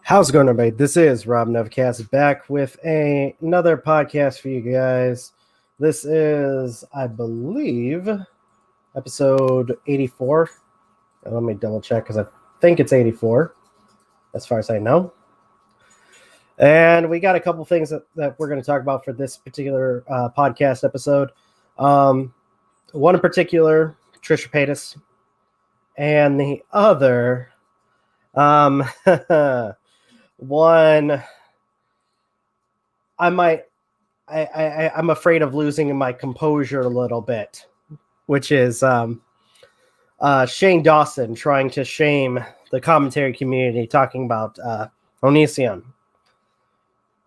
How's it going, everybody? This is Rob Novakast back with another podcast for you guys. This is, I believe, episode 84. Let me double check because I think it's 84, as far as I know. And we got a couple things that we're going to talk about for this particular podcast episode. One in particular, Trisha Paytas, and the other, one, I'm afraid of losing my composure a little bit, which is Shane Dawson trying to shame the commentary community, talking about Onision.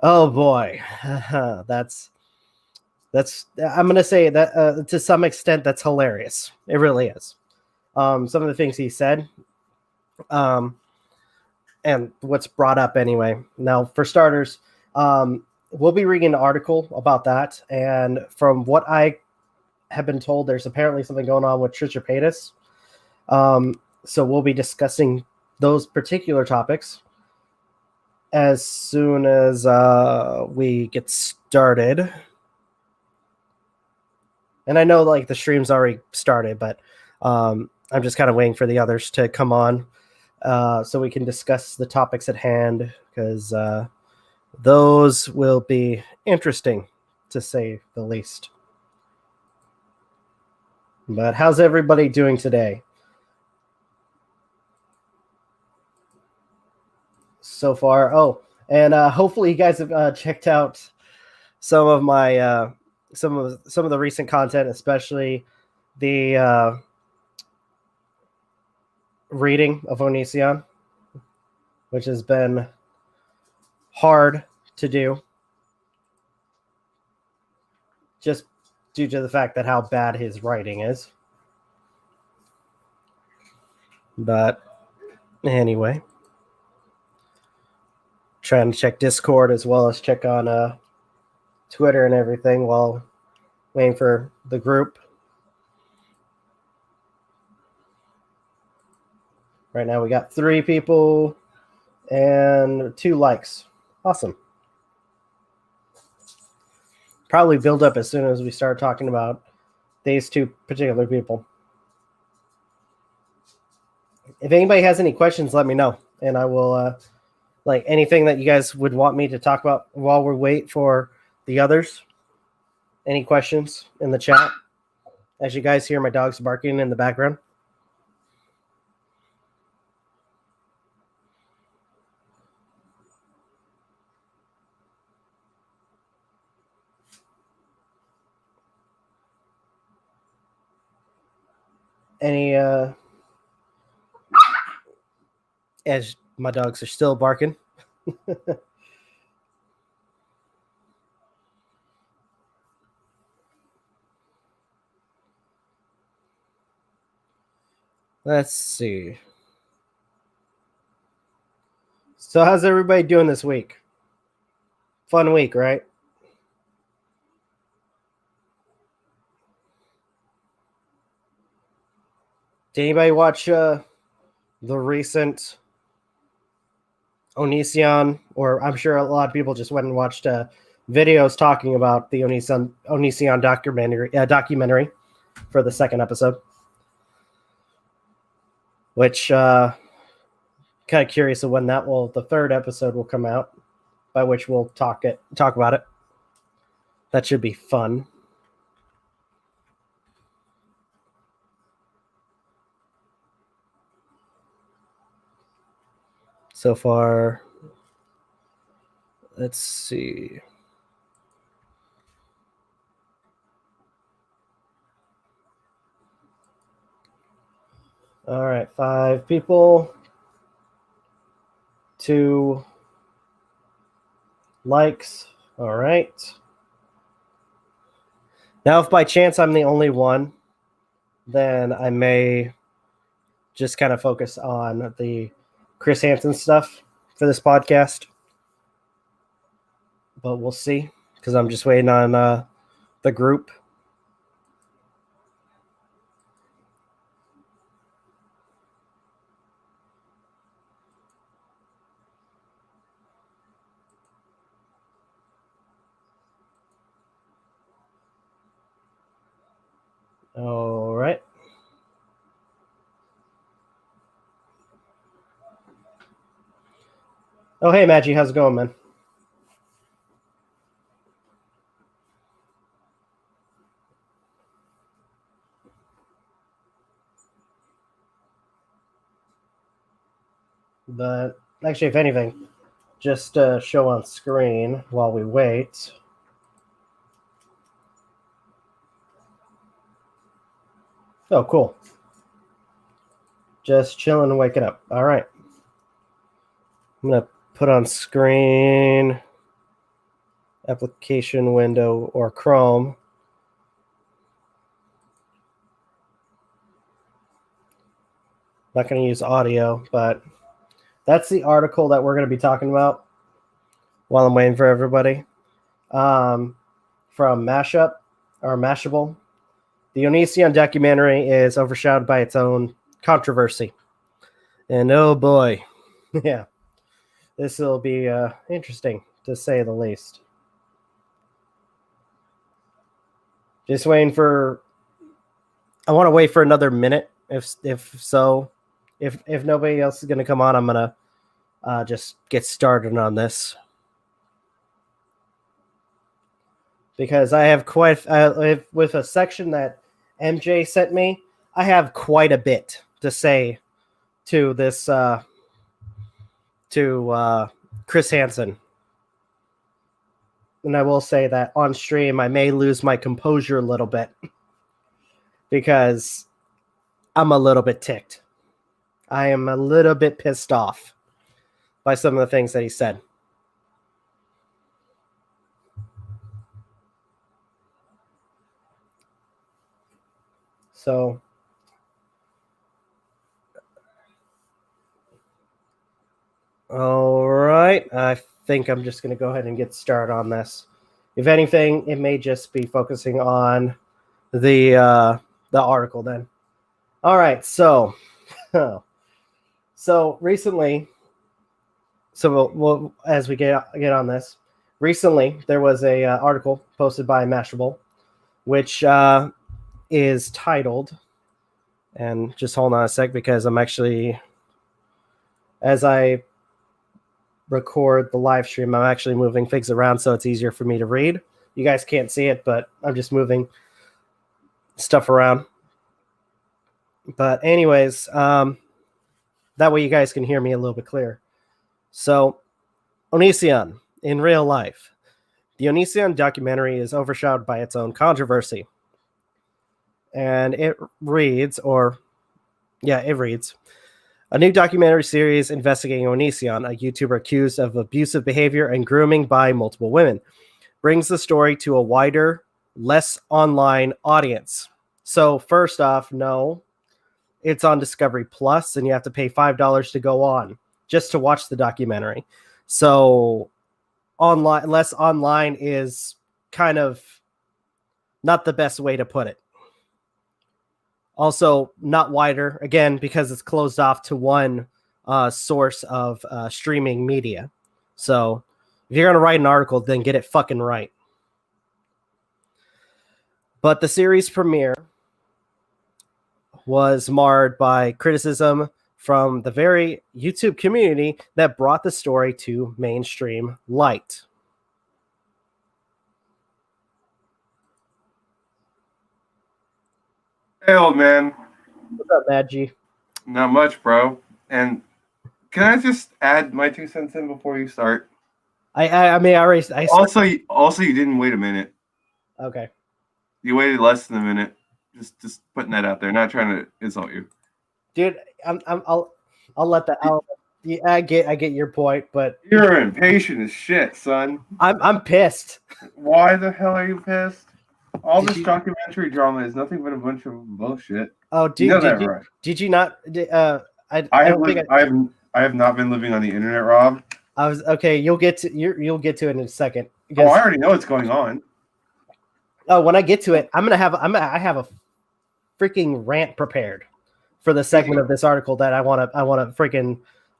Oh boy, that's I'm gonna say that to some extent that's hilarious. It really is. Some of the things he said. And what's brought up anyway. Now, for starters, we'll be reading an article about that. And from what I have been told, there's apparently something going on with Trisha Paytas. So we'll be discussing those particular topics as soon as we get started. And I know like the stream's already started, but I'm just kind of waiting for the others to come on. So we can discuss the topics at hand, because those will be interesting, to say the least. But how's everybody doing today? So far. Oh, and hopefully you guys have checked out some of my some of the recent content, especially the reading of Onision, which has been hard to do just due to the fact that how bad his writing is. But anyway, trying to check Discord as well as check on Twitter and everything while waiting for the group. Right now we got 3 people and 2 likes. Awesome. Probably build up as soon as we start talking about these 2 particular people. If anybody has any questions, let me know, and I will like anything that you guys would want me to talk about while we wait for the others. Any questions in the chat? As you guys hear my dogs barking in the background. Any as my dogs are still barking. Let's see. So how's everybody doing this week? Fun week, right? Did anybody watch the recent Onision? Or I'm sure a lot of people just went and watched videos talking about the Onision documentary for the second episode. Which kind of curious of when the third episode will come out, by which we'll talk about it. That should be fun. So far, let's see. All right, 5 people. 2 likes. All right. Now, if by chance I'm the only one, then I may just kind of focus on the Chris Hansen stuff for this podcast. But we'll see, because I'm just waiting on the group. All right. Oh, hey, Magi. How's it going, man? But actually, if anything, just show on screen while we wait. Oh, cool. Just chilling and waking up. All right. I'm going to put on screen application window or Chrome. Not going to use audio, but that's the article that we're going to be talking about while I'm waiting for everybody. From Mashup or Mashable. The Onision documentary is overshadowed by its own controversy. And oh boy, yeah, this will be interesting to say the least. Just waiting for. I want to wait for another minute. If nobody else is going to come on, I'm going to just get started on this. Because I have with a section that MJ sent me, I have quite a bit to say to this to Chris Hansen. And I will say that on stream I may lose my composure a little bit because I'm a little bit ticked. I am a little bit pissed off by some of the things that he said. So, all right. I think I'm just going to go ahead and get started on this. If anything, it may just be focusing on the article then. All right. So recently, we'll as we get on this, recently there was a article posted by Mashable, which is titled, and just hold on a sec because I'm actually, as I record the live stream, I'm actually moving things around so it's easier for me to read. You guys can't see it, but I'm just moving stuff around. But anyways, that way you guys can hear me a little bit clearer. So, Onision in real life. The Onision documentary is overshadowed by its own controversy. And it reads, a new documentary series investigating Onision, a YouTuber accused of abusive behavior and grooming by multiple women, brings the story to a wider, less online audience. So first off, no, it's on Discovery Plus, and you have to pay $5 to go on just to watch the documentary. So less online is kind of not the best way to put it. Also, not wider, again, because it's closed off to one source of streaming media. So if you're going to write an article, then get it fucking right. But the series premiere was marred by criticism from the very YouTube community that brought the story to mainstream light. Hey, old man. What's up, Magi? Not much, bro. And can I just add my 2 cents in before you start? I mean, I also, you didn't wait a minute. Okay. You waited less than a minute. Just putting that out there. Not trying to insult you, dude. I'll let that. I get your point, but you're impatient as shit, son. I'm pissed. Why the hell are you pissed? All this documentary drama is nothing but a bunch of bullshit. Oh, dude, you know that, right? Did you not? I have not been living on the internet, Rob. I was okay. You'll get to it in a second. I already know what's going on. Oh, when I get to it, I have a freaking rant prepared for the segment of this article that I want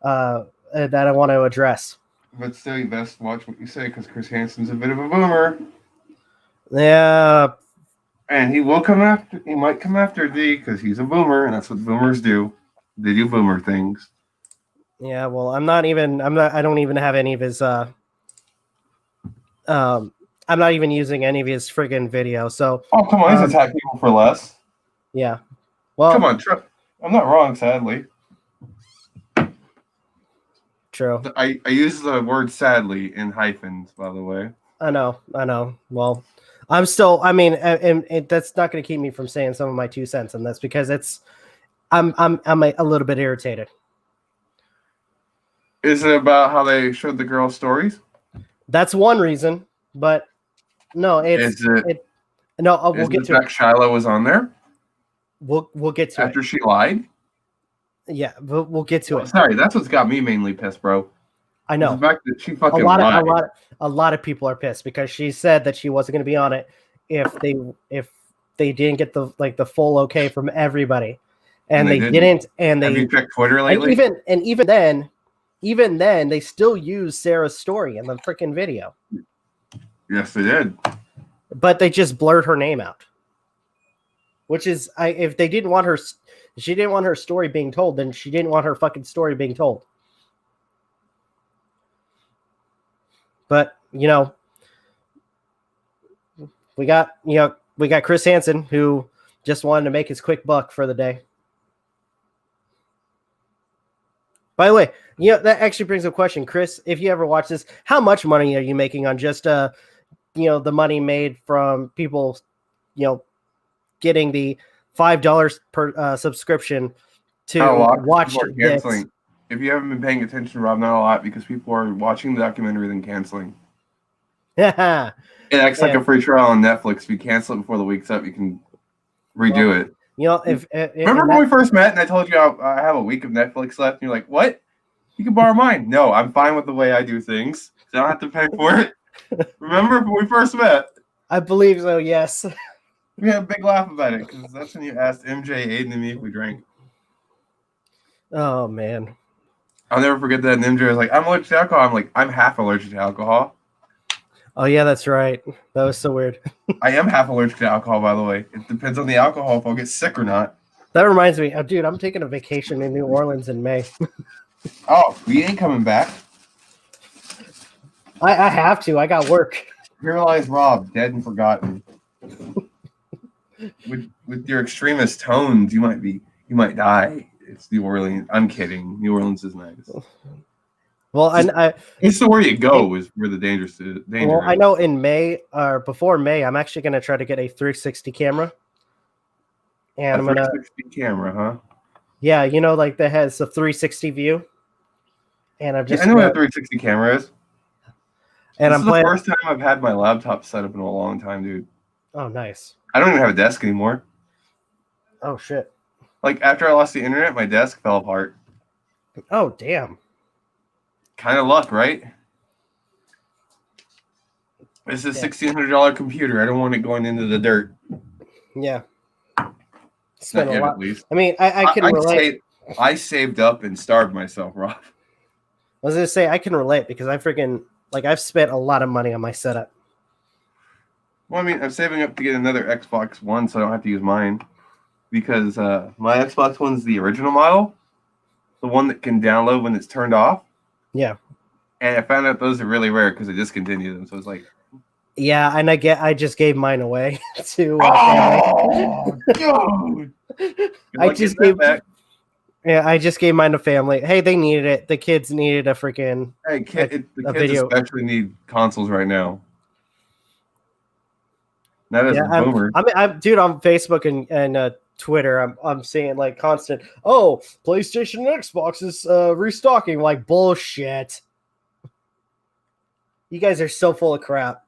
to address. But still, you best watch what you say because Chris Hansen's a bit of a boomer. Yeah, And he will come after. He might come after D because he's a boomer, and that's what boomers do. They do boomer things. Yeah, well, I don't even have any of his I'm not even using any of his friggin' videos. So Oh, come on, he's attacking people for less. Yeah. Well, come on, I'm not wrong, sadly. True. I use the word sadly in hyphens, by the way. I know. Well, I'm still, I mean, and that's not going to keep me from saying some of my 2 cents on this because I'm a little bit irritated. Is it about how they showed the girls' stories? That's one reason, but no, we'll get to it. Shiloh was on there. We'll get to it after she lied. Yeah, we'll get to it. Sorry, that's what's got me mainly pissed, bro. I know. The fact that she fucking lied. A lot of people are pissed because she said that she wasn't going to be on it if they didn't get the full okay from everybody, and they didn't. And have you checked Twitter lately? And even then, they still use Sarah's story in the freaking video. Yes, they did. But they just blurred her name out, which is if they didn't want her. She didn't want her story being told, then she didn't want her fucking story being told. But, we got Chris Hansen, who just wanted to make his quick buck for the day. By the way, that actually brings up a question. Chris, if you ever watch this, how much money are you making on just, the money made from people, getting the $5 per subscription to watch this? If you haven't been paying attention, Rob, not a lot because people are watching the documentary then canceling. Yeah, it acts like a free trial on Netflix. If you cancel it before the week's up, you can redo it. Remember when we first met and I told you I have a week of Netflix left, and you're like, "What? You can borrow mine." No, I'm fine with the way I do things. So I don't have to pay for it. Remember when we first met? I believe so. Yes. We had a big laugh about it because that's when you asked MJ, Aden, and me if we drank. Oh man, I'll never forget that. And MJ was like, "I'm allergic to alcohol." I'm like, "I'm half allergic to alcohol." Oh yeah, that's right. That was so weird. I am half allergic to alcohol, by the way. It depends on the alcohol if I'll get sick or not. That reminds me, dude, I'm taking a vacation in New Orleans in May. Oh, we ain't coming back. I have to. I got work. Here lies Rob, dead and forgotten. With your extremist tones, you might die. It's New Orleans. I'm kidding. New Orleans is nice. Well, it's where you go is where the danger is. Well, I know in May or before May, I'm actually going to try to get a 360 camera. And I'm going to 360 camera, huh? Yeah, like that has a 360 view. And I'm just I know what a 360 camera is. And this is the first time I've had my laptop set up in a long time, dude. Oh, nice. I don't even have a desk anymore. Oh, shit. Like, after I lost the internet, my desk fell apart. Oh, damn. Kind of luck, right? It's a $1,600 computer. I don't want it going into the dirt. Yeah. Spend a lot. At least. I mean, I can relate. I saved up and starved myself, Rob. I was going to say, I can relate because I've spent a lot of money on my setup. Well, I mean, I'm saving up to get another Xbox One so I don't have to use mine. Because my Xbox One's the original model. The one that can download when it's turned off. Yeah. And I found out those are really rare because they discontinued them. So it's like... Yeah, and I just gave mine away to dude! I just gave mine to family. Hey, they needed it. The kids needed a freaking the kids especially need consoles right now. That is a boomer. I'm dude on Facebook and Twitter. I'm seeing like constant. Oh, PlayStation and Xbox is restocking. Like bullshit. You guys are so full of crap.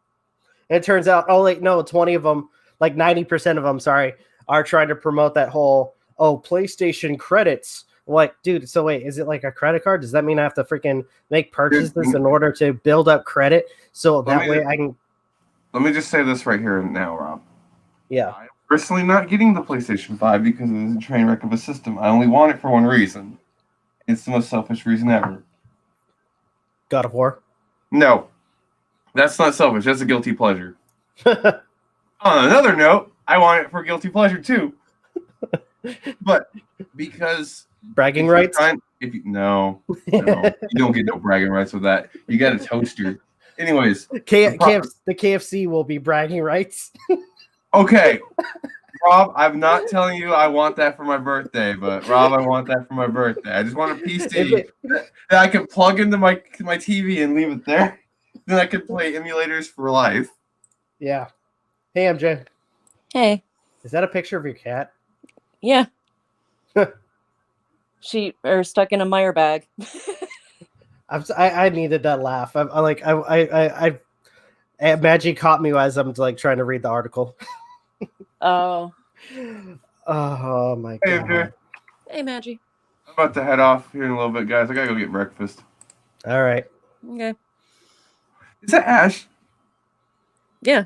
And it turns out, 20 of them, like 90% of them, sorry, are trying to promote that whole PlayStation credits. Like, dude, so wait, is it like a credit card? Does that mean I have to freaking make purchases in order to build up credit so that way I can? Let me just say this right here and now, Rob. Yeah. I'm personally not getting the PlayStation 5 because it is a train wreck of a system. I only want it for one reason. It's the most selfish reason ever. God of War? No. That's not selfish. That's a guilty pleasure. On another note, I want it for guilty pleasure too. But because bragging rights. No, you don't get no bragging rights with that. You got a toaster. Anyways, the KFC will be bragging rights. Okay, Rob, I'm not telling you I want that for my birthday, but Rob, I want that for my birthday. I just want a PC that I can plug into my TV and leave it there. Then I can play emulators for life. Yeah. Hey, MJ. Hey. Is that a picture of your cat? Yeah. She stuck in a Meyer bag. I needed that laugh. Magi caught me as I'm like trying to read the article. Oh. Oh my god. Hey, MJ. Hey, Magi. I'm about to head off here in a little bit, guys. I gotta go get breakfast. All right. Okay. Is that Ash? Yeah.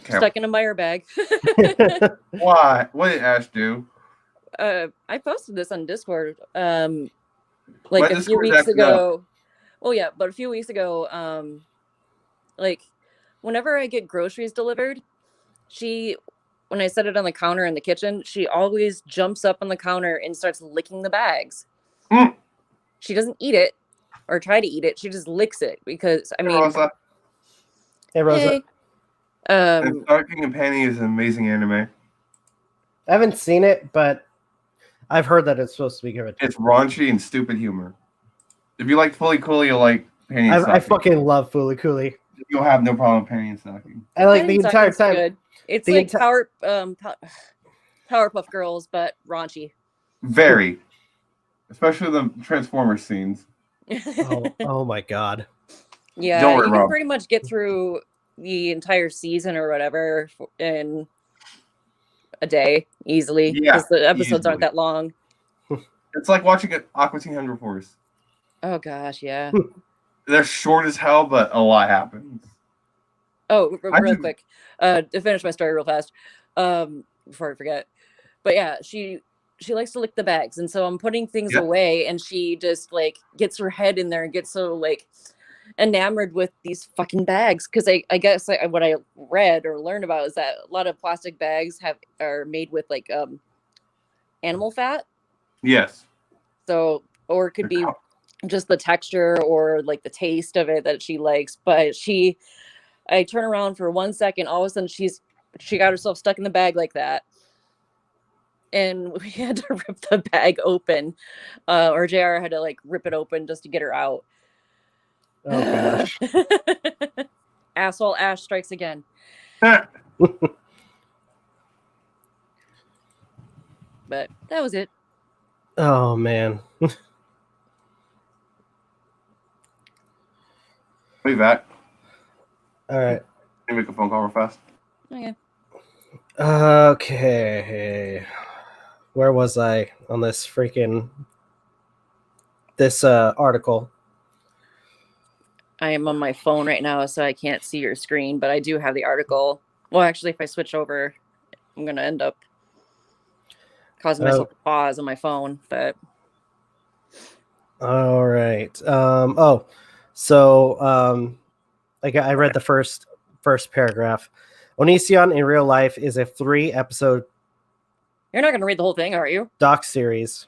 Stuck in a Meyer bag. Why? What did Ash do? I posted this on Discord like a few weeks ago. Well, yeah, but a few weeks ago, like whenever I get groceries delivered, when I set it on the counter in the kitchen, she always jumps up on the counter and starts licking the bags. She doesn't eat it or try to eat it. She just licks it because Rosa. Hey, Rosa. Hey. Stocking and Penny is an amazing anime. I haven't seen it, but I've heard that it's supposed to be good. It's raunchy and stupid humor. If you like Fully Cooley, you'll like Penny and Stocking. I fucking love Fully Cooley. You'll have no problem with Penny and Stocking. I like the entire time. Good. It's like Powerpuff Girls, but raunchy. Very. Especially the Transformers scenes. Oh my god. Yeah, don't worry, you can Rob. pretty much get through the entire season or whatever in a day easily because the episodes aren't that long. It's like watching Aqua Teen Hunger Force. Oh gosh, yeah. They're short as hell, but a lot happens. Oh, real quick, to finish my story real fast, before I forget. But yeah, she likes to lick the bags, and so I'm putting things away, and she just like gets her head in there and gets so like enamored with these fucking bags because I guess what I read or learned about is that a lot of plastic bags are made with like animal fat. Yes. So, or it could be just the texture or like the taste of it that she likes. But I turn around for 1 second, all of a sudden she got herself stuck in the bag like that. And we had to rip the bag open. Or JR had to like rip it open just to get her out. Oh gosh. Asshole Ash strikes again. But that was it. Oh man. Be back. All right. Can you make a phone call real fast? Okay. Okay. Where was I on this article? I am on my phone right now, so I can't see your screen, but I do have the article. Well, actually, if I switch over, I'm going to end up causing myself to pause on my phone, but... All right. I read the first paragraph. Onision in real life is a 3-episode... You're not going to read the whole thing, are you? Doc series.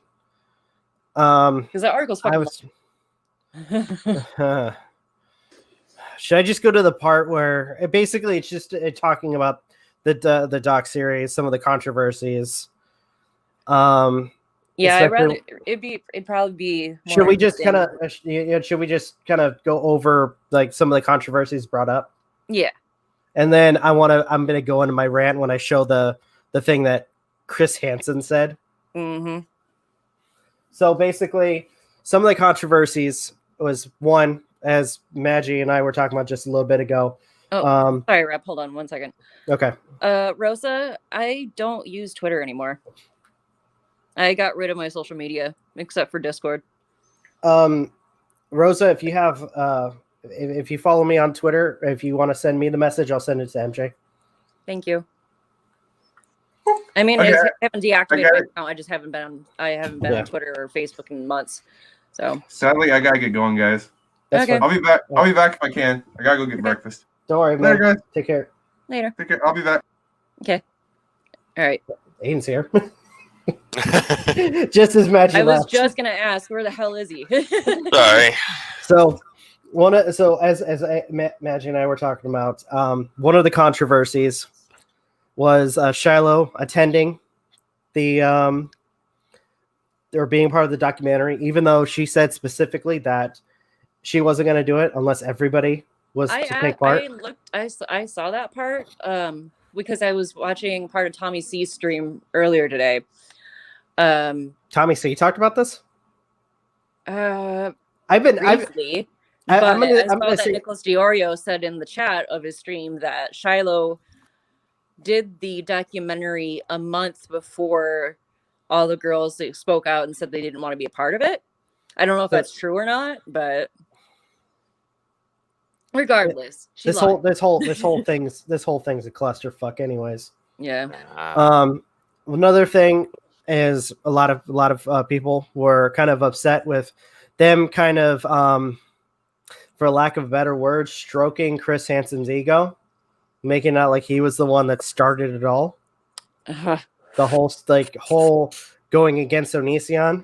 Because that article's fucking... Should I just go to the part where it's just talking about the doc series, some of the controversies? Yeah, I'd rather it'd probably be. Should we just kind of go over like some of the controversies brought up? Yeah. And then I'm gonna go into my rant when I show the thing that Chris Hansen said. Mm-hmm. So basically, some of the controversies was one, as Magi and I were talking about just a little bit ago. Oh, sorry, Rep. Hold on 1 second. Okay. Rosa, I don't use Twitter anymore. I got rid of my social media except for Discord. Rosa, if you have, if you follow me on Twitter, if you want to send me the message, I'll send it to MJ. Thank you. I mean, I haven't deactivated my account. I just haven't been on Twitter or Facebook in months. So sadly, I gotta get going, guys. That's fine. I'll be back. I'll be back if I can. I gotta go get breakfast. Don't worry, man. Later, guys. Take care. Later. Take care. I'll be back. Okay. All right. Aden's here. Just as Magi I was left. just gonna ask, where the hell is he? Sorry. So as Magi and I were talking about, one of the controversies was Shiloh attending the or being part of the documentary, even though she said specifically that she wasn't going to do it unless everybody was to take part. I saw that part because I was watching part of Tommy C's stream earlier today. Tommy C, you talked about this? Briefly, I saw that say... Nicholas Diorio said in the chat of his stream that Shiloh did the documentary a month before all the girls spoke out and said they didn't want to be a part of it. I don't know if that's true or not, but regardless, this whole thing's a clusterfuck anyways. Yeah. Another thing is a lot of people were kind of upset with them kind of for lack of a better word, stroking Chris Hansen's ego, making out like he was the one that started it all. The whole going against Onision,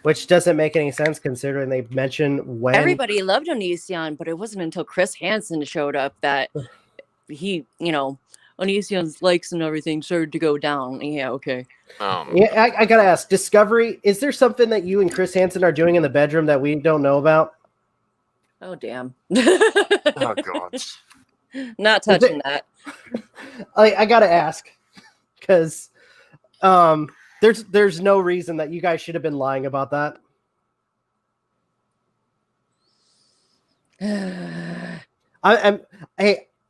which doesn't make any sense considering they mentioned when everybody loved Onision, but it wasn't until Chris Hansen showed up that he, Onision's likes and everything started to go down. Yeah, okay. Yeah, I gotta ask, Discovery, is there something that you and Chris Hansen are doing in the bedroom that we don't know about? Oh, damn. Oh, God. Not touching that. I gotta ask, because there's no reason that you guys should have been lying about that.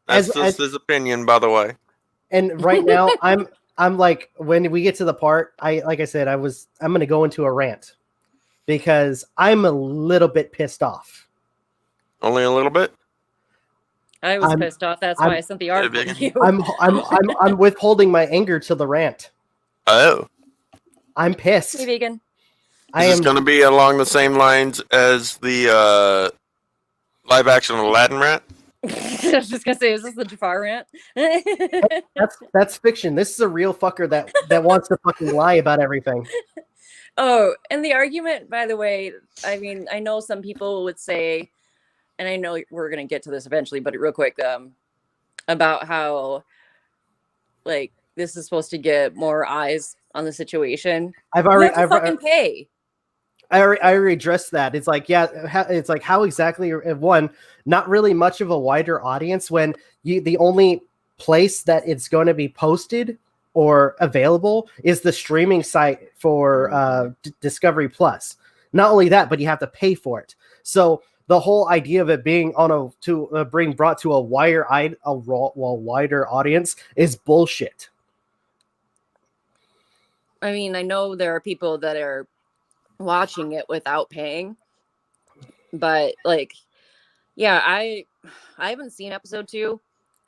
That's just his opinion, by the way. And right now, I'm like, when we get to the part, I'm gonna go into a rant because I'm a little bit pissed off. Only a little bit? I was pissed off. That's why I sent the article to you. I'm withholding my anger to the rant. Oh. I'm pissed. Hey, vegan. Is this going to be along the same lines as the live action Aladdin rant? I was just going to say, is this the Jafar rant? That's fiction. This is a real fucker that wants to fucking lie about everything. Oh, and the argument, by the way, I mean, I know some people would say, and I know we're going to get to this eventually, but real quick, about how, like, this is supposed to get more eyes on the situation. I've already pay. I already addressed that. It's like, yeah, it's like how exactly one, not really much of a wider audience when the only place that it's going to be posted or available is the streaming site for Discovery Plus. Not only that, but you have to pay for it. So the whole idea of it being brought to a wider audience is bullshit. I mean, I know there are people that are watching it without paying, but like, yeah, I haven't seen episode 2.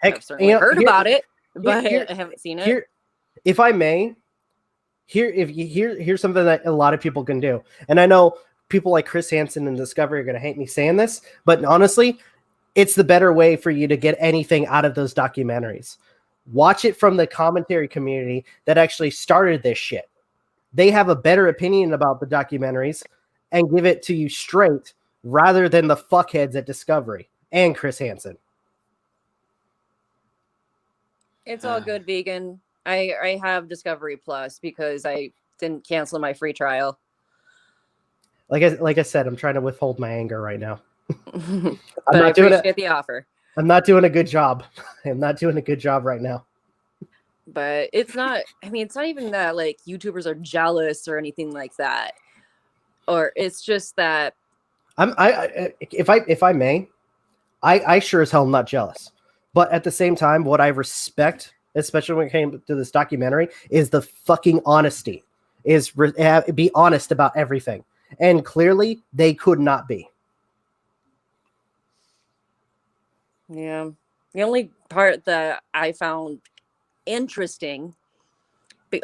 I've certainly heard about it, but I haven't seen it. If I may, here's something that a lot of people can do, and I know people like Chris Hansen and Discovery are going to hate me saying this, but honestly, it's the better way for you to get anything out of those documentaries. Watch it from the commentary community that actually started this shit. They have a better opinion about the documentaries and give it to you straight rather than the fuckheads at Discovery and Chris Hansen. It's all good, vegan. I have Discovery Plus because I didn't cancel my free trial. Like I said, I'm trying to withhold my anger right now. But I appreciate the offer. I'm not doing a good job. I'm not doing a good job right now. But it's not, I mean, it's not even that like YouTubers are jealous or anything like that. Or it's just that if I may, I sure as hell am not jealous. But at the same time, what I respect, especially when it came to this documentary, is the fucking honesty. Is be honest about everything. And clearly, they could not be. Yeah. The only part that I found interesting,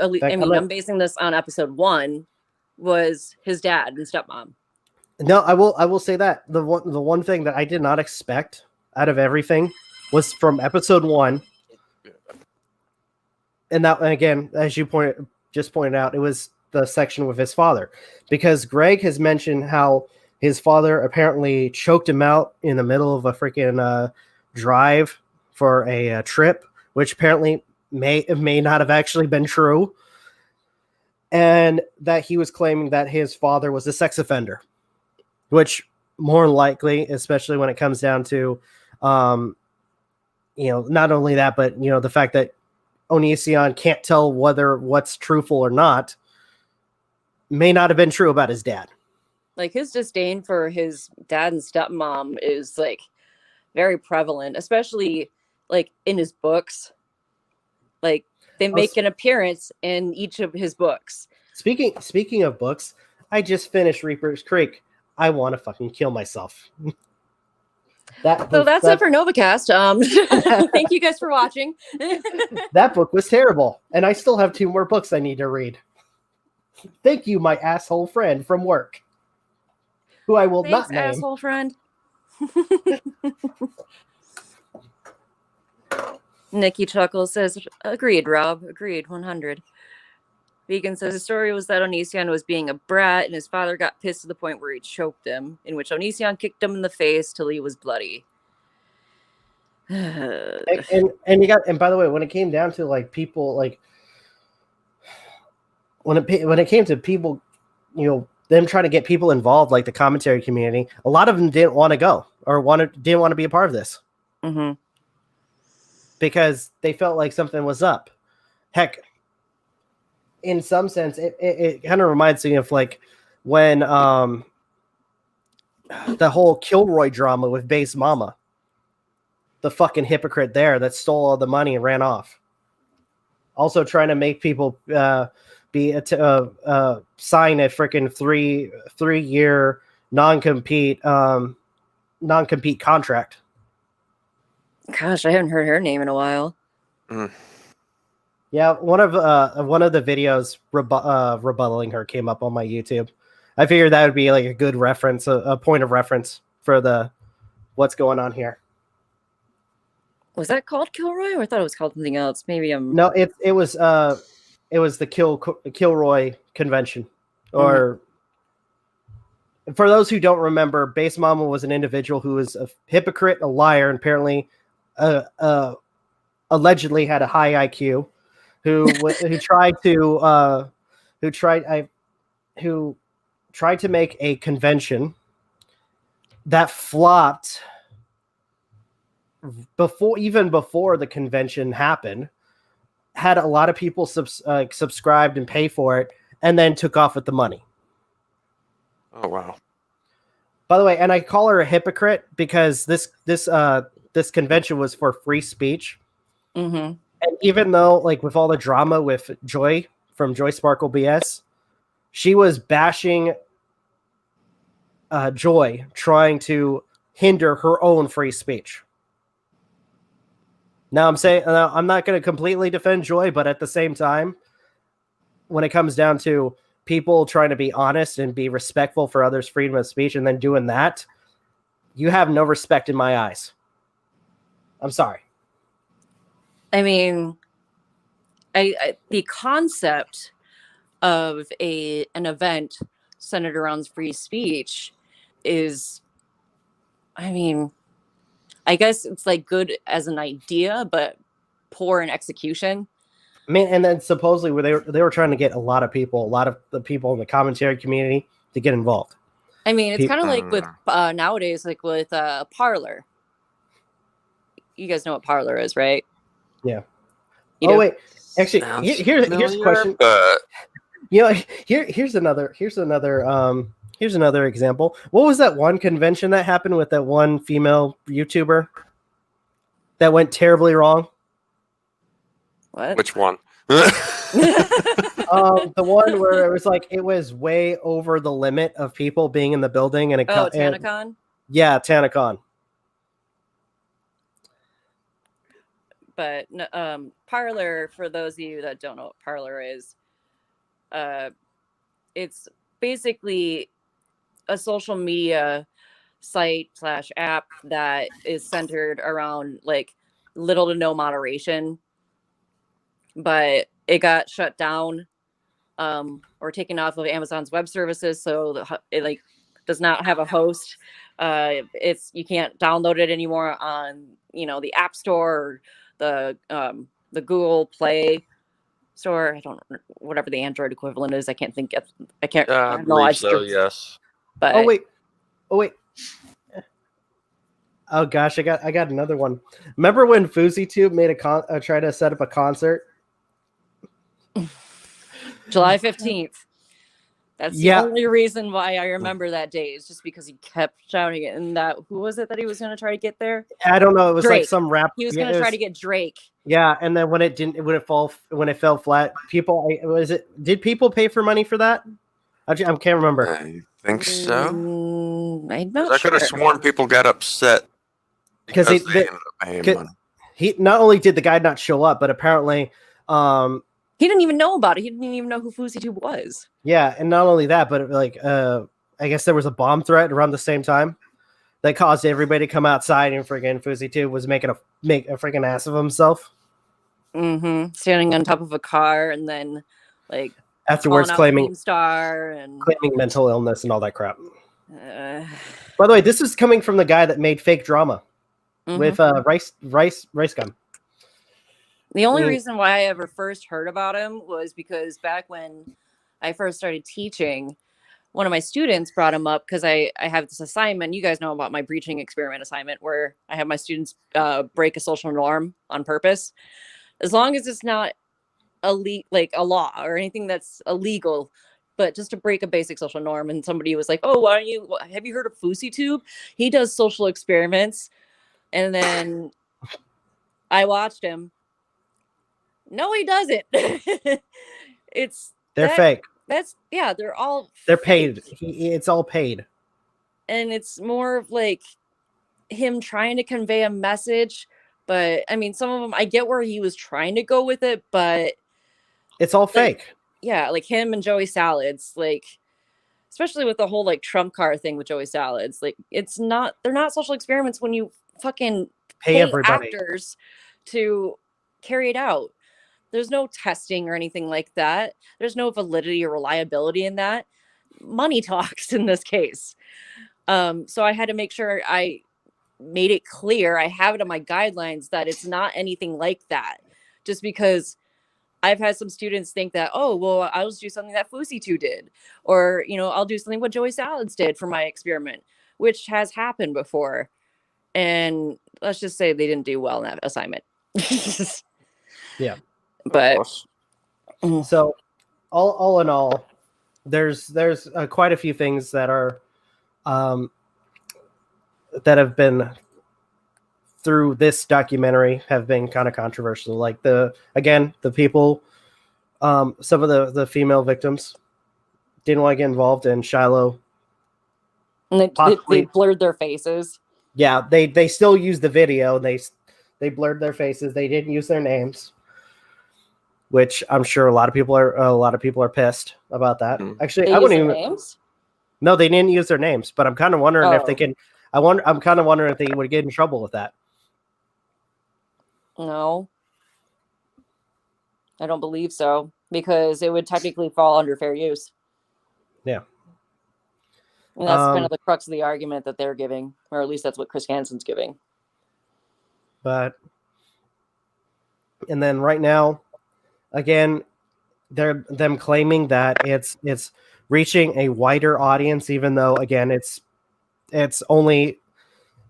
I'm basing this on episode 1, was his dad and stepmom. No, I will say that the one thing that I did not expect out of everything was from episode 1 and again, as you pointed out, it was the section with his father, because Greg has mentioned how his father apparently choked him out in the middle of a freaking drive for a trip, which apparently may not have actually been true, and that he was claiming that his father was a sex offender, which more likely, especially when it comes down to, not only that, but the fact that Onision can't tell whether what's truthful or not, may not have been true about his dad. Like, his disdain for his dad and stepmom is like very prevalent, especially like in his books. Like, they make an appearance in each of his books. Speaking of books, I just finished Reaper's Creek. I want to fucking kill myself. That's it for Novakast. Thank you guys for watching. That book was terrible, and I still have 2 more books I need to read. Thank you, my asshole friend from work, who I will not name. Asshole friend. Nikki Chuckles says, agreed, Rob. Agreed, 100. Vegan says the story was that Onision was being a brat and his father got pissed to the point where he choked him, in which Onision kicked him in the face till he was bloody. and by the way, when it came down to like people, like when it came to people, them trying to get people involved, like the commentary community, a lot of them didn't want to go or didn't want to be a part of this. Mm-hmm. Because they felt like something was up. Heck, in some sense, it kind of reminds me of like when the whole Kilroy drama with Base Mama, the fucking hypocrite there that stole all the money and ran off. Also trying to make people sign a freaking 3-year non-compete contract. Gosh, I haven't heard her name in a while. Mm. Yeah, one of the videos rebuttaling her came up on my YouTube. I figured that would be like a good reference, a point of reference for what's going on here. Was that called Kilroy, or I thought it was called something else? Maybe I'm No, it was the Kilroy convention. Or for those who don't remember, Base Mama was an individual who was a hypocrite, a liar, and apparently allegedly had a high IQ. Who tried to make a convention that flopped before the convention happened, had a lot of people subscribed and pay for it, and then took off with the money. Oh wow! By the way, and I call her a hypocrite because this convention was for free speech. Mm-hmm. And even though, like, with all the drama with Joy from Joy Sparkle BS, she was bashing Joy, trying to hinder her own free speech. Now, I'm not going to completely defend Joy, but at the same time, when it comes down to people trying to be honest and be respectful for others' freedom of speech and then doing that, you have no respect in my eyes. I'm sorry. I mean, the concept of an event centered around free speech is, I mean, I guess it's like good as an idea, but poor in execution. I mean, and then supposedly they were trying to get a lot of the people in the commentary community to get involved. I mean, it's kind of like with nowadays, like with Parler. You guys know what Parler is, right? Yeah. Wait, actually, here's a question. Here's another example. What was that one convention that happened with that one female YouTuber that went terribly wrong? What? Which one? The one where it was way over the limit of people being in the building, and TanaCon? Yeah, TanaCon. But Parler, for those of you that don't know what Parler is, it's basically a social media site / app that is centered around like little to no moderation. but it got shut down or taken off of Amazon's web services, so it like does not have a host. It's you can't download it anymore on the App Store or the Google Play Store. I don't whatever the Android equivalent is. I can't think of. I can't. I believe so. Yes. But oh wait. Oh gosh, I got another one. Remember when FouseyTube made try to set up a concert? July 15th. That's the only reason why I remember that day is just because he kept shouting it. And who was it that he was going to try to get there? I don't know. It was Drake. Like some rap. He was going to try to get Drake. Yeah, and then when it fell flat, did people pay for money for that? I can't remember. I think so. I'm not sure. I could have sworn people got upset because they ended up paying money. He not only did the guy not show up, but apparently he didn't even know about it. He didn't even know who FouseyTube was. Yeah, and not only that, but I guess there was a bomb threat around the same time that caused everybody to come outside, and friggin' FouseyTube was make a freaking ass of himself. Mm-hmm. Standing on top of a car, and then afterwards claiming mental illness and all that crap. By the way, this is coming from the guy that made fake drama with rice gum. The only reason why I ever first heard about him was because back when I first started teaching, one of my students brought him up because I have this assignment. You guys know about my breaching experiment assignment where I have my students break a social norm on purpose. As long as it's not a law or anything that's illegal, but just to break a basic social norm. And somebody was like, "Oh, have you heard of FouseyTube? He does social experiments." And then I watched him. No, he doesn't. They're fake. They're paid. It's all paid. And it's more of like him trying to convey a message. But I mean, some of them, I get where he was trying to go with it, but it's all fake. Yeah, like him and Joey Salads, especially with the whole Trump car thing with Joey Salads. They're not social experiments when you fucking pay everybody actors to carry it out. There's no testing or anything like that. There's no validity or reliability in that. Money talks in this case. So I had to make sure I made it clear. I have it in my guidelines that it's not anything like that. Just because I've had some students think that, oh, well, I'll just do something that FouseyTube did. Or, I'll do something what Joey Salads did for my experiment, which has happened before. And let's just say they didn't do well in that assignment. Yeah. But so all in all, there's quite a few things that are that have been through this documentary have been kind of controversial. Like the people, some of the female victims didn't want to get involved in Shiloh. And they blurred their faces. Yeah, they still use the video. They blurred their faces. They didn't use their names, which I'm sure a lot of people are pissed about that. Actually, I wouldn't even. Names? No, they didn't use their names, but I'm kind of wondering if they can. I'm kind of wondering if they would get in trouble with that. No, I don't believe so, because it would technically fall under fair use. Yeah. And that's kind of the crux of the argument that they're giving, or at least that's what Chris Hansen's giving. And then right now, again, them claiming that it's reaching a wider audience, even though again it's only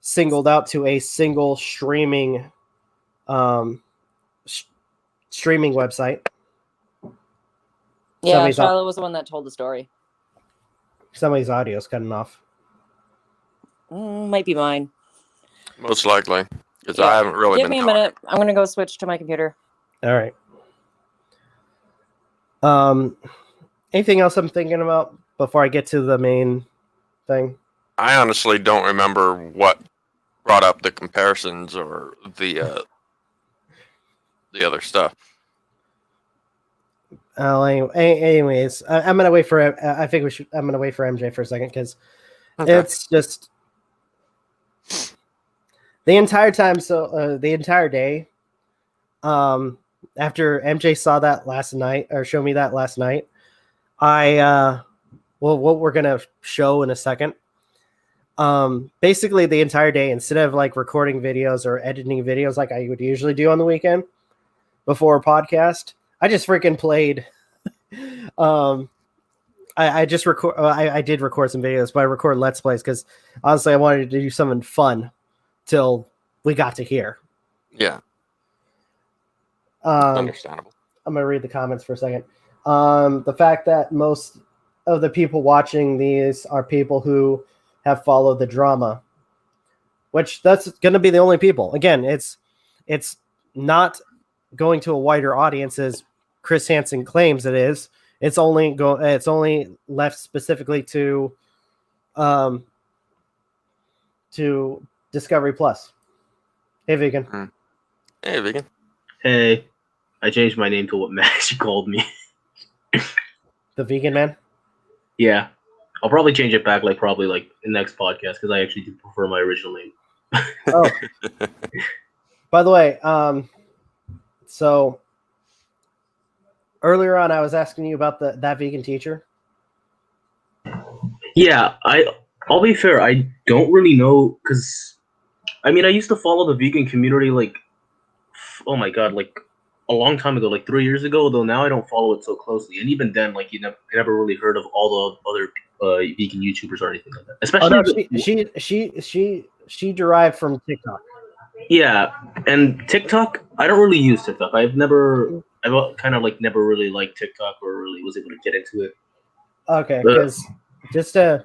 singled out to a single streaming website. Yeah, Charlotte was the one that told the story. Somebody's audio is cutting off. Might be mine. Most likely, because I haven't really Give me a minute. I'm going to go switch to my computer. All right. Anything else I'm thinking about before I get to the main thing? I honestly don't remember what brought up the comparisons or the other stuff. Anyways, I'm gonna wait for. I'm gonna wait for MJ for a second because it's just the entire time. So the entire day, after MJ saw that last night, or showed me that last night, well, what we're gonna show in a second. Basically the entire day, instead of like recording videos or editing videos like I would usually do on the weekend before a podcast, I just freaking played. I just record. I did record some videos, but I record Let's Plays because honestly, I wanted to do something fun till we got to here. Yeah. Understandable. I'm gonna read the comments for a second. The fact that most of the people watching these are people who have followed the drama, which that's going to be the only people. Again, it's not going to a wider audience as Chris Hansen claims it is. It's only left specifically to Discovery Plus. Hey, Vegan. Hey, Vegan. Hey, I changed my name to what Magi called me. The Vegan Man? Yeah. I'll probably change it back probably in the next podcast because I actually do prefer my original name. Oh. By the way, so earlier on I was asking you about that vegan teacher. Yeah, I'll be fair, I don't really know because I used to follow the vegan community oh my god, a long time ago, 3 years ago, though now I don't follow it so closely. And even then, you never really heard of all the other vegan YouTubers or anything like that. Especially she derived from TikTok. Yeah, and TikTok, I don't really use TikTok. I've kind of never really liked TikTok or really was able to get into it. Okay, because just to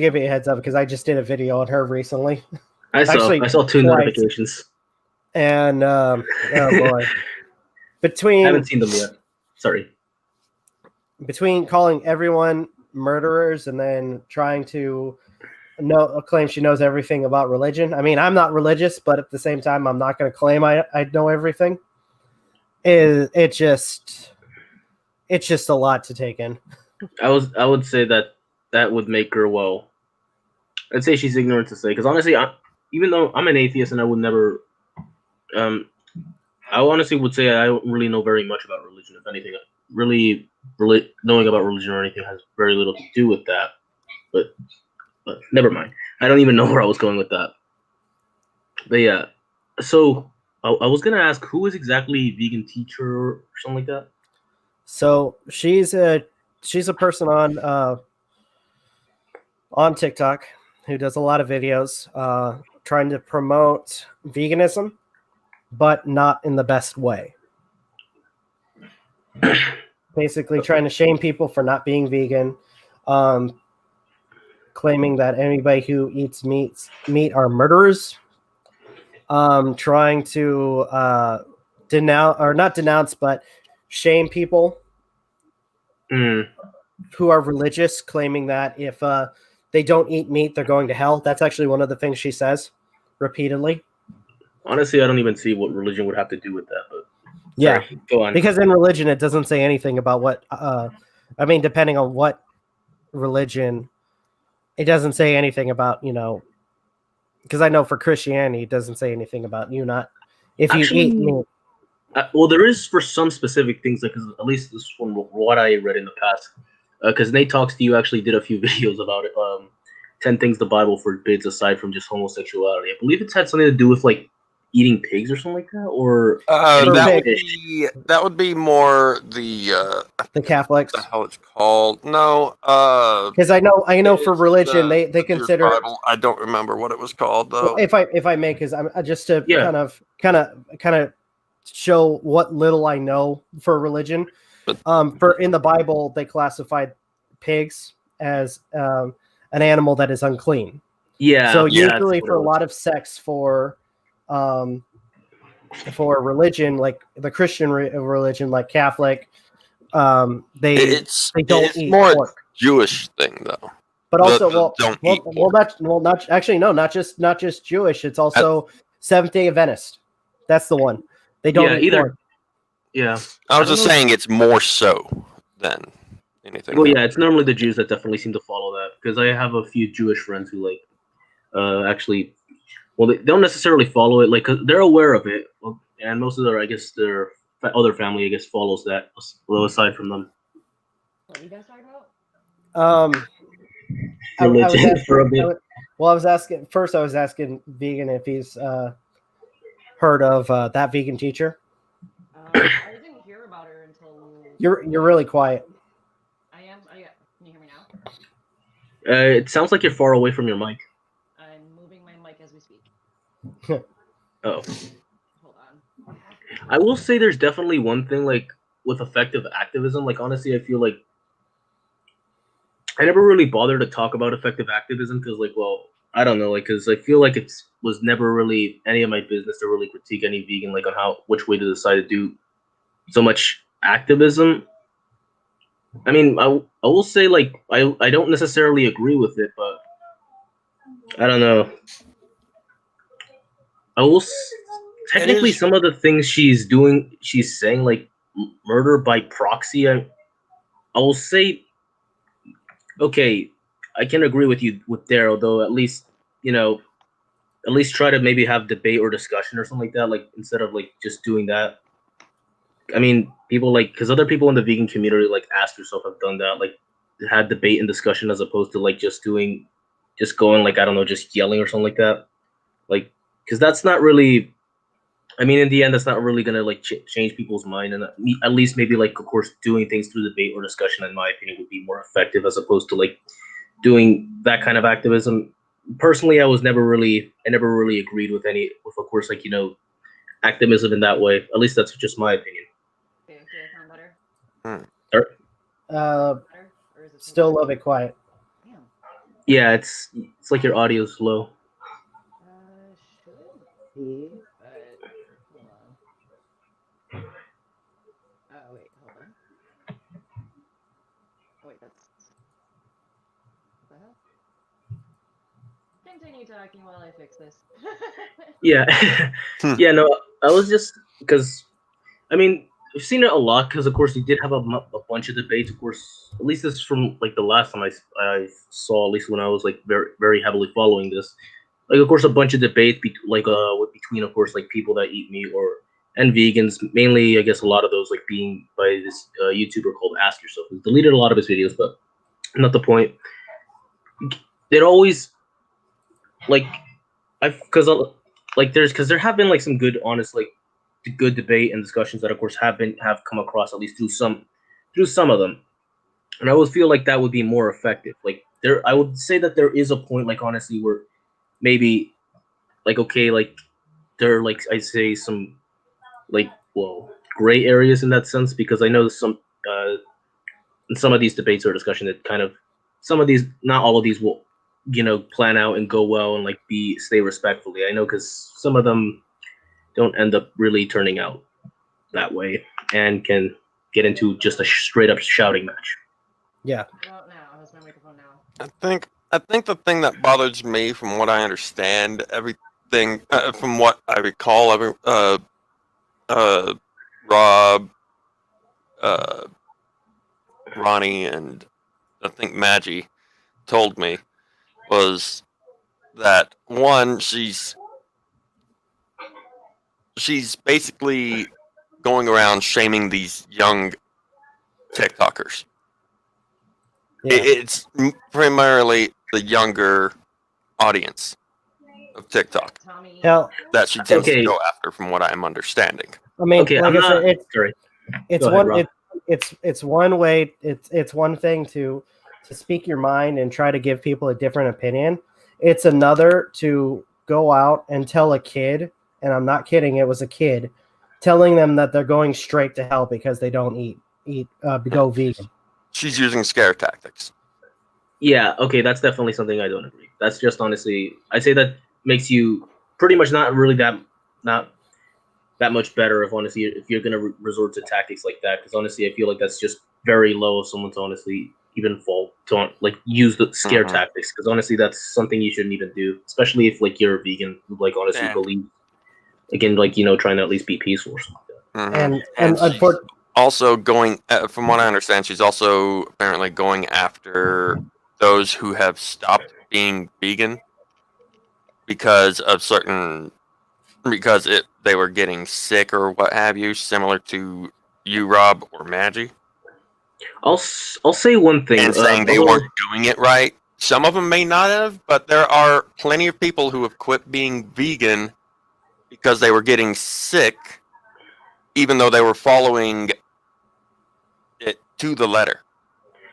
give you a heads up, because I just did a video on her recently. I saw two notifications. And oh boy, I haven't seen them yet. Sorry. Between calling everyone murderers and then trying to claim she knows everything about religion. I mean, I'm not religious, but at the same time, I'm not going to claim I know everything. It's just a lot to take in. I would say that would make her I'd say she's ignorant to say, because honestly, even though I'm an atheist and I would never. I honestly would say I don't really know very much about religion. If anything, really knowing about religion or anything has very little to do with that. But never mind. I don't even know where I was going with that. But yeah, so I was gonna ask, who is exactly vegan teacher or something like that? So she's a person on TikTok who does a lot of videos trying to promote veganism, but not in the best way. Basically trying to shame people for not being vegan, claiming that anybody who eats meat are murderers, trying to not denounce, but shame people who are religious, claiming that if they don't eat meat, they're going to hell. That's actually one of the things she says repeatedly. Honestly, I don't even see what religion would have to do with that. But yeah, sorry, go on. Because in religion, it doesn't say anything about what. Depending on what religion, it doesn't say anything about Because I know for Christianity, it doesn't say anything about you not if you eat meat. Well, there is for some specific things, at least this one, what I read in the past. Because Nate Talks to You actually did a few videos about it. 10 things the Bible forbids aside from just homosexuality. I believe it's had something to do with eating pigs or something like that, or that would be more the Catholics. What the hell it's called? No, because I know for religion they consider. Bible. I don't remember what it was called though. Well, if I may, because I'm just to kind of show what little I know for religion. For in the Bible, they classified pigs as an animal that is unclean. Yeah. So usually for a lot of sects for religion, like the Christian religion, like Catholic, they don't eat more pork. Jewish thing though. But also, not just Jewish. It's also Seventh-day Adventist. That's the one. They don't eat pork. Yeah, I was just saying it's more so than anything. Well, yeah, it's normally the Jews that definitely seem to follow that, because I have a few Jewish friends who actually well, they don't necessarily follow it, like, 'cause they're aware of it, and most of their, I guess, their other family, I guess, follows that. Well, aside from them. What are you guys talking about? I was asking Vegan if he's heard of that vegan teacher. I didn't hear about her until. You're really quiet. I am. Can you hear me now? It sounds like you're far away from your mic. I'm moving my mic as we speak. Oh. Hold on. I will say there's definitely one thing, like, with effective activism. Like, honestly, I feel like I never really bothered to talk about effective activism because, like, well, I don't know, like, because I feel like it was never really any of my business to really critique any vegan, like, on which way to decide to do so much activism. I mean, I will say, like, I don't necessarily agree with it, but I don't know. Technically, some of the things she's saying, like, murder by proxy. I will say, okay, I can agree with you with Daryl, though. At least, at least try to maybe have debate or discussion or something like that, like, instead of, like, just doing that. I mean, people, like, because other people in the vegan community, like, Ask Yourself, have done that, like, had debate and discussion as opposed to, like, just going, like, I don't know, just yelling or something like that. Like, because that's not really, I mean, in the end, that's not really going to, like, change people's mind. And at least maybe, like, of course, doing things through debate or discussion, in my opinion, would be more effective as opposed to, like, doing that kind of activism. Personally, I never really agreed with of course, like, activism in that way. At least that's just my opinion. Okay, do I sound better? Still a little bit quiet. Damn. Yeah, it's like your audio's low. Should be, but hold on. Oh wait, hold on. Oh wait, that's what the hell? Continue talking while I fix this. Yeah. Yeah, no, I was just, because, I mean, I've seen it a lot, because, of course, we did have a bunch of debates, of course, at least this is from, like, the last time I saw, at least when I was, like, very, very heavily following this, like, of course, a bunch of debates, between, of course, like, people that eat meat and vegans, mainly, I guess, a lot of those, like, being by this YouTuber called Ask Yourself, who deleted a lot of his videos, but not the point. It always, like, because there have been, like, some good, honest, like, good debate and discussions that, of course, have come across, at least through some of them, and I always feel like that would be more effective. Like, I would say that there is a point, like, honestly, where maybe, like, okay, like, there are, like, I say some, like, well, gray areas in that sense, because I know in some of these debates or discussion that kind of some of these, not all of these, will plan out and go well and, like, stay respectfully. I know, because some of them don't end up really turning out that way and can get into just a straight up shouting match. Yeah. Well, now how's my microphone now? I think the thing that bothers me, from what I understand, everything from what I recall, Rob, Ronnie, and I think Magi told me, was that one, she's basically going around shaming these young TikTokers. Yeah. It's primarily the younger audience of TikTok that she tends to go after, from what I'm understanding. I mean, like I said, it's one way. It's one thing to speak your mind and try to give people a different opinion. It's another to go out and tell a kid, and I'm not kidding, it was a kid, telling them that they're going straight to hell because they don't go vegan. She's using scare tactics. Yeah, okay, that's definitely something I don't agree. That's just, honestly, I say that makes you pretty much not that much better if you're gonna resort to tactics like that. Because honestly, I feel like that's just very low of someone to honestly even fall to, like, use the scare tactics. Because honestly, that's something you shouldn't even do, especially if, like, you're a vegan who, like, honestly believe, again, like, trying to at least be peaceful or something like that. And unfortunately, also going, from what I understand, she's also apparently going after those who have stopped being vegan. because they were getting sick or what have you, similar to you, Rob, or Magi. I'll say one thing. And saying they weren't doing it right. Some of them may not have, but there are plenty of people who have quit being vegan because they were getting sick, even though they were following it to the letter.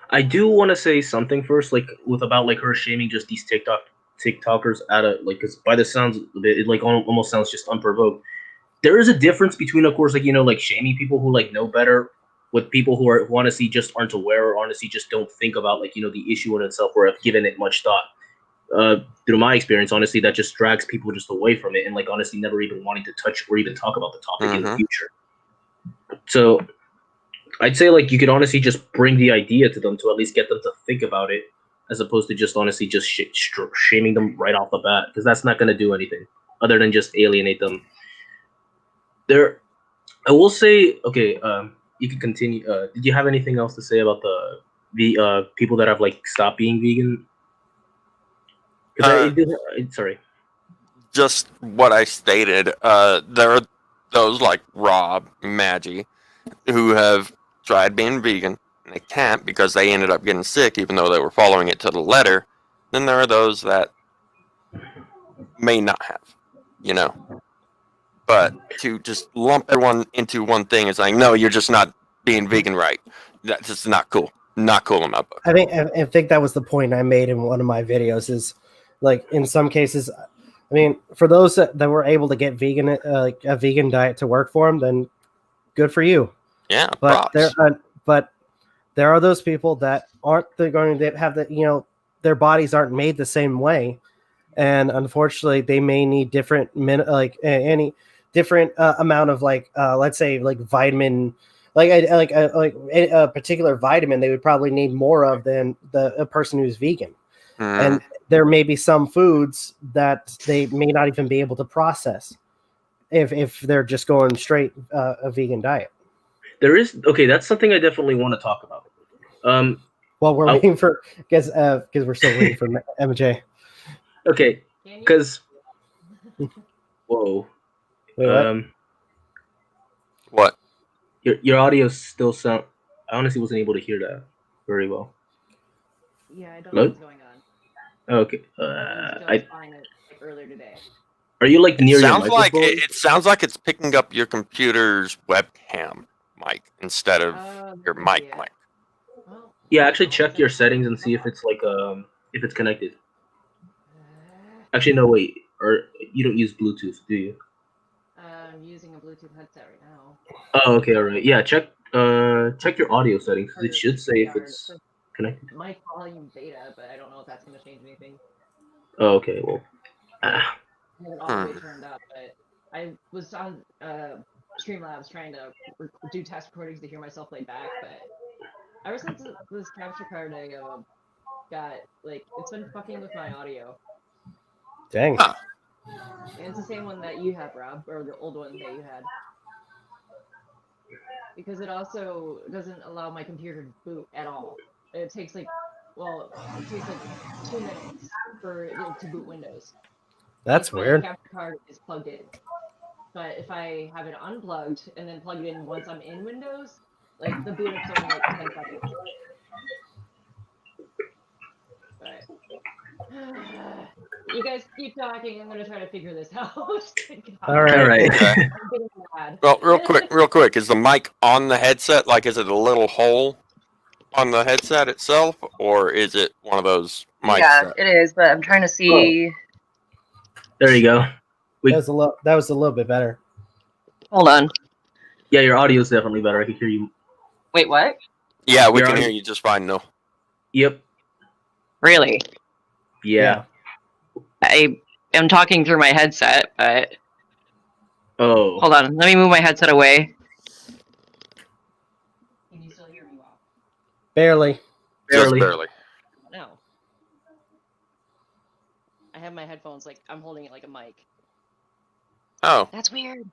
I do want to say something first, about her shaming just these TikTokers because by the sounds of it, almost sounds just unprovoked. There is a difference between, of course, shaming people who know better with people who honestly just aren't aware or honestly just don't think about the issue in itself or have given it much thought. Through my experience, honestly, that just drags people just away from it and honestly never even wanting to touch or even talk about the topic in the future. So I'd say you could honestly just bring the idea to them to at least get them to think about it, as opposed to just honestly just shaming them right off the bat, because that's not going to do anything other than just alienate them. I will say, okay, you can continue. Did you have anything else to say about the people that have stopped being vegan? Sorry. Just what I stated. There are those like Rob, Magi, who have tried being vegan and they can't because they ended up getting sick, even though they were following it to the letter. Then there are those that may not have, But to just lump everyone into one thing is no, you're just not being vegan right. That's just not cool. Not cool in my book. I think that was the point I made in one of my videos. Is in some cases, for those that were able to get vegan, a vegan diet to work for them, then good for you. Yeah, but there are those people that aren't going to have their bodies aren't made the same way, and unfortunately, they may need different any different amount of let's say vitamin. A particular vitamin they would probably need more of than a person who's vegan. And there may be some foods that they may not even be able to process if they're just going straight a vegan diet. That's something I definitely want to talk about. Well, we're waiting for because we're still waiting for MJ. Okay, because whoa, wait, what? Your audio still sound. I honestly wasn't able to hear that very well. Yeah, I don't know what's going on. Okay. I find it earlier today. Are you near your microphone? It sounds like it's picking up your computer's webcam mic instead of your mic. Yeah, actually check your settings and see if it's if it's connected. Actually, no, wait. Or you don't use Bluetooth, do you? I'm using a Bluetooth headset right now. Oh, okay, all right. Yeah, check your audio settings because it should say if it's connected. My volume beta, but I don't know if that's going to change anything. Oh, okay. Well, I have it all the way turned up, but I was on Streamlabs trying to do test recordings to hear myself play back, but ever since this capture card I got, it's been fucking with my audio. Dang. And it's the same one that you have, Rob, or the old one that you had. Because it also doesn't allow my computer to boot at all. It takes 2 minutes for it to boot Windows. That's weird. The capture card is plugged in. But if I have it unplugged and then plug it in once I'm in Windows, the boot up's only 10 seconds. But you guys keep talking. I'm gonna try to figure this out. All right. Okay. Well, real quick. Is the mic on the headset? Is it a little hole on the headset itself, or is it one of those mics? Yeah, it is. But I'm trying to see. There you go. That was a little bit better. Hold on. Yeah, your audio is definitely better. I can hear you. Wait, what? Yeah, we can hear you just fine, no. Yep. Really? Yeah. I am talking through my headset, but... Oh. Hold on. Let me move my headset away. Can you still hear me, Rob? Barely. Just barely. No. I have my headphones, I'm holding it like a mic. Oh. That's weird.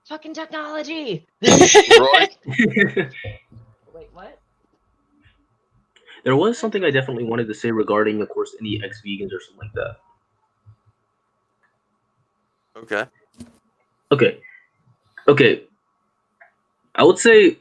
Fucking technology! Roy? Wait, what? There was something I definitely wanted to say regarding, of course, any ex-vegans or something like that. Okay. I would say,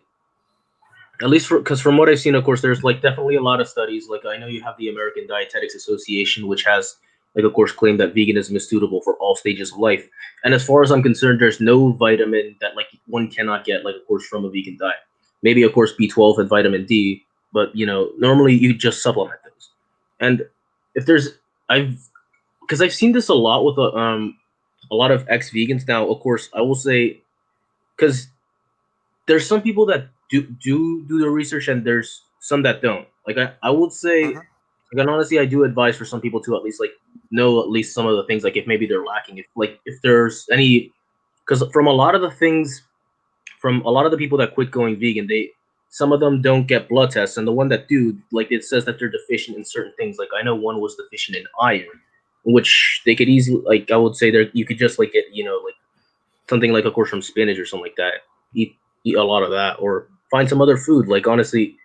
at least because from what I've seen, of course, there's like definitely a lot of studies. Like I know you have the American Dietetics Association, which has like of course claimed that veganism is suitable for all stages of life. And as far as I'm concerned, there's no vitamin that like one cannot get, like of course, from a vegan diet. Maybe of course B12 and vitamin D, but normally you just supplement those. And if there's because I've seen this a lot with a lot of ex-vegans. Now, of course, I will say, because there's some people that do the research and there's some that don't. Like I would say, like, honestly, I do advise for some people to at least like know at least some of the things, like if maybe they're lacking, if there's any, because from a lot of the things, from a lot of the people that quit going vegan, some of them don't get blood tests, and the one that do, like it says that they're deficient in certain things. Like I know one was deficient in iron, which they could easily, like I would say there you could just like get like something like of course from spinach or something like that. Eat a lot of that, or find some other food. Like honestly,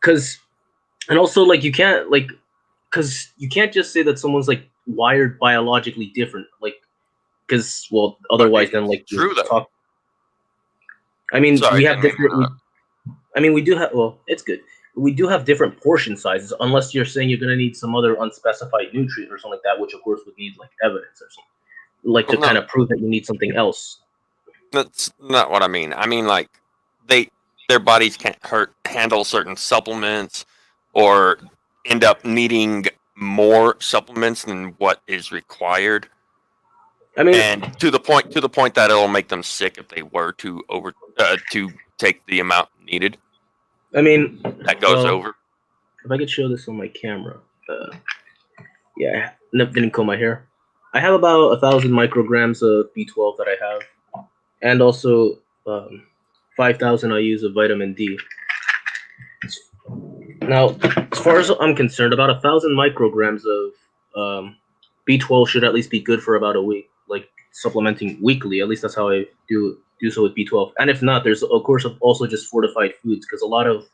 because and also like you can't just say that someone's like wired biologically different, like because otherwise then like true though. I mean, we have different. We do have. Well, it's good. We do have different portion sizes, unless you're saying you're going to need some other unspecified nutrient or something like that, which of course would need like evidence or something, like to kind of prove that you need something else. That's not what I mean. I mean like their bodies can't handle certain supplements, or end up needing more supplements than what is required. I mean, and to the point that it'll make them sick if they were to to take the amount needed. I mean, that goes over. If I could show this on my camera, yeah, didn't comb my hair. I have about 1,000 micrograms of B12 that I have, and also 5,000 IUs of vitamin D. Now, as far as I'm concerned, about 1,000 micrograms of B12 should at least be good for about a week. Like supplementing weekly, at least that's how I do so with B12. And if not, there's of course also just fortified foods, because a lot of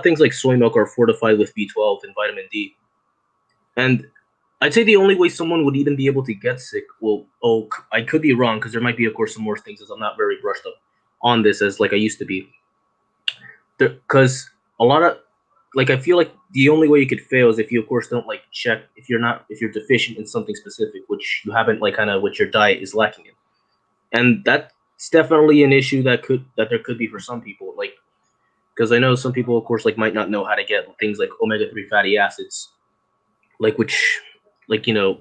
things like soy milk are fortified with B12 and vitamin D. And I'd say the only way someone would even be able to get sick, I could be wrong, because there might be of course some more things, as I'm not very brushed up on this as like I used to be. Because a lot of I feel like the only way you could fail is if you of course don't like check if you're deficient in something specific, which you haven't like kind of what your diet is lacking in. And that's definitely an issue that there could be for some people, like because I know some people of course like might not know how to get things like omega-3 fatty acids, like which like I know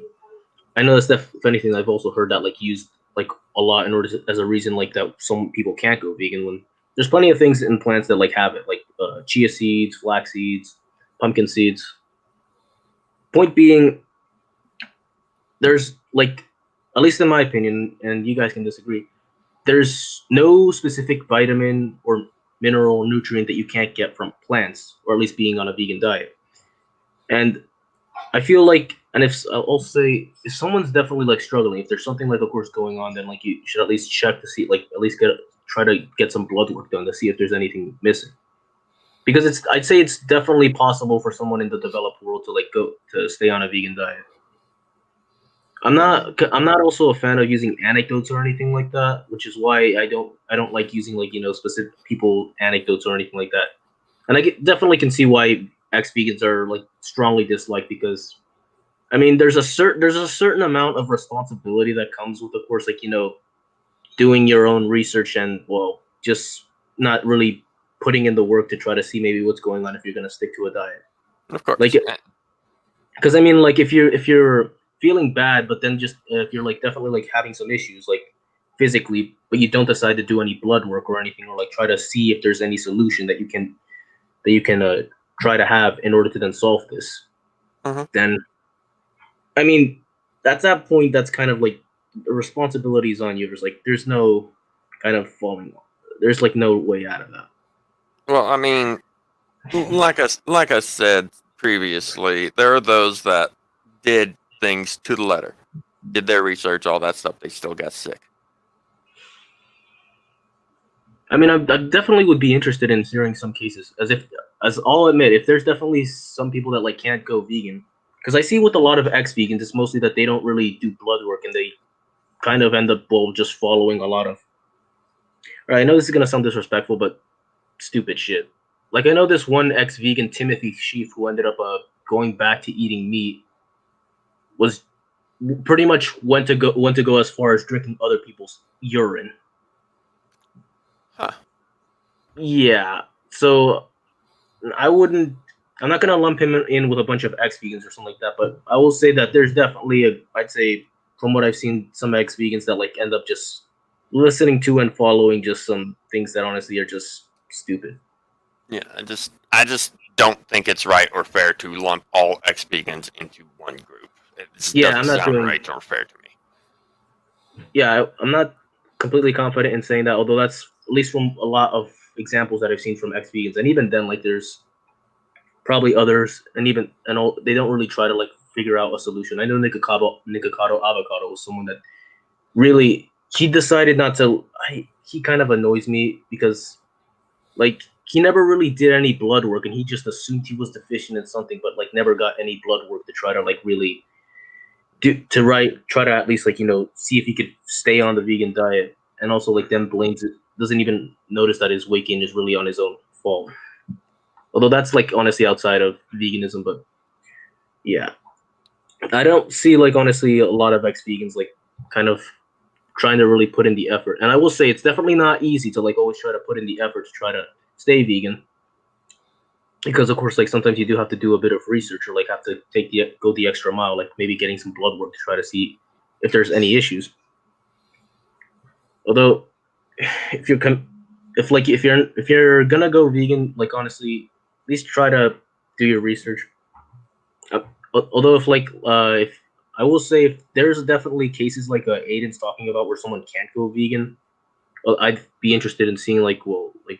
that's if anything I've also heard that like used like a lot in order as a reason like that some people can't go vegan, when there's plenty of things in plants that like have it, like chia seeds, flax seeds, pumpkin seeds. Point being, there's like, at least in my opinion, and you guys can disagree, there's no specific vitamin or mineral nutrient that you can't get from plants, or at least being on a vegan diet. And I feel like, and I'll say, if someone's definitely like struggling, if there's something like of course going on, then like you should at least check to see, like at least try to get some blood work done to see if there's anything missing. Because I'd say it's definitely possible for someone in the developed world to like go to stay on a vegan diet. I'm not also a fan of using anecdotes or anything like that, which is why I don't like using like specific people anecdotes or anything like that. And I definitely can see why ex-vegans are like strongly disliked, because I mean there's a certain amount of responsibility that comes with, of course, like doing your own research and just not really putting in the work to try to see maybe what's going on if you're going to stick to a diet. Of course. Like, because I mean, like if you're feeling bad, but then just if you're like definitely like having some issues like physically, but you don't decide to do any blood work or anything, or like try to see if there's any solution that you can try to have in order to then solve this, then I mean at that point that's kind of like the responsibility is on you. There's no kind of falling. There's like no way out of that. Well, I mean, like I said previously, there are those that did things to the letter, did their research, all that stuff. They still got sick. I mean, I definitely would be interested in hearing some cases, as if as I'll admit, if there's definitely some people that like can't go vegan, because I see with a lot of ex-vegans, it's mostly that they don't really do blood work and they kind of end up just following a lot of. Right, I know this is gonna sound disrespectful, but stupid shit. Like I know this one ex-vegan Timothy Sheaf who ended up going back to eating meat was pretty much went to go as far as drinking other people's urine. Huh. Yeah. So I'm not gonna lump him in with a bunch of ex-vegans or something like that, but I will say that there's definitely I'd say from what I've seen, some ex-vegans that like end up just listening to and following just some things that honestly are just stupid. Yeah, I just don't think it's right or fair to lump all ex-vegans into one group. It doesn't sound right or fair to me. Yeah, I'm not completely confident in saying that, although that's at least from a lot of examples that I've seen from ex-vegans, and even then, like there's probably others, and they don't really try to like figure out a solution. I know Nikocado Avocado was someone that really he decided not to. He kind of annoys me because like he never really did any blood work, and he just assumed he was deficient in something, but like never got any blood work to try to like really try to at least like see if he could stay on the vegan diet, and also like then blames it, doesn't even notice that his weight gain is really on his own fault. Although that's like honestly outside of veganism, but yeah, I don't see like honestly a lot of ex-vegans like kind of trying to really put in the effort. And I will say it's definitely not easy to like always try to put in the effort to try to stay vegan, because of course like sometimes you do have to do a bit of research or like have to go the extra mile, like maybe getting some blood work to try to see if there's any issues. Although if you're gonna go vegan, like honestly at least try to do your research. Although if I will say if there's definitely cases like Aden's talking about where someone can't go vegan, I'd be interested in seeing like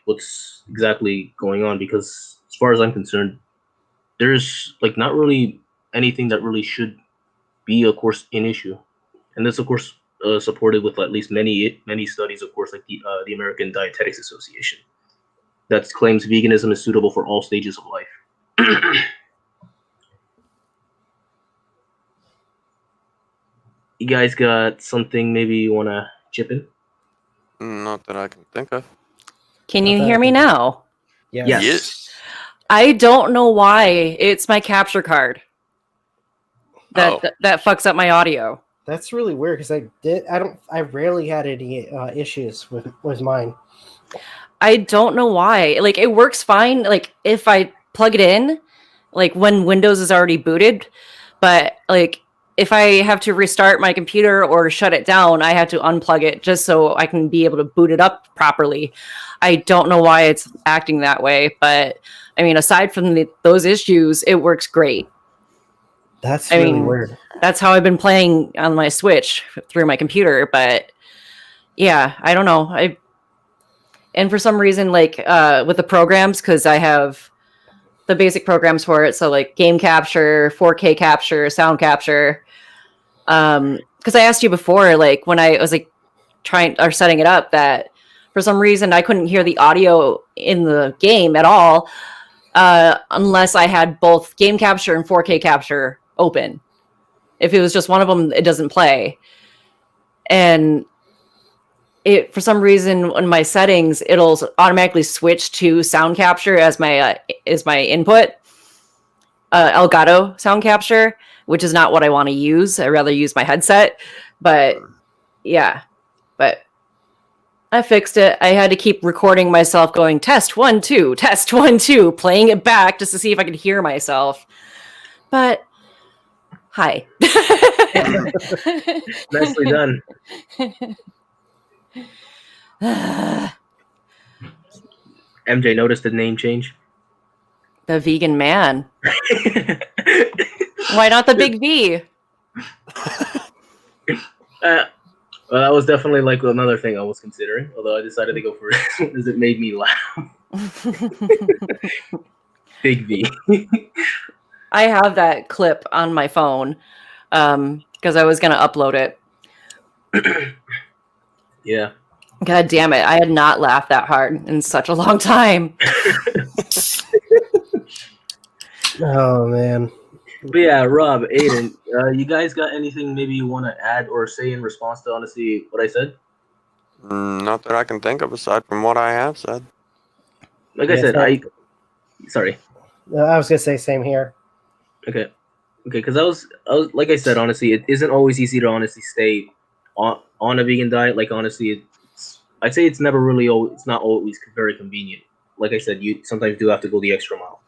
what's exactly going on, because as far as I'm concerned, there's like not really anything that really should be, of course, an issue, and this of course supported with at least many studies, of course, like the American Dietetics Association that claims veganism is suitable for all stages of life. You guys got something maybe you want to chip in? Not that I can think of. Can you hear me now? Yes. I don't know why it's my capture card that fucks up my audio. That's really weird because I rarely had any issues with mine. I don't know why. Like it works fine. Like if I plug it in, like when Windows is already booted, but like if I have to restart my computer or shut it down, I have to unplug it just so I can be able to boot it up properly. I don't know why it's acting that way, but I mean, aside from those issues, it works great. That's really weird. That's how I've been playing on my Switch through my computer, but yeah, I don't know. And for some reason, like with the programs, because I have the basic programs for it, so like game capture, 4K capture, sound capture. Because I asked you before, like when I was like setting it up, that for some reason I couldn't hear the audio in the game at all unless I had both game capture and 4K capture open. If it was just one of them, it doesn't play. And it, for some reason, in my settings, it'll automatically switch to sound capture as my input. Elgato sound capture, which is not what I want to use. I'd rather use my headset. But yeah, but I fixed it. I had to keep recording myself going test 1 2, test 1 2, playing it back just to see if I could hear myself. But hi. Nicely done. MJ, noticed the name change? The vegan man. Why not the big V? Well, that was definitely like another thing I was considering, although I decided to go for it because it made me laugh. Big V. I have that clip on my phone because I was going to upload it. Yeah. God damn it. I had not laughed that hard in such a long time. Oh man. But yeah, Rob, Aden, you guys got anything maybe you want to add or say in response to honestly what I said? Not that I can think of aside from what I have said. Like I said, sorry. I was gonna say same here. Okay, because I was like I said, honestly, it isn't always easy to honestly stay on a vegan diet. Like honestly, I'd say it's never really it's not always very convenient. Like I said, you sometimes do have to go the extra mile.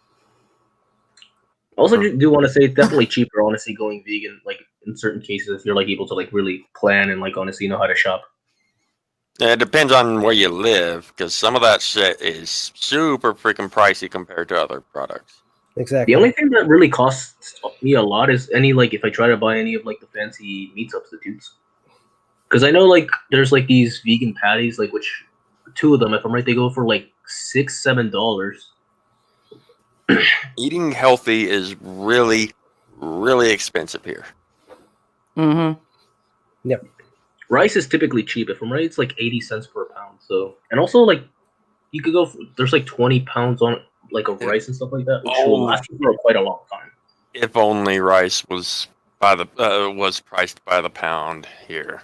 Also, do want to say it's definitely cheaper, honestly, going vegan. Like in certain cases, if you're like able to like really plan and like honestly know how to shop. Yeah, it depends on where you live, because some of that shit is super freaking pricey compared to other products. Exactly. The only thing that really costs me a lot is if I try to buy any of like the fancy meat substitutes. Because I know like there's like these vegan patties, like which 2 of them, if I'm right, they go for like $6-7. Eating healthy is really, really expensive here. Mm-hmm. Yep. Rice is typically cheap. If I'm right, it's like 80 cents per pound. So, and also like you could go. There's like 20 pounds on like of rice and stuff like that, which will last you for quite a long time. If only rice was was priced by the pound here.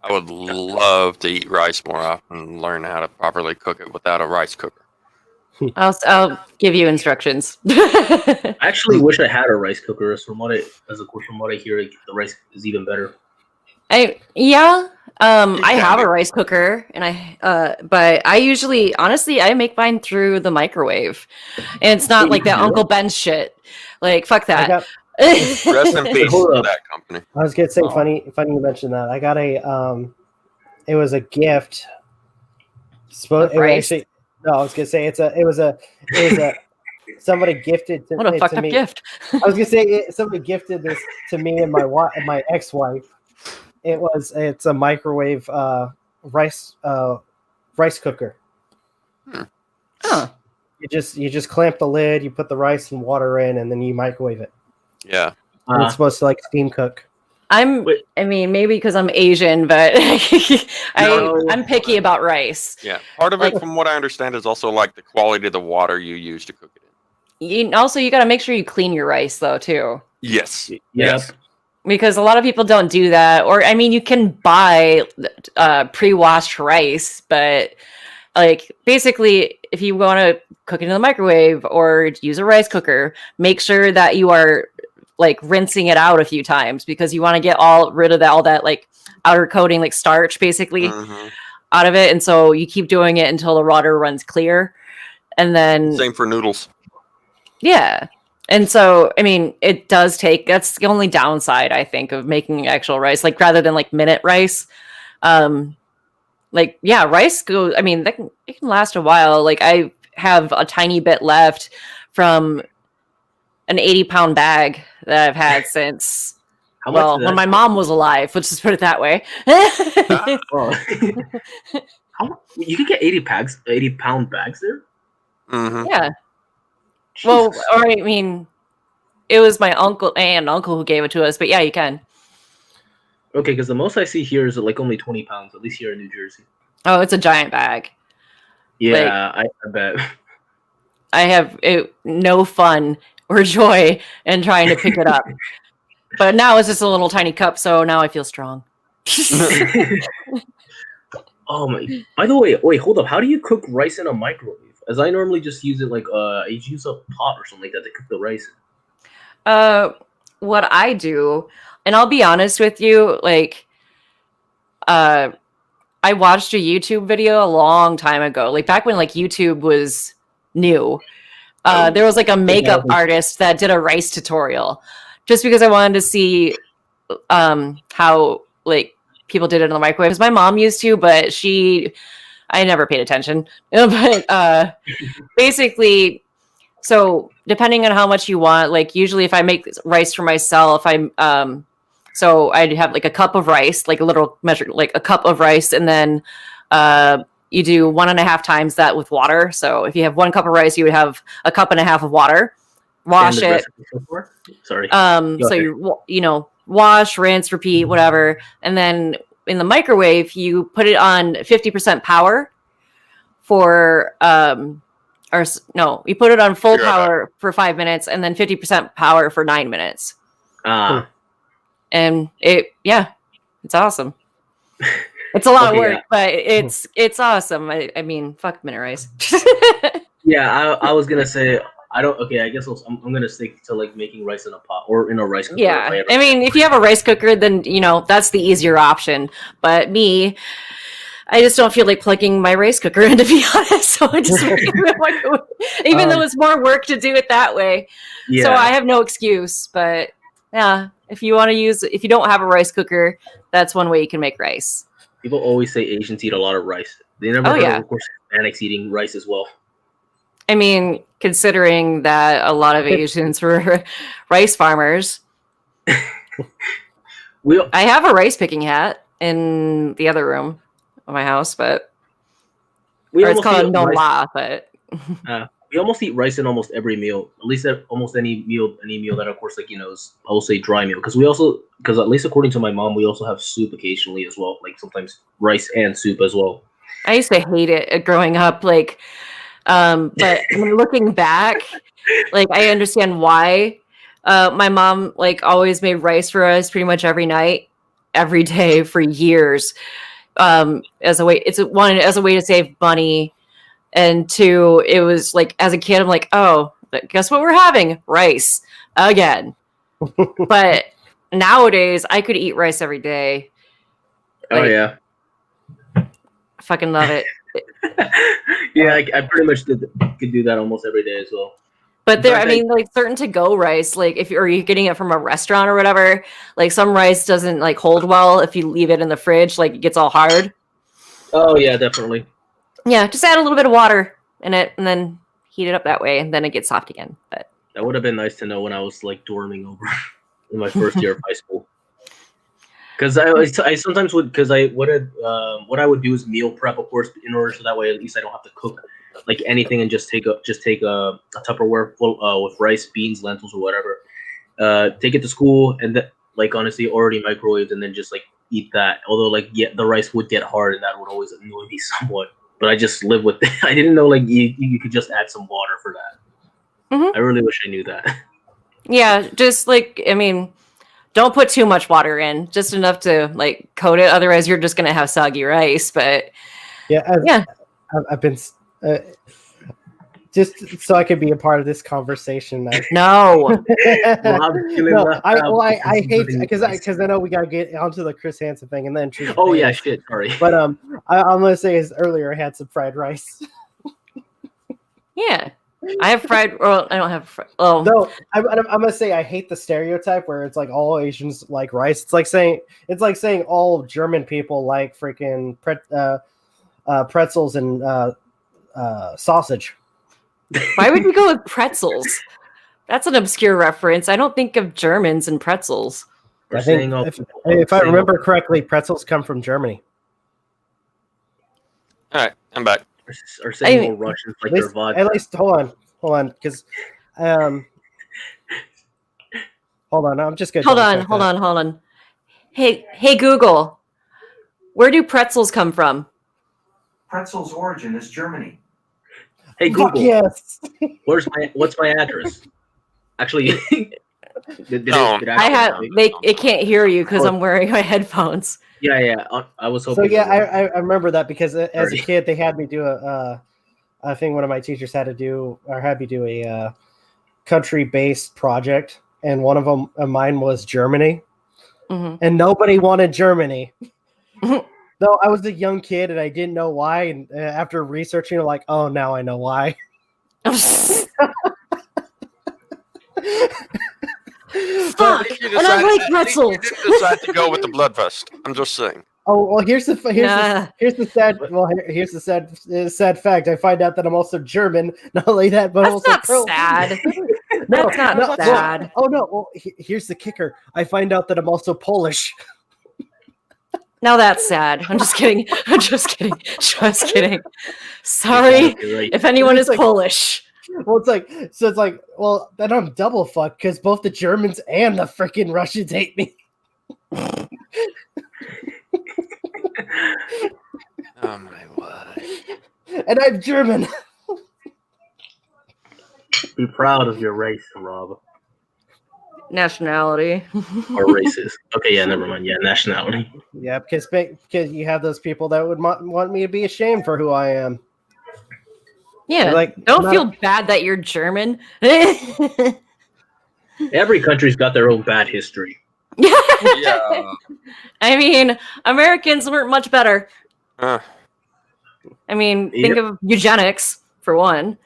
I would love to eat rice more often and learn how to properly cook it without a rice cooker. I'll give you instructions. I actually wish I had a rice cooker. From what I hear, the rice is even better. I have a rice cooker, and but I usually, honestly, I make mine through the microwave, and it's not like that Uncle Ben's shit. Like fuck that. Rest in peace to that company. I was gonna say funny you mentioned that. I got it was a gift. No, I was gonna say it was a somebody gifted to, what a fucked up me. Gift. I was gonna say somebody gifted this to me and my ex-wife. It's a microwave rice cooker. Huh. You just clamp the lid, you put the rice and water in, and then you microwave it. Yeah. And it's supposed to like steam cook. I mean, maybe because I'm Asian, but I'm picky about rice. Yeah. Part of it, from what I understand, is also like the quality of the water you use to cook it in. You got to make sure you clean your rice, though, too. Yes. Yes. Because a lot of people don't do that. Or, I mean, you can buy pre-washed rice, but like basically, if you want to cook it in the microwave or use a rice cooker, make sure that you are like rinsing it out a few times, because you want to get rid of all that like outer coating, like starch basically out of it. And so you keep doing it until the water runs clear. And then same for noodles. Yeah. And so, I mean, that's the only downside, I think, of making actual rice, like rather than like minute rice. Rice goes, I mean, it can last a while. Like I have a tiny bit left from an 80-pound bag that I've had since when my mom was alive. Let's just put it that way. You can get 80-pound bags there. Mm-hmm. Yeah. Jesus. Well, or I mean, it was my uncle who gave it to us, but yeah, you can. Okay, because the most I see here is like only 20 pounds, at least here in New Jersey. Oh, it's a giant bag. Yeah, I bet. I have no fun or joy in trying to pick it up. But now it's just a little tiny cup, so now I feel strong. Oh my! By the way, wait, hold up. How do you cook rice in a microwave? As I normally just use it like I use a pot or something like that to cook the rice in. What I do, and I'll be honest with you, like, I watched a YouTube video a long time ago, like back when like YouTube was new. There was like a makeup artist that did a rice tutorial, just because I wanted to see how like people did it in the microwave. Because my mom used to, but I never paid attention. But basically, so depending on how much you want, like usually if I make rice for myself, so I'd have like a cup of rice, like a little measure, like a cup of rice, and then you do 1.5 times that with water. So if you have 1 cup of rice, you would have 1.5 cups of water. Wash it. Sorry. So you wash, rinse, repeat, whatever, and then in the microwave you put it on 50% power for or no, we put it on full power for 5 minutes and then 50% power for 9 minutes. And it's awesome. It's a lot of work, but it's awesome. I mean, fuck minute rice. Yeah, I was gonna say I don't. Okay, I guess I'm gonna stick to like making rice in a pot or in a rice cooker. Yeah, I mean, if you have a rice cooker, then that's the easier option. But me, I just don't feel like plugging my rice cooker in, to be honest. So I just even though it's more work to do it that way. Yeah. So I have no excuse. But yeah, if you don't have a rice cooker, that's one way you can make rice. People always say Asians eat a lot of rice. They never heard of course Hispanics eating rice as well. I mean, considering that a lot of Asians were rice farmers. I have a rice picking hat in the other room of my house, but it's called Nola, but we almost eat rice in almost every meal. At least almost any meal that of course is, I will say, dry meal. Because at least according to my mom, we also have soup occasionally as well. Like sometimes rice and soup as well. I used to hate it growing up, like. But looking back, like I understand why. My mom like always made rice for us pretty much every night, every day for years. As a way to save money, and two, it was like as a kid, I'm like, oh, guess what we're having? Rice again. But nowadays, I could eat rice every day. Oh yeah, I fucking love it. Yeah, I pretty much could do that almost every day as well. But like certain to-go rice, like if you're getting it from a restaurant or whatever, like some rice doesn't like hold well if you leave it in the fridge, like it gets all hard. Oh yeah, definitely. Yeah, just add a little bit of water in it and then heat it up that way, and then it gets soft again. But that would have been nice to know when I was like dorming over in my first year of high school. Because I sometimes would, because what I would do is meal prep, of course, in order so that way at least I don't have to cook like anything and just take a Tupperware full with rice, beans, lentils, or whatever. Take it to school and like honestly already microwaved and then just like eat that. Although the rice would get hard and that would always annoy me somewhat. But I just live with it. I didn't know like you could just add some water for that. Mm-hmm. I really wish I knew that. Yeah, just like don't put too much water in, just enough to like coat it. Otherwise, you're just gonna have soggy rice. But I've been just so I could be a part of this conversation. No, I hate because I know we gotta get onto the Chris Hansen thing and then. Oh yeah, shit. Sorry, but I'm gonna say is earlier I had some fried rice. Yeah. I have fried. Well, I don't have. Oh no, I'm gonna say I hate the stereotype where it's like all Asians like rice. It's like saying all German people like freaking pretzels and sausage. Why would we go with pretzels? That's an obscure reference. I don't think of Germans and pretzels. I think if I remember correctly, pretzels come from Germany. All right, I'm back. Or saying more Russians like their vodka. At least hold on, because hold on, I'm just gonna hold on. Hey Google, where do pretzels come from? Pretzel's origin is Germany. Hey Google, fuck yes. what's my address? Actually, it can't hear you because I'm wearing my headphones. Yeah. I was hoping. So I remember that because as a kid they had me do a thing. One of my teachers had me do a country-based project, and one of mine was Germany, and nobody wanted Germany. No, I was a young kid and I didn't know why. And after researching, I'm like, oh, now I know why. Fuck! And I like pretzels. You didn't decide to go with the Bloodfest. I'm just saying. Oh well, here's the sad fact. I find out that I'm also German. Not only that, but that's also not sad. That's not sad. Oh no! Well, here's the kicker. I find out that I'm also Polish. Now that's sad. I'm just kidding. Just kidding. Sorry if anyone is Polish. Well, it's like, well, then I'm double fucked because both the Germans and the freaking Russians hate me. Oh my word! And I'm German. Be proud of your race, Rob. Nationality. Or racist. Okay, yeah, never mind. Yeah, nationality. Yeah, because you have those people that would want me to be ashamed for who I am. Yeah, like, don't feel bad that you're German. Every country's got their own bad history. Yeah. I mean, Americans weren't much better. I mean, think of eugenics, for one.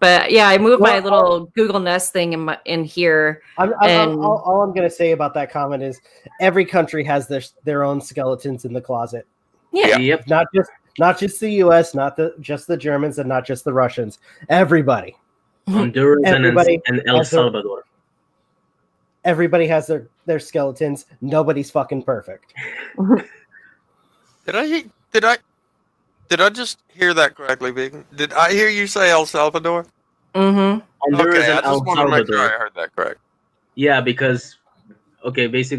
But yeah, I moved my little Google Nest thing in here. All I'm going to say about that comment is every country has their own skeletons in the closet. Yeah. Yep. Not just the U.S., just the Germans, and not just the Russians. Everybody. Honduras and El Salvador. Everybody has their skeletons. Nobody's fucking perfect. Did I just hear that correctly, Vegan? Did I hear you say El Salvador? Mm-hmm. Honduras okay, and I just wanted to make sure I heard that correct. Yeah, basically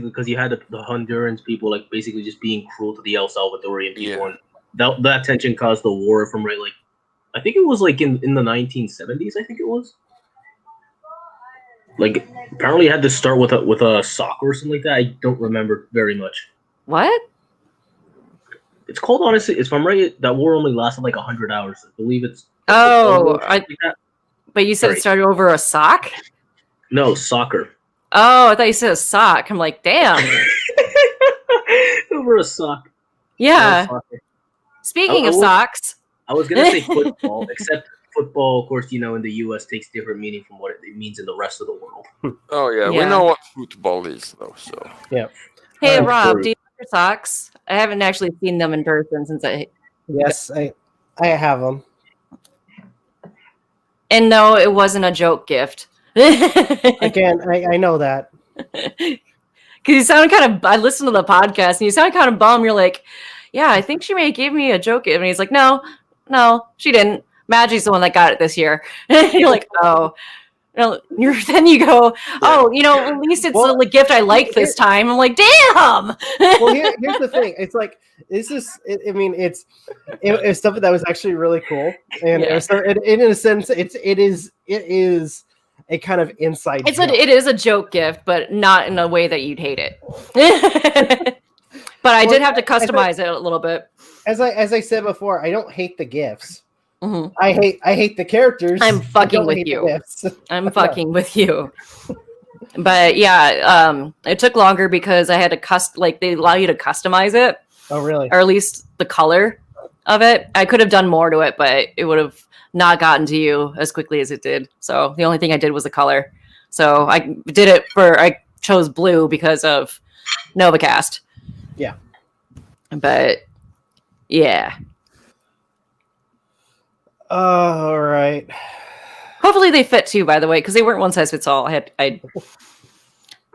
because you had the Hondurans people like basically just being cruel to the El Salvadorian people, and that tension caused the war from I think it was like in the 1970s. I think it was. Like apparently it had to start with a soccer or something like that. I don't remember very much. What? It's called, honestly, if I'm right, that war only lasted like 100 hours. I believe it's. But you said it started over a sock? No, soccer. Oh, I thought you said a sock. I'm like, damn. Over a sock. Yeah. Speaking of socks. I was going to say football, except football, of course, in the U.S. takes different meaning from what it means in the rest of the world. Oh, yeah. We know what football is, though, so. Yeah. Hey, Rob, do you have your socks? I haven't actually seen them in person since Yes, I have them. And no, it wasn't a joke gift. Again, I know that. Because you sound I listened to the podcast and you sound kind of bummed. You're like, yeah, I think she may have gave me a joke gift. And he's like, no, she didn't. Magi's the one that got it this year. You're like, oh. Then you go, oh, at least it's a gift I like this time. I'm like, damn. Well, here's the thing. It's like, it's stuff that was actually really cool, and in a sense, it is a kind of inside. It is a joke gift, but not in a way that you'd hate it. But I did have to customize it a little bit. As I said before, I don't hate the gifts. Mm-hmm. I hate the characters. I'm fucking with you. I'm fucking with you. But yeah, it took longer because I had to they allow you to customize it. Oh, really? Or at least the color of it. I could have done more to it, but it would have not gotten to you as quickly as it did. So the only thing I did was the color. So I chose blue because of Novakast. Yeah. But yeah. All right. Hopefully they fit too, by the way, because they weren't one size fits all. I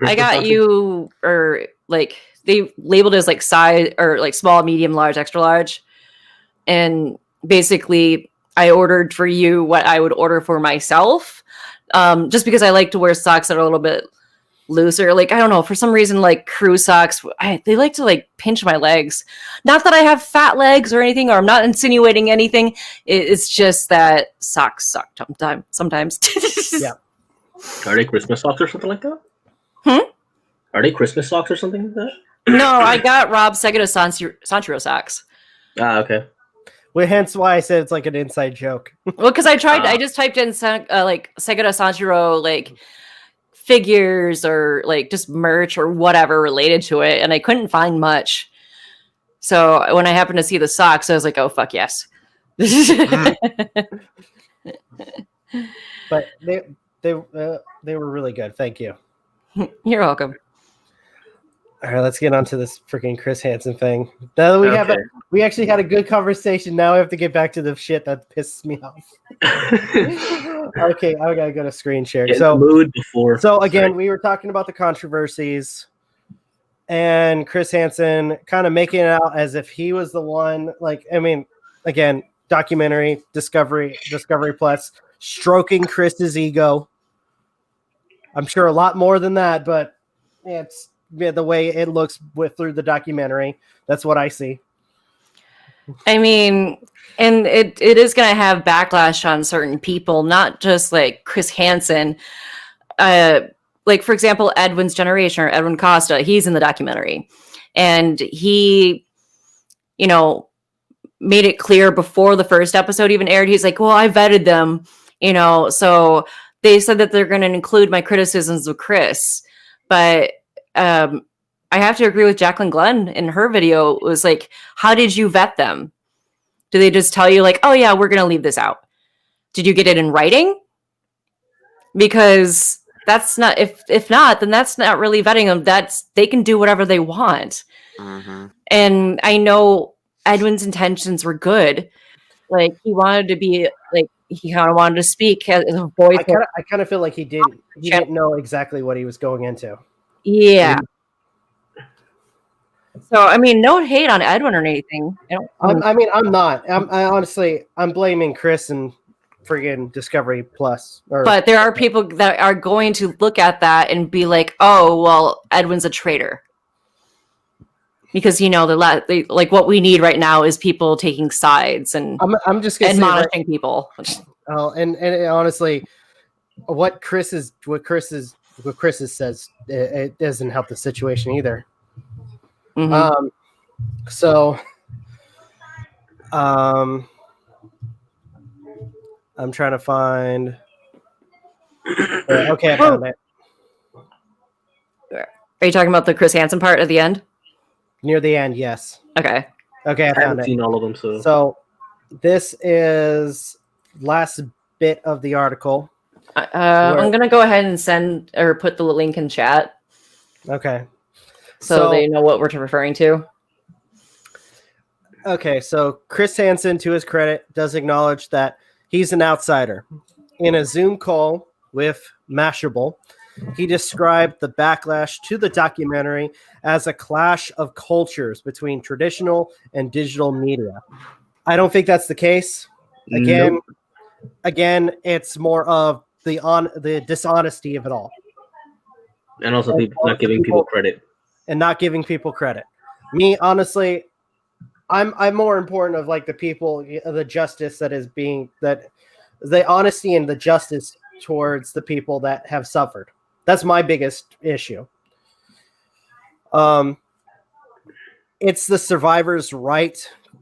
got you, or they labeled as size or small, medium, large, extra large, and basically I ordered for you what I would order for myself, just because I like to wear socks that are a little bit looser. I don't know, for some reason, crew socks, they like to pinch my legs. Not that I have fat legs or anything, or I'm not insinuating anything. It's just that socks suck sometimes. Yeah. Are they Christmas socks or something like that? Are they Christmas socks or something like that? No, I got Rob Segura Sanchiro socks. Ah, okay. Well, hence why I said it's like an inside joke. Well, because I just typed in Segura Sanchiro figures or just merch or whatever related to it, and I couldn't find much. So when I happened to see the socks, I was like, oh fuck yes. But they were really good. Thank you. You're welcome. All right, let's get on to this freaking Chris Hansen thing. Now that we actually had a good conversation. Now we have to get back to the shit that pisses me off. Okay, I gotta go to screen share. So again, we were talking about the controversies, and Chris Hansen kind of making it out as if he was the one. Again, documentary, Discovery Plus, stroking Chris's ego. I'm sure a lot more than that, but it's the way it looks through the documentary. That's what I see. I mean, and it is going to have backlash on certain people, not just like Chris Hansen. Like, for example, Edwin's Generation or Edwin Costa, he's in the documentary. And he, you know, made it clear before the first episode even aired. He's like, well, I vetted them, you know, so they said that they're going to include my criticisms of Chris. But I have to agree with Jacqueline Glenn in her video. It was like, how did you vet them? Do they just tell you like, oh yeah, we're going to leave this out? Did you get it in writing? Because that's not, if not, then that's not really vetting them. They can do whatever they want. Mm-hmm. And I know Edwin's intentions were good. Like, he wanted to be, like, he kind of wanted to speak as a voice. I kind of feel like he didn't know exactly what he was going into. Yeah. So, I mean, no hate on Edwin or anything. I'm not. I'm blaming Chris and friggin' Discovery Plus. But there are people that are going to look at that and be like, "Oh, well, Edwin's a traitor," because you know they like what we need right now is people taking sides and I'm just gonna admonishing people. Oh, and honestly, what Chris says, it doesn't help the situation either. Mm-hmm. I'm trying to find. Okay, I found it. Are you talking about the Chris Hansen part at the end? Near the end, yes. Okay, I found haven't it. seen all of them, So this is last bit of the article. I'm gonna go ahead and send or put the link in chat. Okay. So they know what we're referring to. Okay, so Chris Hansen, to his credit, does acknowledge that he's an outsider. In a Zoom call with Mashable, he described the backlash to the documentary as a clash of cultures between traditional and digital media. I don't think that's the case. Again, it's more of the dishonesty of it all. And also not giving people credit. And not giving people credit. Me, honestly, I'm more important of like the people, the justice that is being, that the honesty and the justice towards the people that have suffered. That's my biggest issue. It's the survivor's right,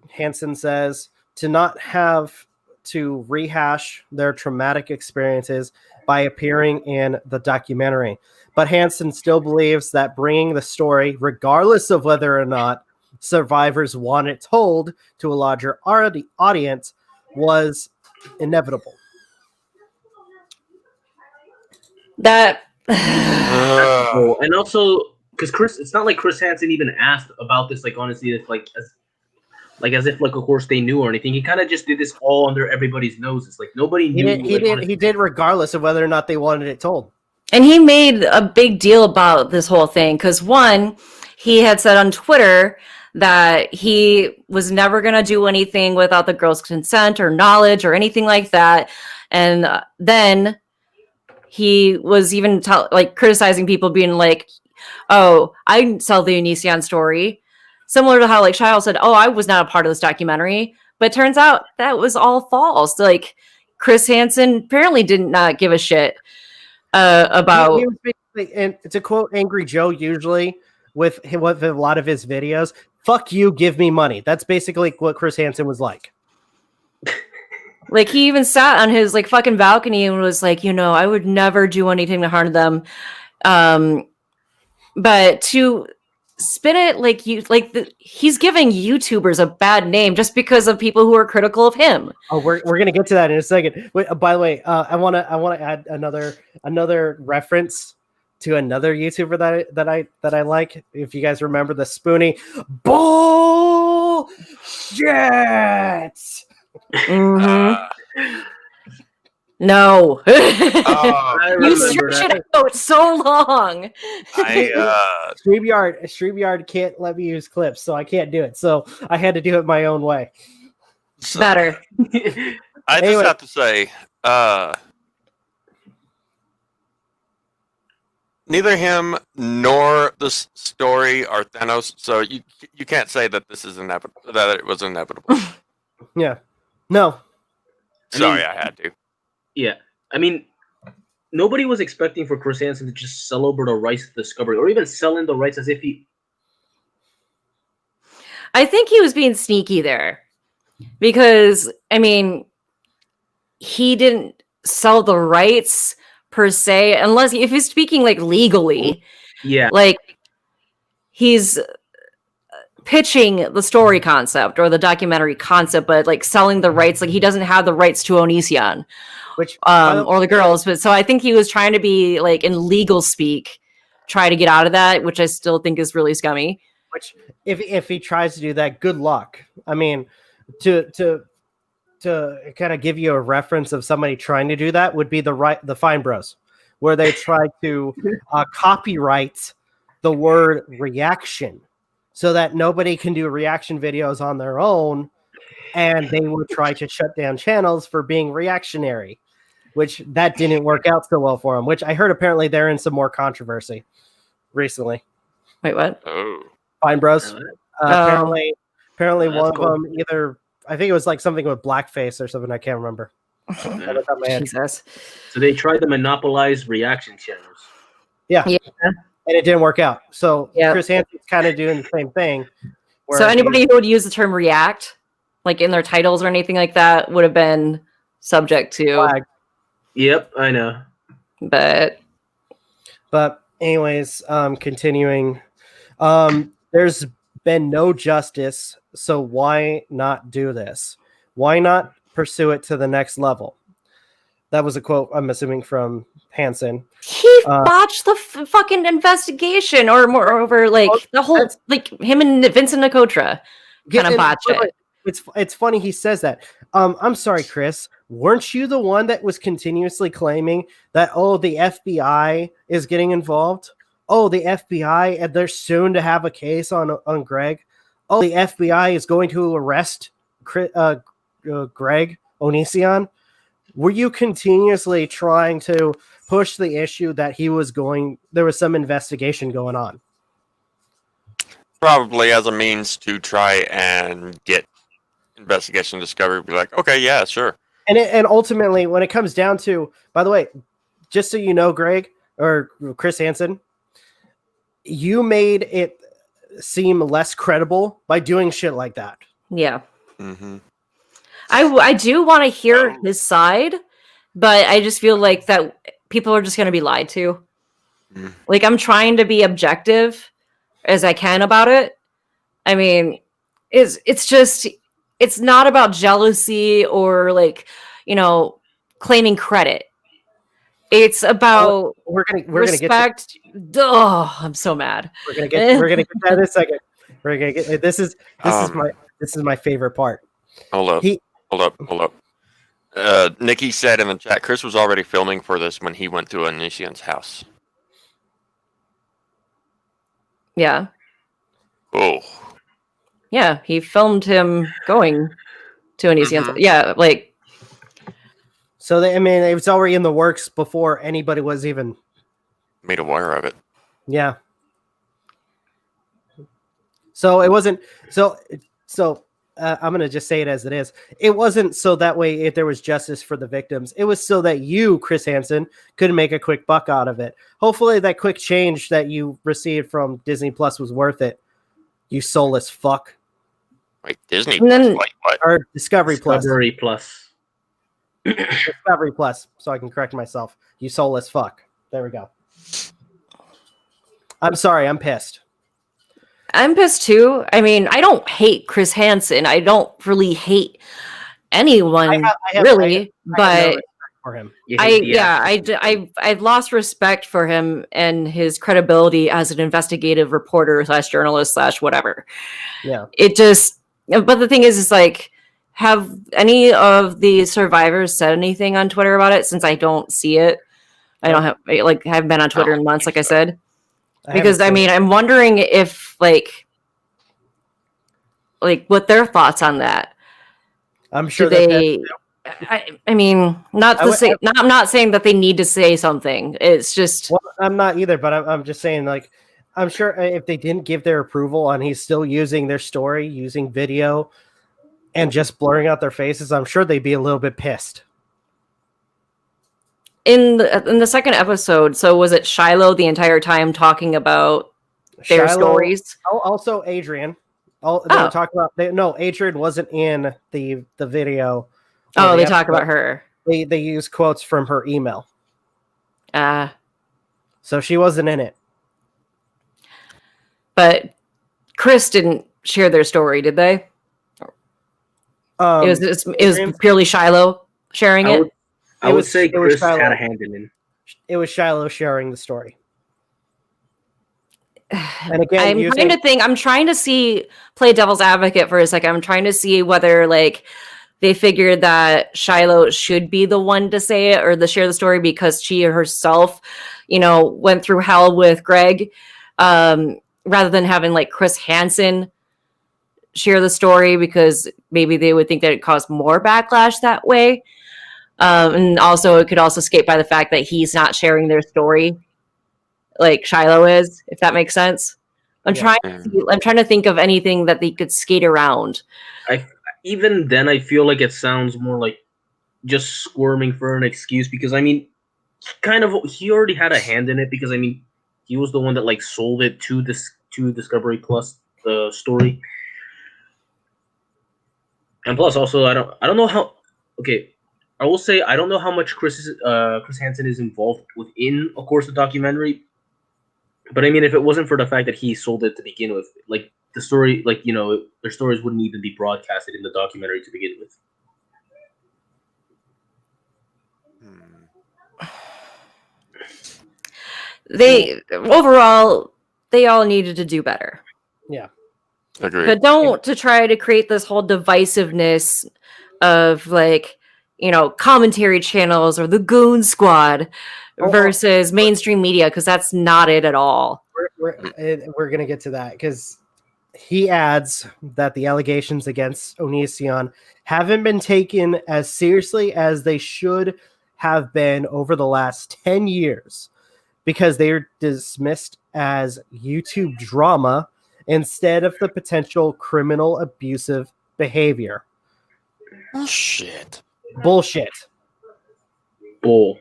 Hansen says, to not have to rehash their traumatic experiences by appearing in the documentary. But Hansen still believes that bringing the story, regardless of whether or not survivors want it told to a larger audience, was inevitable. That and also because it's not like Chris Hansen even asked about this. Like honestly, it's like as if like of course they knew or anything. He kind of just did this all under everybody's noses. Like nobody knew. He did regardless of whether or not they wanted it told. And he made a big deal about this whole thing because one, he had said on Twitter that he was never going to do anything without the girl's consent or knowledge or anything like that. And then he was even criticizing people being like, oh, I didn't sell the Onision story. Similar to how like Shyle said, oh, I was not a part of this documentary. But it turns out that was all false. Like Chris Hansen apparently did not give a shit about. He was basically, and to quote Angry Joe, usually with a lot of his videos, fuck you, give me money. That's basically what Chris Hansen was like. Like he even sat on his like fucking balcony and was like, you know, I would never do anything to harm them. But to spin it like he's giving YouTubers a bad name just because of people who are critical of him. Oh, we're gonna get to that in a second. Wait, by the way, I wanna add another reference to another YouTuber that I like. If you guys remember the Spoonie bullshit. Mm-hmm. No. You stretch it out so long. StreamYard can't let me use clips, so I can't do it. So I had to do it my own way. So, better. I just have to say, neither him nor the story are Thanos, so you can't say that this is inevitable. That it was inevitable. Yeah. No. Sorry, I had to. Yeah, I mean, nobody was expecting for Chris Hansen to just sell over the rights to Discovery, or even selling the rights as if he. I think he was being sneaky there, because I mean, he didn't sell the rights per se, unless if he's speaking like legally. Yeah, like he's pitching the story concept or the documentary concept, but like selling the rights, like he doesn't have the rights to Onision, which or the girls. But so I think he was trying to be like in legal speak, try to get out of that, which I still think is really scummy. Which if he tries to do that, good luck. I mean, to kind of give you a reference of somebody trying to do that would be the Phayn Bros, where they try to copyright the word reaction so that nobody can do reaction videos on their own, and they would try to shut down channels for being reactionary, which that didn't work out so well for them, which I heard apparently they're in some more controversy recently. Wait, what? Oh. Phayn Bros. Apparently one cool. of them either, I think it was like something with blackface or something. I can't remember. Jesus. So they tried to monopolize reaction channels. Yeah. And it didn't work out. So Yep. Chris Hansen's kind of doing the same thing. So anybody who would use the term react, like in their titles or anything like that, would have been subject to flag. Yep, I know. But anyways, continuing. There's been no justice, so why not do this? Why not pursue it to the next level? That was a quote, I'm assuming, from Hansen. He botched the fucking investigation, or moreover, like the whole, like him and Vincent Nicotra kind of botched it. It's funny he says that. I'm sorry, Chris. Weren't you the one that was continuously claiming that, oh, the FBI is getting involved? Oh, the FBI, and they're soon to have a case on Greg. Oh, the FBI is going to arrest Greg Onision. Were you continuously trying to push the issue that there was some investigation going on? Probably as a means to try and get investigation discovery. Be like, okay, yeah, sure. And ultimately, when it comes down to, by the way, just so you know, Greg or Chris Hansen, you made it seem less credible by doing shit like that. Yeah. Mm-hmm. I do want to hear his side, but I just feel like that people are just going to be lied to. Mm. Like, I'm trying to be objective as I can about it. I mean, it's not about jealousy or like, claiming credit. It's about we're gonna respect. Oh, I'm so mad. We're gonna get that in a second. We're gonna get this is my favorite part. Hold up. Nikki said in the chat, Chris was already filming for this when he went to Onision's house. Yeah. Oh. Yeah, he filmed him going to Onision's. Mm-hmm. Yeah, like. So it was already in the works before anybody was even made aware of it. Yeah. So it wasn't. So I'm gonna just say it as it is. It wasn't so that way if there was justice for the victims. It was so that you, Chris Hansen, could make a quick buck out of it. Hopefully, that quick change that you received from Disney Plus was worth it. You soulless fuck. Wait, Disney Plus? What? Or Discovery Plus. Discovery Plus. Discovery Plus, so I can correct myself. You soulless fuck. There we go. I'm sorry, I'm pissed. I'm pissed too. I mean, I don't hate Chris Hansen. I don't really hate anyone, but for him. I've lost respect for him and his credibility as an investigative reporter / journalist / whatever. Yeah. But the thing is like, have any of the survivors said anything on Twitter about it? Since I don't see it, I haven't been on Twitter in months, like I said. Because I'm wondering if like what their thoughts on that. I'm sure I mean, I'm not saying that they need to say something. It's just. Well, I'm not either, but I'm just saying, like, I'm sure if they didn't give their approval and he's still using their story, using video, and just blurring out their faces, I'm sure they'd be a little bit pissed. In the second episode, so was it Shiloh the entire time talking about their stories? Also, Adrian. They were talking about. No, Adrian wasn't in the video. Oh, they talk about her. They use quotes from her email. So she wasn't in it. But Chris didn't share their story, did they? It was purely Shiloh sharing it. I would say Chris had a hand in it. It was Shiloh sharing the story. And again, I'm trying to play devil's advocate for a second. I'm trying to see whether like they figured that Shiloh should be the one to say it or to share the story because she herself, went through hell with Greg, rather than having like Chris Hansen share the story because maybe they would think that it caused more backlash that way. And also it could also skate by the fact that he's not sharing their story like Shiloh is, if that makes sense. I'm trying to think of anything that they could skate around. Even then, I feel like it sounds more like just squirming for an excuse because, I mean, he already had a hand in it because, I mean, he was the one that, like, sold it to Discovery Plus, the story. And plus, also, I don't know how... Okay, I will say I don't know how much Chris Hansen is involved within, of course, the documentary. But, I mean, if it wasn't for the fact that he sold it to begin with, like, the story, like, their stories wouldn't even be broadcasted in the documentary to begin with. Overall, they all needed to do better. Yeah. Agreed. But don't to try to create this whole divisiveness of like, commentary channels or the Goon Squad versus mainstream media, because that's not it at all. We're going to get to that because he adds that the allegations against Onision haven't been taken as seriously as they should have been over the last 10 years because they are dismissed as YouTube drama instead of the potential criminal abusive behavior. Bullshit. Bull.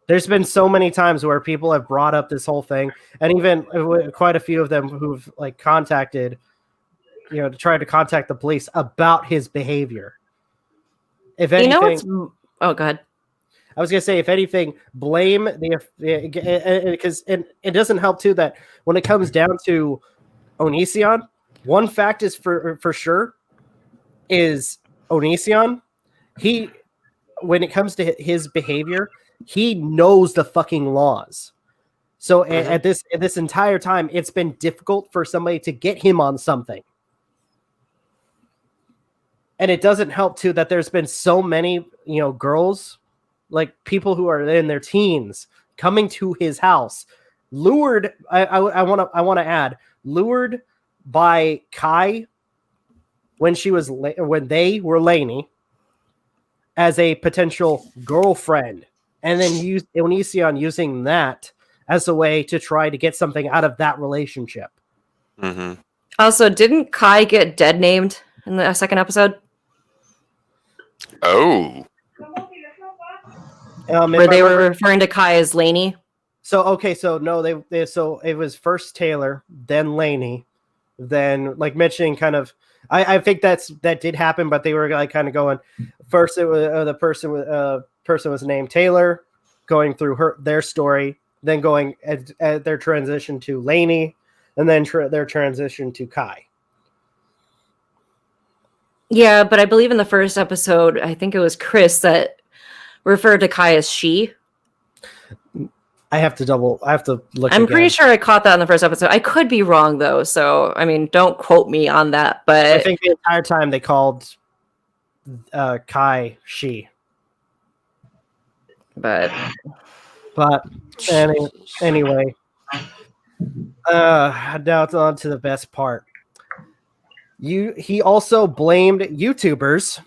There's been so many times where people have brought up this whole thing, and even quite a few of them who've like contacted, tried to contact the police about his behavior. If anything, go ahead. I was gonna say, if anything, blame because it doesn't help too that when it comes down to Onision, one fact is for sure is Onision. When it comes to his behavior, he knows the fucking laws. So at this entire time, it's been difficult for somebody to get him on something. And it doesn't help too that there's been so many, girls, like people who are in their teens coming to his house, lured. I want to add, lured by Kai when they were Lainey as a potential girlfriend, and then use Onision using that as a way to try to get something out of that relationship. Mm-hmm. Also, didn't Kai get dead named in the second episode? Oh. Where they were referring to Kai as Lainey? So no, so it was first Taylor, then Lainey, then like mentioning kind of. I think that did happen, but they were like kind of going. First, it was the person was named Taylor, going through their story, then going at their transition to Lainey, and then their transition to Kai. Yeah, but I believe in the first episode, I think it was Chris that referred to Kai as she. I have to look. I'm pretty sure I caught that in the first episode. I could be wrong though, so I mean, don't quote me on that. But I think the entire time they called Kai she. But anyway, now it's on to the best part. He also blamed YouTubers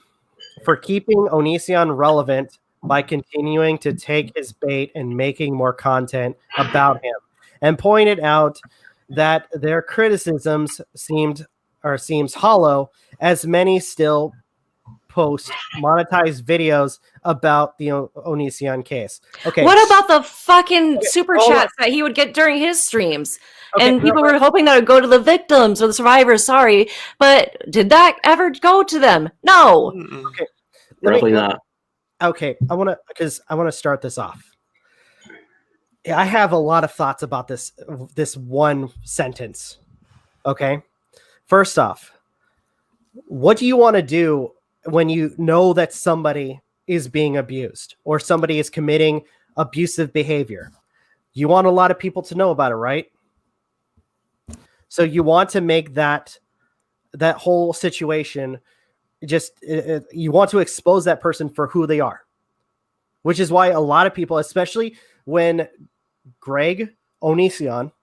for keeping Onision relevant by continuing to take his bait and making more content about him, and pointed out that their criticisms seems hollow, as many still post monetized videos about the Onision case. Okay. What about the fucking super chats that he would get during his streams? Okay, and people were hoping that it would go to the victims or the survivors. Sorry, but did that ever go to them? No. Okay. Probably not. Okay, I want to start this off. I have a lot of thoughts about this one sentence. Okay, first off, what do you want to do when you know that somebody is being abused or somebody is committing abusive behavior? You want a lot of people to know about it, right? So you want to make that whole situation you want to expose that person for who they are, which is why a lot of people, especially when Greg Onision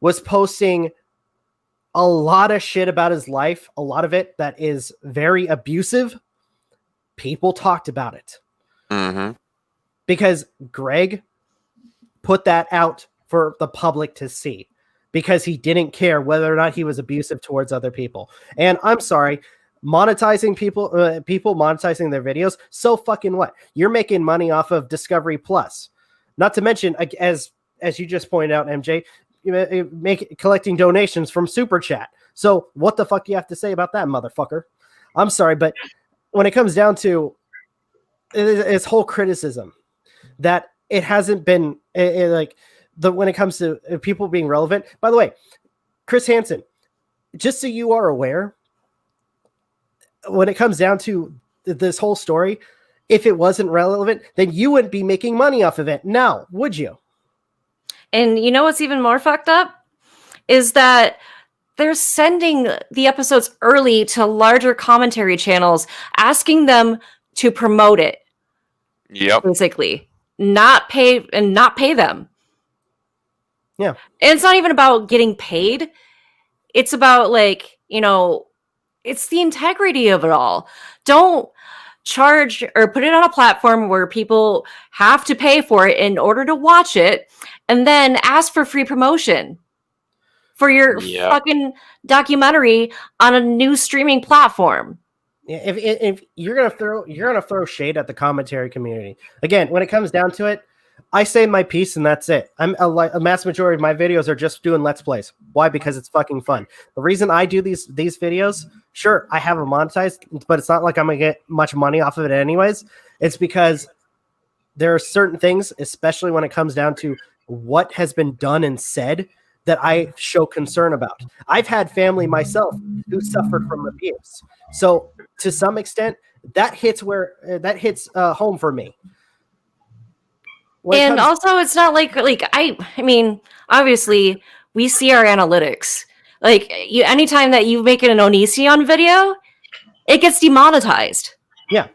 was posting a lot of shit about his life, a lot of it that is very abusive, people talked about it. Mm-hmm. Because Greg put that out for the public to see, because he didn't care whether or not he was abusive towards other people. And I'm sorry, monetizing people monetizing their videos, so fucking what? You're making money off of Discovery Plus. Not to mention, as you just pointed out, MJ, collecting donations from Super Chat. So what the fuck do you have to say about that, motherfucker? I'm sorry, but when it comes down to its whole criticism that it hasn't been when it comes to people being relevant. By the way, Chris Hansen, just so you are aware, when it comes down to this whole story, if it wasn't relevant, then you wouldn't be making money off of it now, would you? And you know what's even more fucked up? Is that they're sending the episodes early to larger commentary channels, asking them to promote it. Yep. Basically. Not pay them. Yeah. And it's not even about getting paid. It's about it's the integrity of it all. Don't charge or put it on a platform where people have to pay for it in order to watch it, and then ask for free promotion for your fucking documentary on a new streaming platform. If you're gonna throw shade at the commentary community, again, when it comes down to it, I say my piece and that's it. A mass majority of my videos are just doing Let's Plays. Why? Because it's fucking fun. The reason I do these videos, sure, I have them monetized, but it's not like I'm going to get much money off of it anyways. It's because there are certain things, especially when it comes down to what has been done and said, that I show concern about. I've had family myself who suffered from abuse. So to some extent, that hits home for me. And also, it's not like I mean, obviously, we see our analytics. Anytime that you make an Onision video, it gets demonetized. Yeah.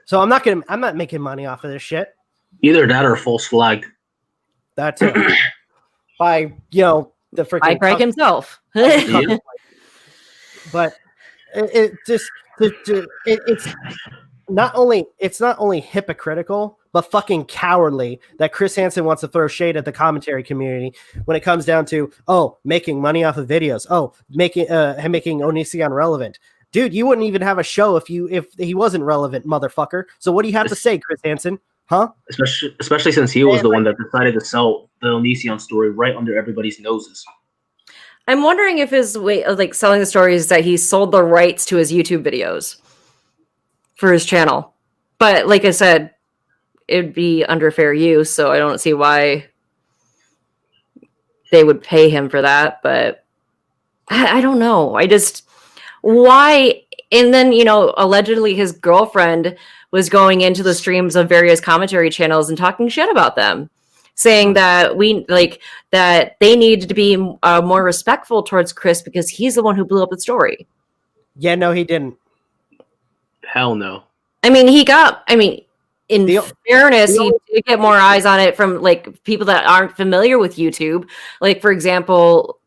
So I'm not making money off of this shit. Either that or false flagged. That's it. By the freaking by Greg himself. But it's not only hypocritical, but fucking cowardly that Chris Hansen wants to throw shade at the commentary community when it comes down to making money off of videos, making Onision relevant. Dude, you wouldn't even have a show if he wasn't relevant, motherfucker. So what do you have to say, Chris Hansen? Huh? Especially since he was the one that decided to sell the Onision story right under everybody's noses. I'm wondering if his way of selling the story is that he sold the rights to his YouTube videos for his channel. But like I said, it'd be under fair use, so I don't see why they would pay him for that. But I don't know. Why? And then, allegedly his girlfriend was going into the streams of various commentary channels and talking shit about them, saying that that they needed to be more respectful towards Chris because he's the one who blew up the story. Yeah, no, he didn't. Hell no. In fairness, he did get more eyes on it from people that aren't familiar with YouTube. For example,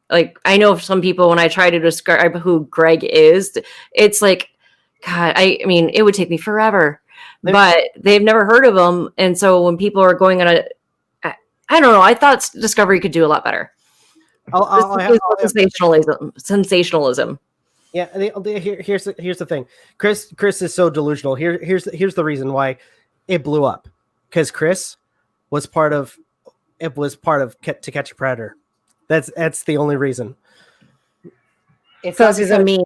I know some people, when I try to describe who Greg is, it's God, I mean, it would take me forever, but they've never heard of them. And so when people are going on I don't know, I thought Discovery could do a lot better. Sensationalism. Yeah, here's the thing. Chris is so delusional. Here's the reason why it blew up, because Chris was part of To Catch a Predator. That's the only reason. Because he's a meme.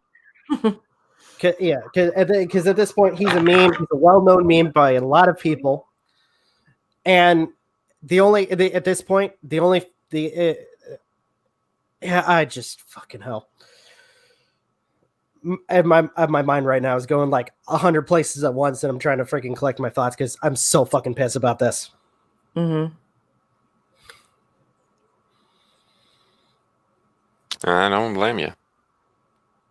Yeah, because at this point he's a meme. He's a well-known meme by a lot of people, and I just fucking hell. My mind right now is going like 100 places at once, and I'm trying to freaking collect my thoughts because I'm so fucking pissed about this. Mm-hmm. I don't blame you.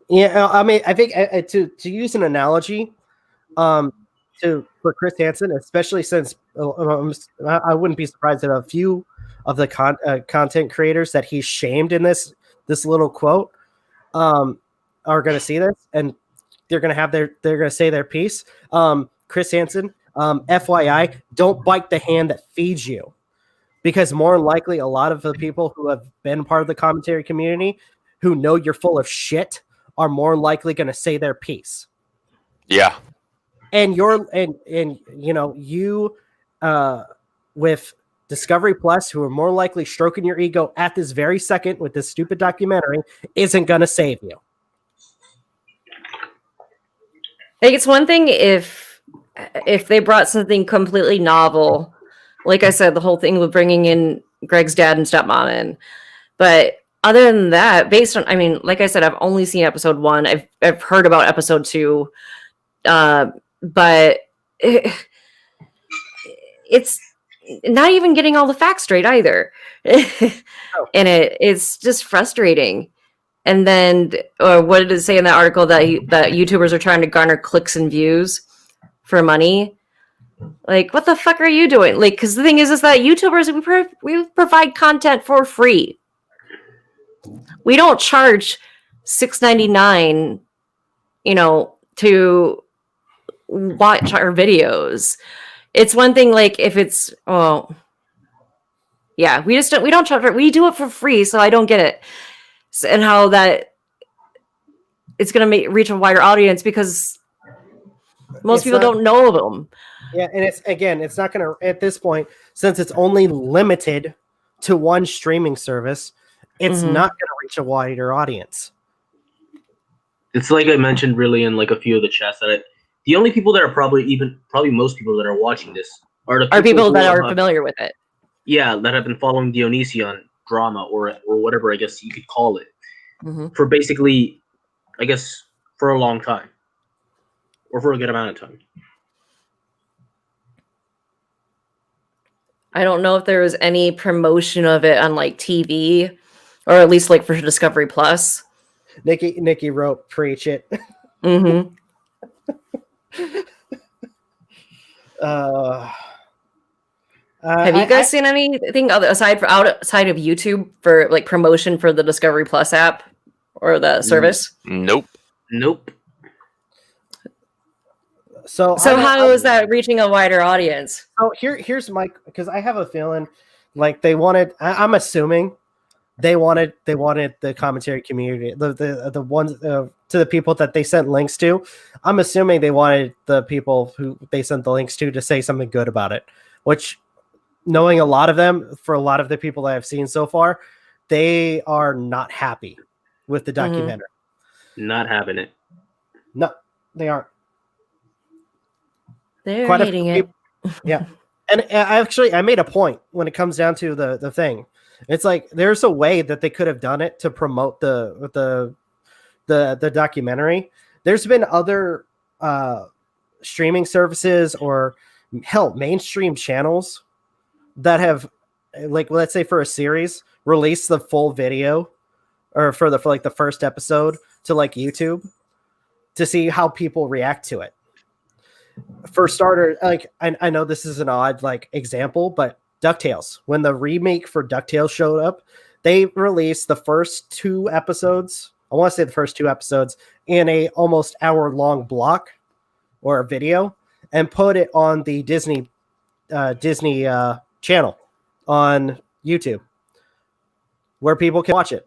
Yeah, I mean, I think to use an analogy, for Chris Hansen, especially since I wouldn't be surprised that a few of the content creators that he shamed in this little quote are going to see this, and they're going to say their piece. Chris Hansen, FYI, don't bite the hand that feeds you, because more than likely a lot of the people who have been part of the commentary community who know you're full of shit are more likely going to say their piece. Yeah. And you with Discovery Plus, who are more likely stroking your ego at this very second with this stupid documentary, isn't going to save you. Like, it's one thing if they brought something completely novel, like I said, the whole thing with bringing in Greg's dad and stepmom in, but other than that, based on, I mean, like I said, I've only seen episode 1. I've heard about episode 2, but it's not even getting all the facts straight either. And it's just frustrating. And then, what did it say in that article that YouTubers are trying to garner clicks and views for money? Like, what the fuck are you doing? Like, because the thing is that YouTubers, we provide content for free. We don't charge $6.99, to watch our videos. It's one thing, like, if it's, we don't charge. We do it for free, so I don't get it, and how that it's going to reach a wider audience because most people don't know of them. Yeah, and it's not going to, at this point, since it's only limited to one streaming service, it's not going to reach a wider audience. It's like I mentioned really in like a few of the chats that the only people that are probably most people that are watching this are people that are familiar with it. Yeah, that have been following the Onision drama or whatever I guess you could call it for basically, I guess, for a long time or for a good amount of time. I don't know if there was any promotion of it on like TV, or at least like for Discovery Plus. Nikki wrote, "Preach it." Mm-hmm. Have you guys seen anything outside of YouTube for like promotion for the Discovery Plus app or the service? Nope. So how is that reaching a wider audience? Oh, here's my, because I have a feeling like they wanted. I'm assuming they wanted the commentary community, the ones to the people that they sent links to. I'm assuming they wanted the people who they sent the links to say something good about it. Which, knowing a lot of them, for a lot of the people that I've seen so far, they are not happy with the documentary. Not having it. No, they aren't. They're hating it. Yeah. And I made a point when it comes down to the thing. It's like there's a way that they could have done it to promote the documentary. There's been other streaming services or hell, mainstream channels that have, like, let's say for a series, released the full video or for the first episode to like YouTube to see how people react to it. For starter, like I know this is an odd like example, but DuckTales, when the remake for DuckTales showed up, they released the first 2 episodes I want to say the first 2 episodes in a almost hour-long block or a video and put it on the Disney channel on YouTube where people can watch it.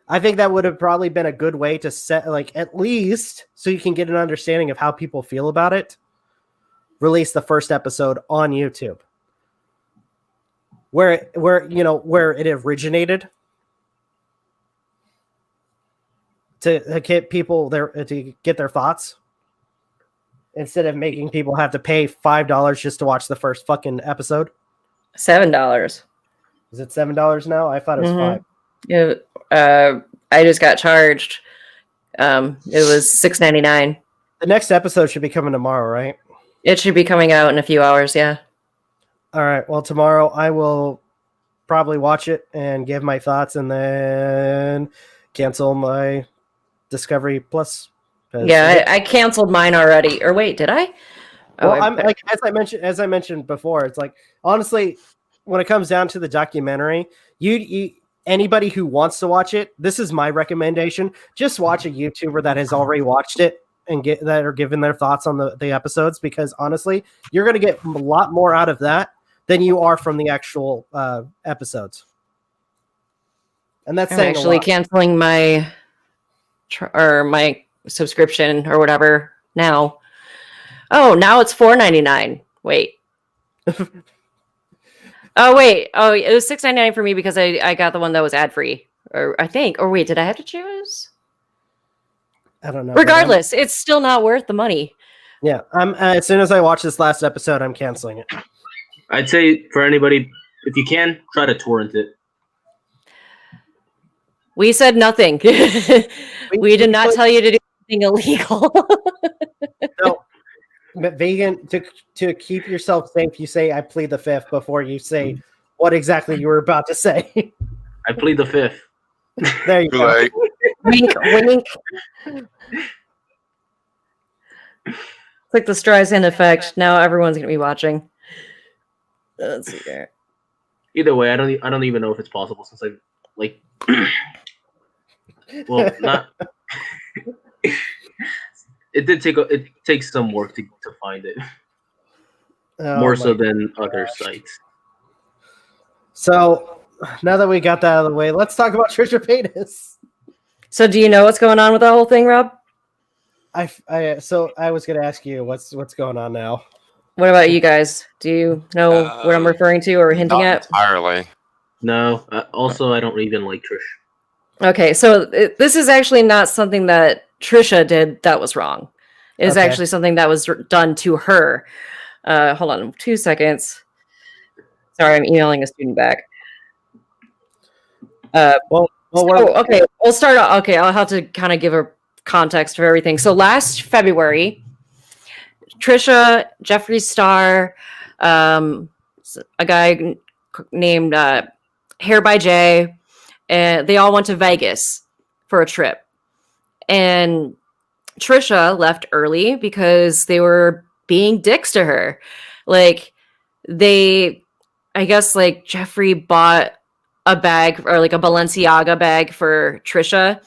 I think that would have probably been a good way to set, like, at least so you can get an understanding of how people feel about it. Release the first episode on YouTube, where it originated, to get people there to get their thoughts, instead of making people have to pay $5 just to watch the first fucking episode. $7. Is it $7 now? I thought it was $5. Yeah, I just got charged. It was $6.99. The next episode should be coming tomorrow, right? It should be coming out in a few hours, yeah. All right. Well, tomorrow I will probably watch it and give my thoughts, and then cancel my Discovery Plus. Yeah, I canceled mine already. Or wait, did I? Well, I'm like, as I mentioned before, it's like, honestly, when it comes down to the documentary, you anybody who wants to watch it, this is my recommendation. Just watch a YouTuber that has already watched it and that are giving their thoughts on the episodes, because honestly, you're going to get a lot more out of that than you are from the actual episodes. And that's saying actually canceling my subscription or whatever now. Oh, now it's $4.99. Wait. Oh, wait. Oh, it was $6.99 for me because I got the one that was ad free. Or I think. Or wait, did I have to choose? I don't know. Regardless, it's still not worth the money. Yeah, I'm as soon as I watch this last episode, I'm canceling it. I'd say for anybody, if you can, try to torrent it. We said nothing. we did not tell you to do anything illegal. No, but vegan, to keep yourself safe, you say I plead the fifth before you say what exactly you were about to say. I plead the fifth. There you go. Right. Wink, wink. It's like the Streisand effect. Now everyone's gonna be watching. Let's see here. Either way, I don't even know if it's possible, since I like. Well, not. It takes some work to find it. More so than other sites. So now that we got that out of the way, let's talk about Trisha Paytas. So do you know what's going on with that whole thing, Rob? So I was going to ask you what's going on now. What about you guys? Do you know what I'm referring to or hinting at? Entirely. No. Also, I don't even like Trish. Okay, so this is actually not something that Trisha did that was wrong. It is actually something that was done to her. Hold on 2 seconds. Sorry, I'm emailing a student back. Okay, we'll start off. Okay, I'll have to kind of give a context of everything. So last February, Trisha, Jeffree Star, a guy named Hair by Jay, and they all went to Vegas for a trip. And Trisha left early because they were being dicks to her. Like, I guess like Jeffree bought a bag, or like a Balenciaga bag for Trisha.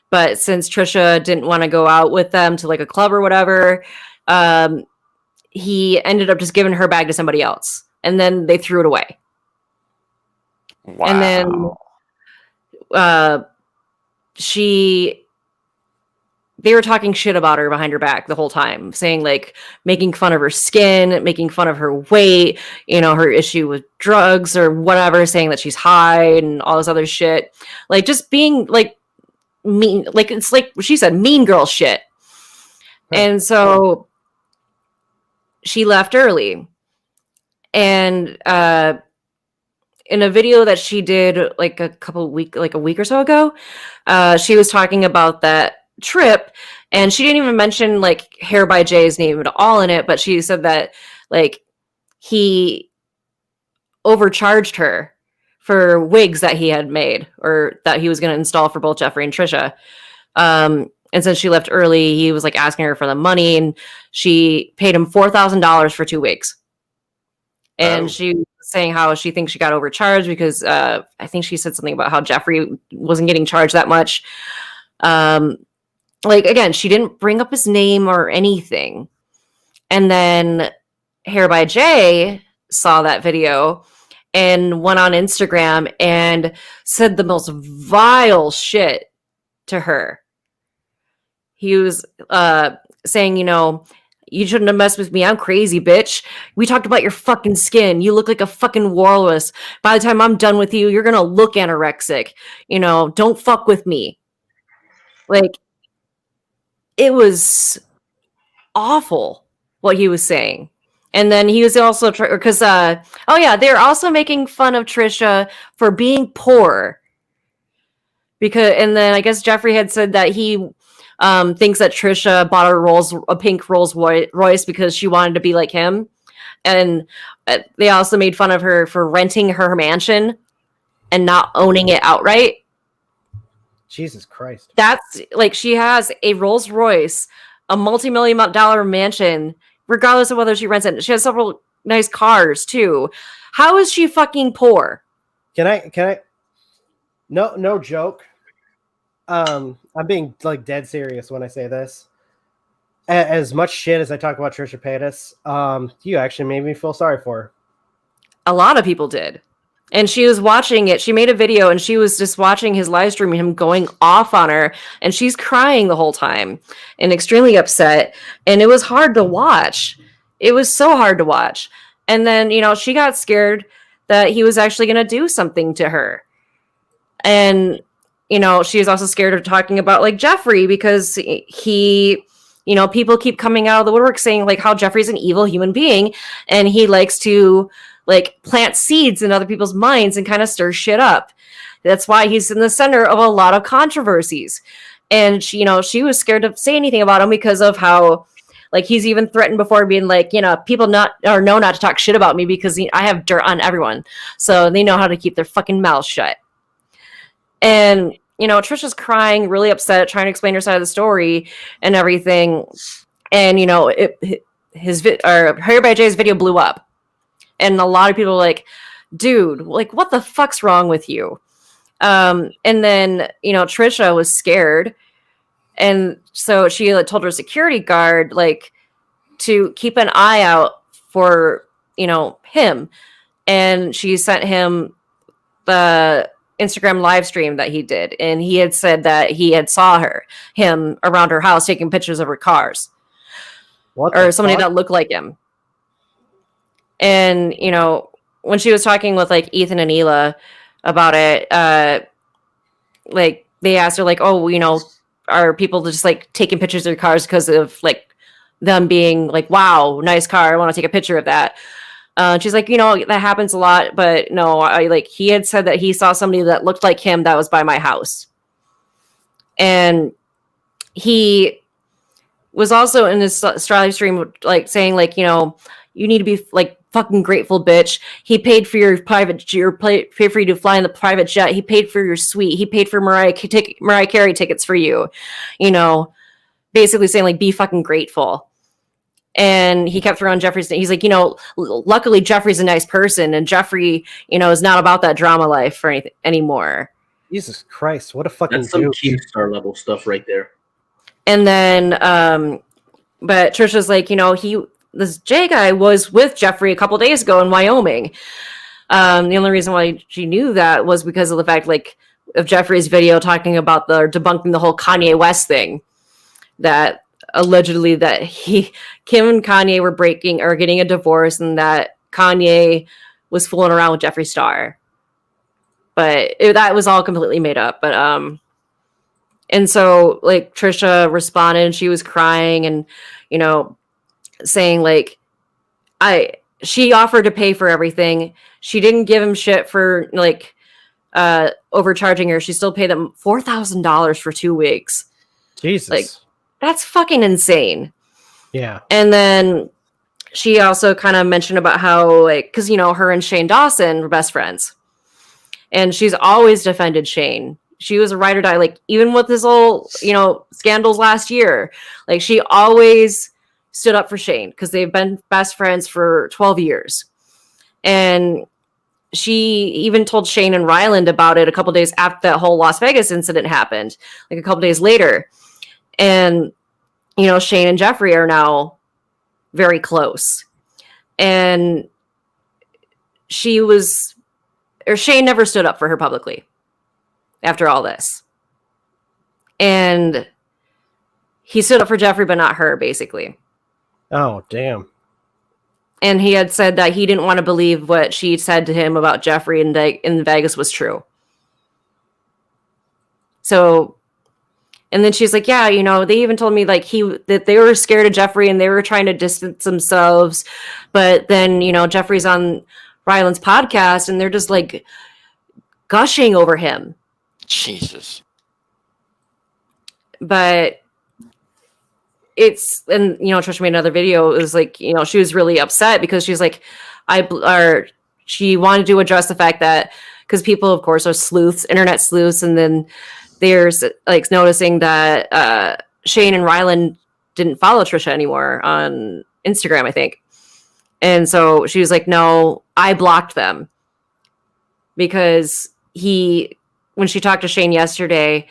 But since Trisha didn't want to go out with them to like a club or whatever, he ended up just giving her bag to somebody else. And then they threw it away. Wow. And then they were talking shit about her behind her back the whole time, saying like, making fun of her skin, making fun of her weight, her issue with drugs or whatever, saying that she's high and all this other shit. Like, just being like mean, like, it's like she said, mean girl shit. And so she left early. And in a video that she did like a week or so ago, she was talking about that trip, and she didn't even mention like Hair by Jay's name at all in it, but she said that like he overcharged her for wigs that he had made, or that he was going to install for both Jeffree and Trisha. And since she left early, he was like asking her for the money, and she paid him $4,000 for 2 wigs. And she was saying how she thinks she got overcharged because I think she said something about how Jeffrey wasn't getting charged that much. Like, again, she didn't bring up his name or anything. And then Hair by Jay saw that video and went on Instagram and said the most vile shit to her. He was saying, you know, you shouldn't have messed with me. I'm crazy, bitch. We talked about your fucking skin. You look like a fucking walrus. By the time I'm done with you, you're going to look anorexic. You know, don't fuck with me. Like, it was awful what he was saying. And then he was also, because, oh yeah, they're also making fun of Trisha for being poor. Because, and then I guess Jeffrey had said that he thinks that Trisha bought a pink Rolls Royce because she wanted to be like him. And they also made fun of her for renting her mansion and not owning it outright. Jesus Christ. That's like, she has a Rolls Royce, a multi-million-dollar mansion, regardless of whether she rents it. She has several nice cars too. How is she fucking poor? Can I no joke. I'm being like dead serious when I say this. As much shit as I talk about Trisha Paytas, you actually made me feel sorry for her. A lot of people did. And she was watching it. She made a video and she was just watching his live stream and him going off on her. And she's crying the whole time and extremely upset. And it was hard to watch. It was so hard to watch. And then, you know, she got scared that he was actually going to do something to her. And, you know, she was also scared of talking about like Jeffrey because he, you know, people keep coming out of the woodwork saying like how Jeffrey's an evil human being and he likes to like plant seeds in other people's minds and kind of stir shit up. That's why he's in the center of a lot of controversies. And she, you know, she was scared to say anything about him because of how, like, he's even threatened before being like, you know, people know not to talk shit about me because I have dirt on everyone. So they know how to keep their fucking mouths shut. And, you know, Trisha's crying, really upset, trying to explain her side of the story and everything. And, you know, Hair by Jay's video blew up. And a lot of people were like, dude, like, what the fuck's wrong with you? And then, you know, Trisha was scared. And so she told her security guard, like, to keep an eye out for, you know, him. And she sent him the Instagram live stream that he did. And he had said that he had saw him around her house taking pictures of her cars. Or somebody that looked like him. And, you know, when she was talking with, like, Ethan and Hila about it, like, they asked her, like, oh, you know, are people just, like, taking pictures of their cars because of, like, them being, like, wow, nice car, I want to take a picture of that. She's like, you know, that happens a lot, but no, he had said that he saw somebody that looked like him that was by my house. And he was also in his live stream, like, saying, like, you know, you need to be, like, fucking grateful, bitch. He paid for your paid for you to fly in the private jet. He paid for your suite. He paid for Mariah Carey tickets for you. You know, basically saying, like, be fucking grateful. And he kept throwing Jeffrey's name. He's like, you know, luckily Jeffrey's a nice person, and Jeffrey, you know, is not about that drama life for anything anymore. Jesus Christ, what a fucking That's some Keemstar level stuff right there. And then, but Trisha's like, you know, this Jay guy was with Jeffrey a couple days ago in Wyoming. The only reason why she knew that was because of the fact, like, of Jeffrey's video talking about debunking the whole Kanye West thing, that allegedly that Kim and Kanye were getting a divorce, and that Kanye was fooling around with Jeffree Star. But that was all completely made up. But and so, like, Trisha responded, and she was crying and, you know, saying, like, she offered to pay for everything. She didn't give him shit for, like, overcharging her. She still paid them $4,000 for 2 weeks. Jesus. Like, that's fucking insane. Yeah. And then she also kind of mentioned about how, like, because, you know, her and Shane Dawson were best friends. And she's always defended Shane. She was a ride or die. Like, even with this whole, you know, scandals last year, like, she always stood up for Shane because they've been best friends for 12 years. And she even told Shane and Ryland about it a couple days after that whole Las Vegas incident happened, like a couple days later. And, Shane and Jeffrey are now very close. And Shane never stood up for her publicly after all this. And he stood up for Jeffrey, but not her, basically. Oh, damn. And he had said that he didn't want to believe what she said to him about Jeffrey in Vegas was true. So, and then she's like, yeah, they even told me that they were scared of Jeffrey and they were trying to distance themselves. But then, Jeffrey's on Ryland's podcast and they're just like gushing over him. Jesus. But Trisha made another video. It was like, she was really upset because she's like, she wanted to address the fact that, because people, of course, are sleuths, internet sleuths, and then there's like noticing that Shane and Ryland didn't follow Trisha anymore on Instagram, I think. And so she was like, no, I blocked them. Because when she talked to Shane yesterday,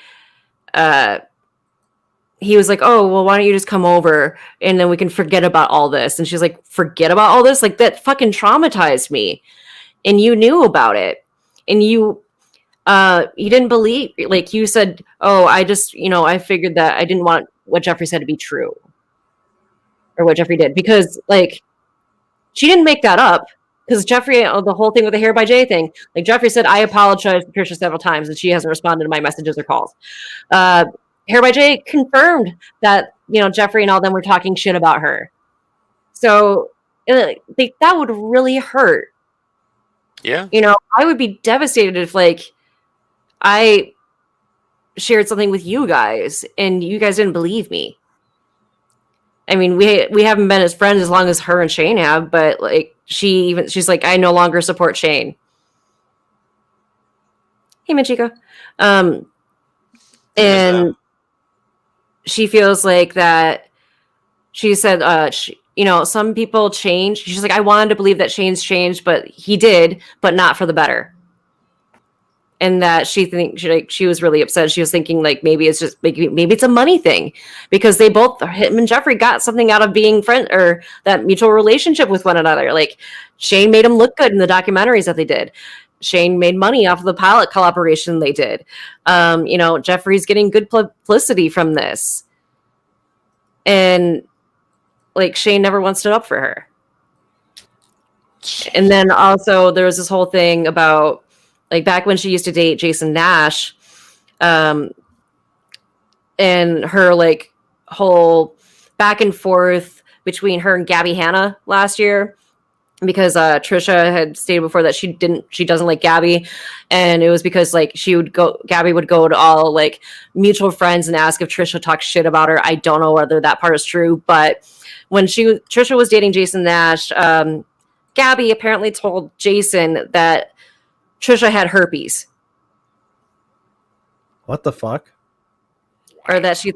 he was like, oh, well, why don't you just come over and then we can forget about all this? And she's like, forget about all this? Like, that fucking traumatized me. And you knew about it. And you didn't believe, like you said, oh, I just, I figured that I didn't want what Jeffrey said to be true. Or what Jeffrey did. Because, like, she didn't make that up. Because Jeffrey, the whole thing with the Hair by Jay thing, like Jeffrey said, I apologized to Trisha several times and she hasn't responded to my messages or calls. Hair by Jay confirmed that, Jeffrey and all them were talking shit about her. So that would really hurt. Yeah. I would be devastated if I shared something with you guys and you guys didn't believe me. I mean, we haven't been as friends as long as her and Shane have, but she's like, I no longer support Shane. Hey, Machiko. And she feels like that. She said, some people change. She's like, I wanted to believe that Shane's changed, but he did, but not for the better. And that she was really upset. She was thinking maybe it's just maybe it's a money thing, because they both, him and Jeffrey, got something out of being friends, or that mutual relationship with one another. Like, Shane made him look good in the documentaries that they did. Shane made money off of the pilot collaboration they did. Jeffrey's getting good publicity from this. And Shane never once stood up for her. And then also there was this whole thing about back when she used to date Jason Nash, and her whole back and forth between her and Gabby Hanna last year. Because Trisha had stated before that she doesn't like Gabby, and it was because Gabby would go to all mutual friends and ask if Trisha talked shit about her. I don't know whether that part is true, but when Trisha was dating Jason Nash, Gabby apparently told Jason that Trisha had herpes. What the fuck? Or that she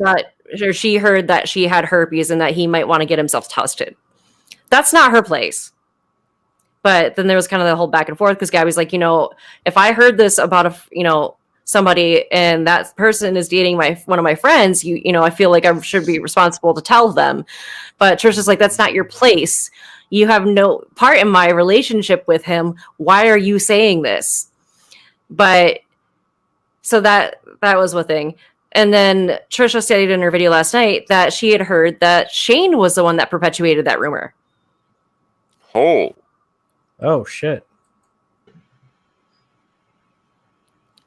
heard that she had herpes and that he might want to get himself tested. That's not her place. But then there was kind of the whole back and forth because Gabby's like, if I heard this about somebody and that person is dating one of my friends, I feel like I should be responsible to tell them. But Trisha's like, that's not your place. You have no part in my relationship with him. Why are you saying this? But so that was one thing. And then Trisha stated in her video last night that she had heard that Shane was the one that perpetuated that rumor. Oh, shit.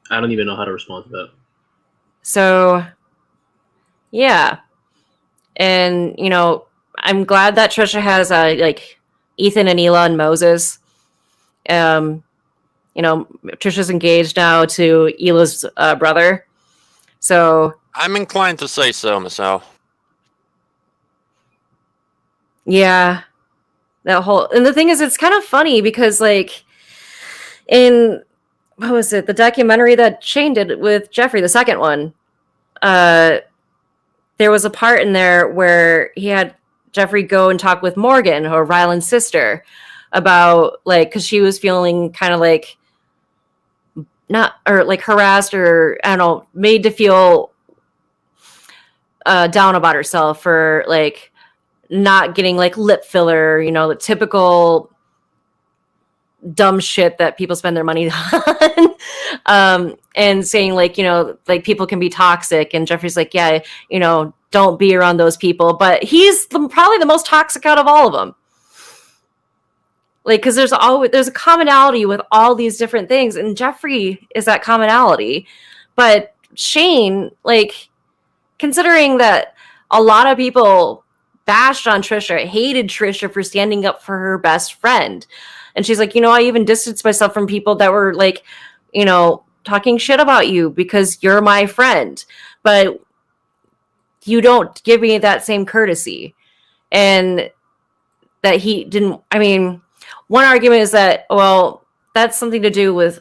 I don't even know how to respond to that. So, yeah. And, I'm glad that Trisha has, Ethan and Ela and Moses. Trisha's engaged now to Ela's brother. So... I'm inclined to say so myself. Yeah. And the thing is, it's kind of funny because in what was it, the documentary that Shane did with Jeffrey, the second one, there was a part in there where he had Jeffrey go and talk with Morgan, or Ryland's sister, about like, because she was feeling kind of like not, or like harassed, or I don't know, made to feel down about herself for like not getting like lip filler, you know, the typical dumb shit that people spend their money on. And saying like, you know, like people can be toxic, and Jeffrey's like, yeah, you know, don't be around those people, but he's probably the most toxic out of all of them. Like, because there's a commonality with all these different things, and Jeffrey is that commonality. But Shane, like, considering that a lot of people bashed on Trisha, hated Trisha for standing up for her best friend, and she's like, you know, I even distanced myself from people that were like, you know, talking shit about you because you're my friend, but you don't give me that same courtesy. And that he didn't, I mean, one argument is that, well, that's something to do with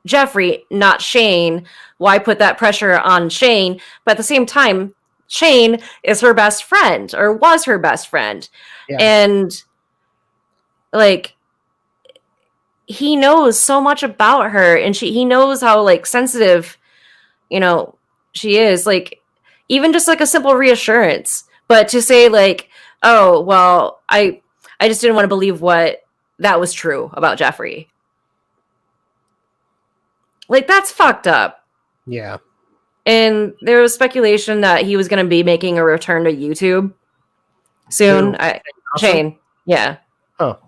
Jeffrey, not Shane. Why put that pressure on Shane? But at the same time, Shane is her best friend, or was her best friend. Yeah. And like, he knows so much about her, and he knows how like sensitive, you know, she is. Like, even just like a simple reassurance, but to say like, oh, well, I just didn't want to believe that was true about Jeffrey. Like, that's fucked up. Yeah. And there was speculation that he was going to be making a return to YouTube soon. Shane. Yeah. Oh.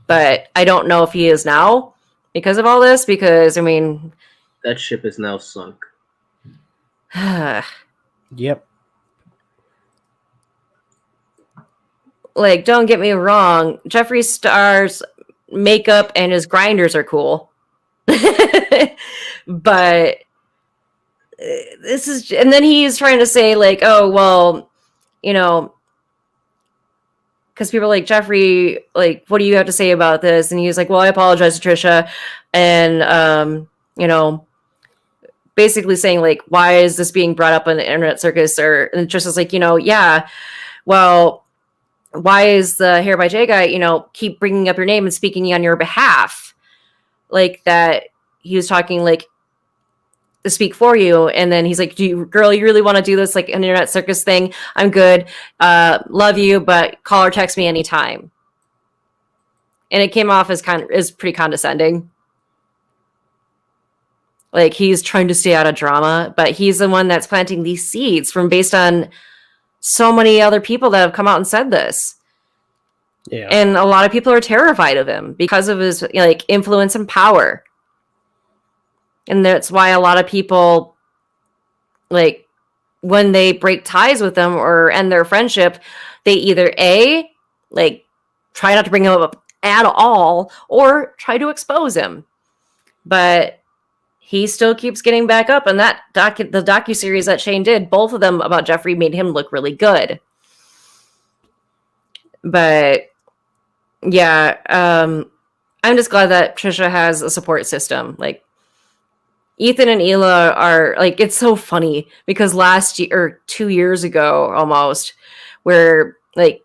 But I don't know if he is now because of all this, because, I mean... That ship is now sunk. Yep. Like, don't get me wrong, Jeffree Star's makeup and his grinders are cool. But this is... And then he's trying to say, like, oh, well, you know... Because people are like, Jeffrey, like, what do you have to say about this? And he's like, well, I apologize to Trisha. And, you know, basically saying, like, why is this being brought up on the internet circus? And Trisha's like, you know, yeah, well, why is the Hair by J guy, you know, keep bringing up your name and speaking on your behalf? Like, that he was talking, like, to speak for you. And then he's like, girl, you really want to do this, like, an internet circus thing? I'm good. Love you, but call or text me anytime. And it came off as pretty condescending. Like, he's trying to stay out of drama, but he's the one that's planting these seeds based on so many other people that have come out and said this. Yeah. And a lot of people are terrified of him because of his, like, influence and power. And that's why a lot of people, like, when they break ties with them or end their friendship, they either A, like, try not to bring him up at all, or try to expose him. But he still keeps getting back up. And that the docuseries that Shane did, both of them about Jeffrey, made him look really good. But yeah, I'm just glad that Trisha has a support system. Like, Ethan and Hila are, like, it's so funny because last year, or 2 years ago almost, where, like,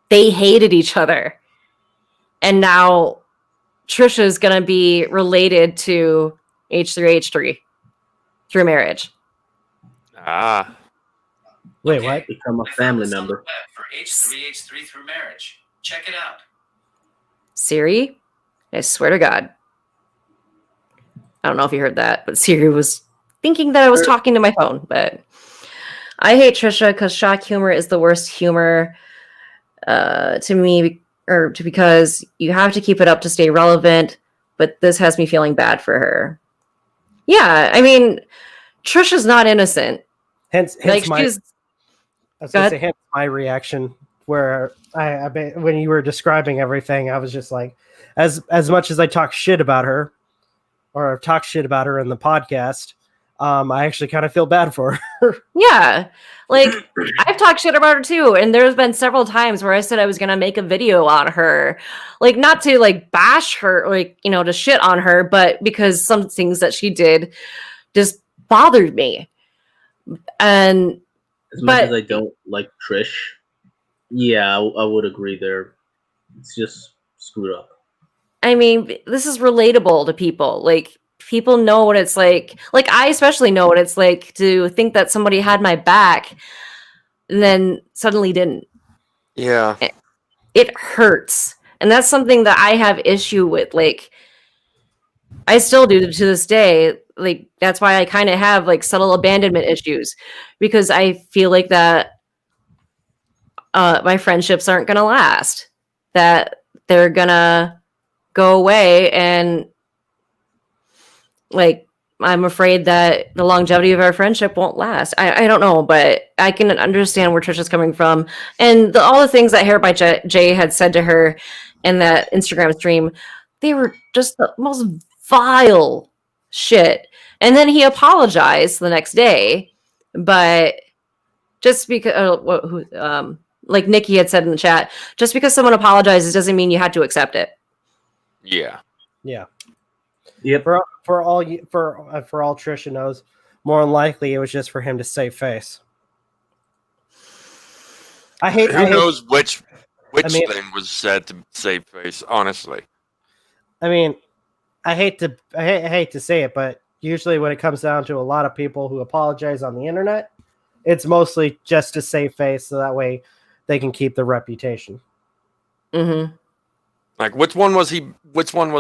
they hated each other. And now Trisha's going to be related to H3H3 through marriage. Ah. Wait, what? Become a family member. For H3H3 through marriage. Check it out. Siri? I swear to God. I don't know if you heard that, but Siri was thinking that I was talking to my phone. But I hate Trisha because shock humor is the worst humor to me, because you have to keep it up to stay relevant. But this has me feeling bad for her. Yeah, I mean, Trisha's not innocent. Hence like, my, I was going to say, hence my reaction, where I when you were describing everything, I was just like, as much as I talk shit about her, or talk shit about her in the podcast, I actually kind of feel bad for her. Yeah. Like, I've talked shit about her too. And there's been several times where I said I was going to make a video on her. Like, not to, like, bash her, like, you know, to shit on her, but because some things that she did just bothered me. And as much as I don't like Trish, yeah, I would agree there. It's just screwed up. I mean, this is relatable to people. Like, people know what it's like. Like, I especially know what it's like to think that somebody had my back and then suddenly didn't. Yeah. It hurts. And that's something that I have issue with. Like, I still do to this day. Like, that's why I kind of have like subtle abandonment issues, because I feel like that my friendships aren't going to last, that they're going to go away, and like, I'm afraid that the longevity of our friendship won't last. I don't know, but I can understand where Trisha's coming from. And all the things that Hair by Jay had said to her in that Instagram stream, they were just the most vile shit. And then he apologized the next day, but just because, like Nikki had said in the chat, just because someone apologizes doesn't mean you had to accept it. Yeah. Yeah. Yep. For all Trisha knows, more than likely it was just for him to save face. Who knows which thing was said to save face? Honestly, I mean, I hate to say it, but usually when it comes down to a lot of people who apologize on the internet, it's mostly just to save face, so that way they can keep the reputation. Mm-hmm. Like, which one was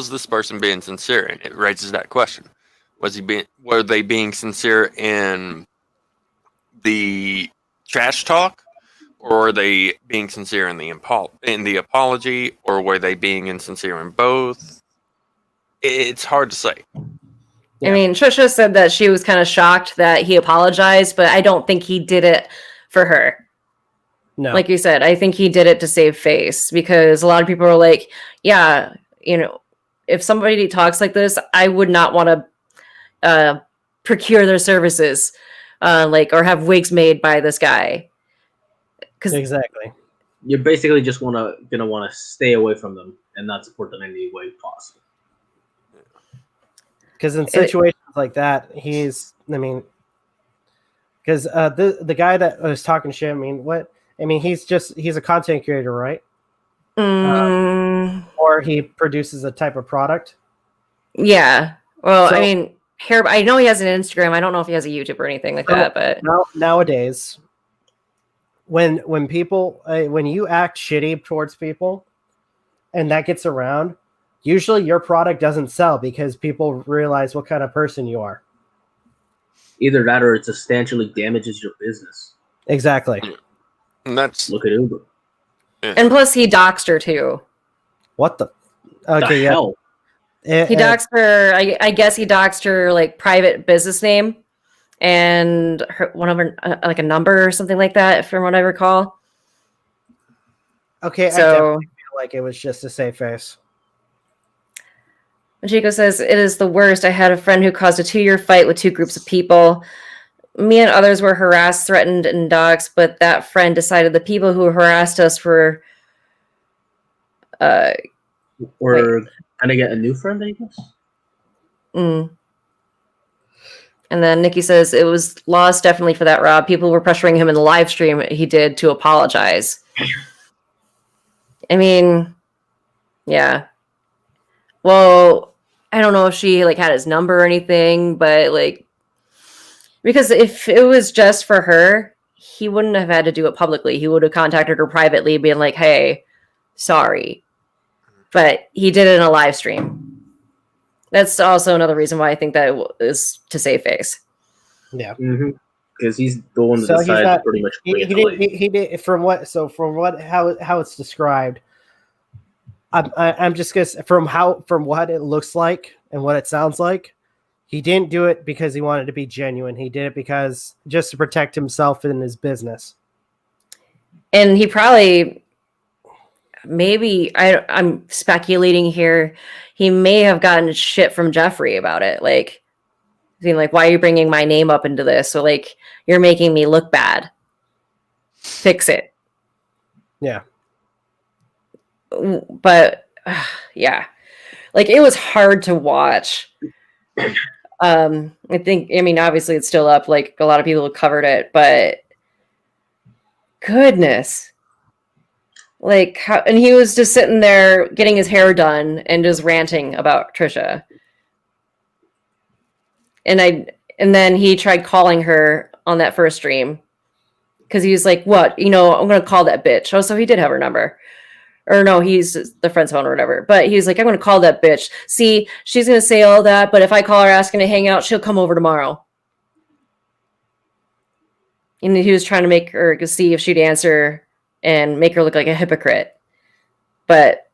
this person being sincere in? It raises that question. Were they being sincere in the trash talk, or were they being sincere in the apology, or were they being insincere in both? It's hard to say. Yeah. I mean, Trisha said that she was kind of shocked that he apologized, but I don't think he did it for her. No. Like you said, I think he did it to save face, because a lot of people are like, yeah, if somebody talks like this, I would not want to procure their services, or have wigs made by this guy. Exactly. You're basically just gonna want to stay away from them and not support them in any way possible. Because in situations like that, because the guy that was talking shit, he's a content creator, right? Or he produces a type of product. Yeah. Well, so, I know he has an Instagram. I don't know if he has a YouTube or anything like that. But nowadays, when people when you act shitty towards people, and that gets around, usually your product doesn't sell because people realize what kind of person you are. Either that, or it substantially damages your business. Exactly. And that's look at Uber. Yeah. And plus, he doxed her too. What the? Okay, the hell? He doxed her. I guess he doxed her like private business name and one of her like a number or something like that, from what I recall. Okay, so I definitely feel like it was just to save face. Chico says, it is the worst. I had a friend who caused a 2-year fight with 2 groups of people. Me and others were harassed, threatened, and doxxed, but that friend decided the people who harassed us were... Or kind of get a new friend, I guess? And then Nikki says, it was lost definitely for that, Rob. People were pressuring him in the live stream he did to apologize. I mean, yeah. Well... I don't know if she like had his number or anything, but like, because if it was just for her, he wouldn't have had to do it publicly. He would have contacted her privately, being like, "Hey, sorry," but he did it in a live stream. That's also another reason why I think that is to save face. Yeah, because he's the one that decided to pretty much. He did from how it's described. I'm just gonna from what it looks like and what it sounds like, he didn't do it because he wanted to be genuine. He did it because just to protect himself and his business. And he probably, maybe I'm speculating here, he may have gotten shit from Jeffrey about it, like being like, "Why are you bringing my name up into this? So like, you're making me look bad. Fix it." Yeah. But yeah, like it was hard to watch. I mean, obviously it's still up, like a lot of people have covered it, but goodness, Like, how, and he was just sitting there getting his hair done and just ranting about Trisha. And then he tried calling her on that first stream because he was like, "What? I'm gonna call that bitch." Oh, so he did have her number, or no, he's the friend's phone or whatever. But he was like, "I'm gonna call that bitch. See, she's gonna say all that, but if I call her asking to hang out, she'll come over tomorrow." And he was trying to make her see if she'd answer and make her look like a hypocrite. But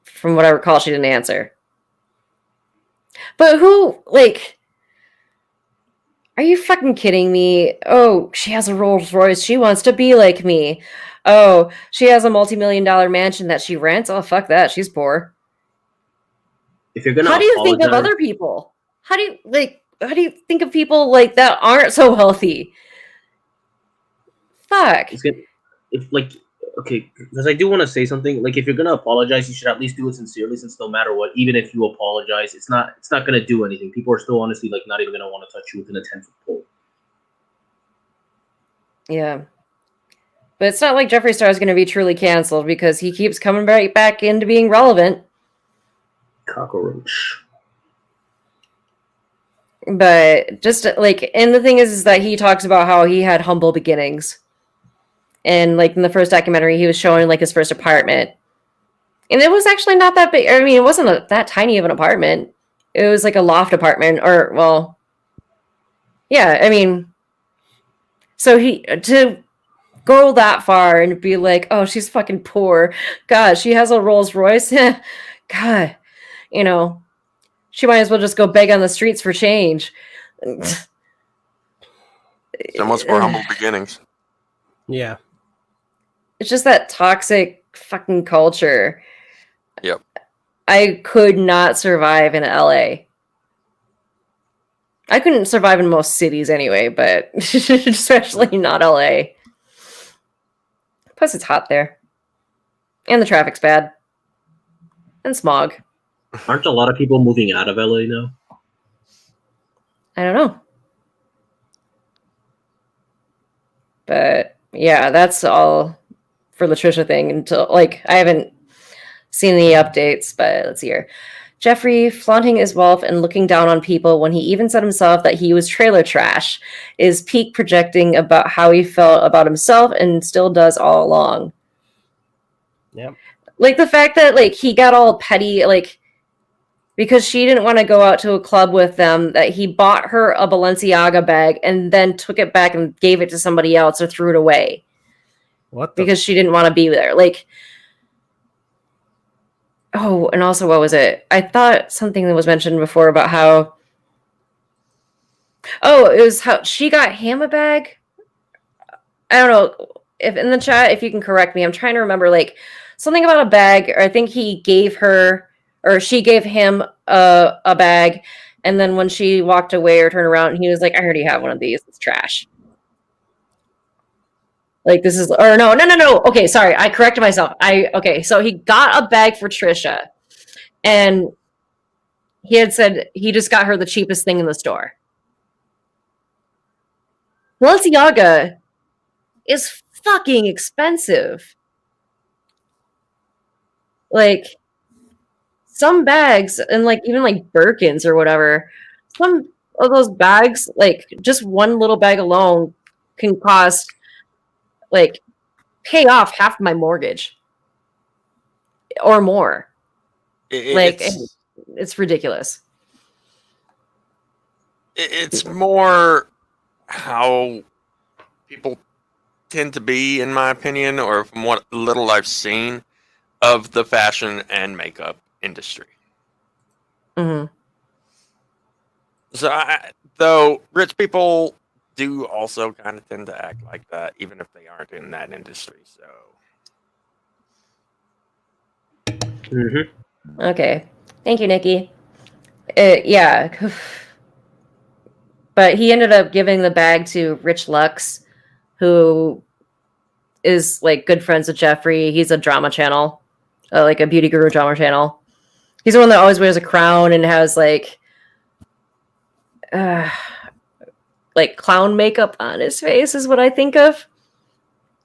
from what I recall, she didn't answer. But who, like, are you fucking kidding me? Oh, she has a Rolls Royce. She wants to be like me. Oh, she has a multi-million-dollar mansion that she rents. Oh, fuck that. She's poor. If you're gonna How do you think of other people? How do you think of people like that aren't so healthy? Fuck. Okay, because I do want to say something. Like, if you're gonna apologize, you should at least do it sincerely. Since no matter what, even if you apologize, it's not gonna do anything. People are still honestly like not even gonna want to touch you within a 10-foot pole. Yeah, but it's not like Jeffree Star is going to be truly canceled because he keeps coming right back into being relevant. Cockroach. But just like, and the thing is that he talks about how he had humble beginnings. And like in the first documentary, he was showing like his first apartment. And it was actually not that big. I mean, it wasn't that tiny of an apartment. It was like a loft apartment, or, well, yeah, I mean, so to go that far and be like, oh, she's fucking poor. God, she has a Rolls Royce. God, she might as well just go beg on the streets for change. So much more humble beginnings. Yeah. It's just that toxic fucking culture. Yep. I could not survive in LA. I couldn't survive in most cities anyway, but especially not LA. Plus, it's hot there. And the traffic's bad. And smog. Aren't a lot of people moving out of LA now? I don't know. But yeah, that's all for the Trisha thing until, like, I haven't seen the updates, but let's see here. Jeffree flaunting his wealth and looking down on people when he even said himself that he was trailer trash is peak projecting about how he felt about himself and still does all along. Yep. Like the fact that like he got all petty, like because she didn't want to go out to a club with them, that he bought her a Balenciaga bag and then took it back and gave it to somebody else or threw it away. What? Because she didn't want to be there. Like, oh, and also, what was it? I thought something that was mentioned before about how, oh, it was how she got him a bag. I don't know if in the chat, if you can correct me. I'm trying to remember, like, something about a bag, or I think he gave her, or she gave him a bag, and then when she walked away or turned around, he was like, I already have one of these. It's trash. Like, this is, or no. Okay, sorry. I corrected myself. Okay, so he got a bag for Trisha, and he had said he just got her the cheapest thing in the store. Balenciaga is fucking expensive. Like, some bags, and like even like Birkins or whatever, some of those bags, like just one little bag alone can cost, like, pay off half my mortgage or more. It's ridiculous. It's more how people tend to be, in my opinion, or from what little I've seen of the fashion and makeup industry. Mm-hmm. So, though rich people do also kind of tend to act like that, even if they aren't in that industry. So, Mm-hmm. Okay, thank you, Nikki. Yeah, but he ended up giving the bag to Rich Lux, who is like good friends with Jeffree. He's a drama channel, like a beauty guru drama channel. He's the one that always wears a crown and has like clown makeup on his face is what I think of.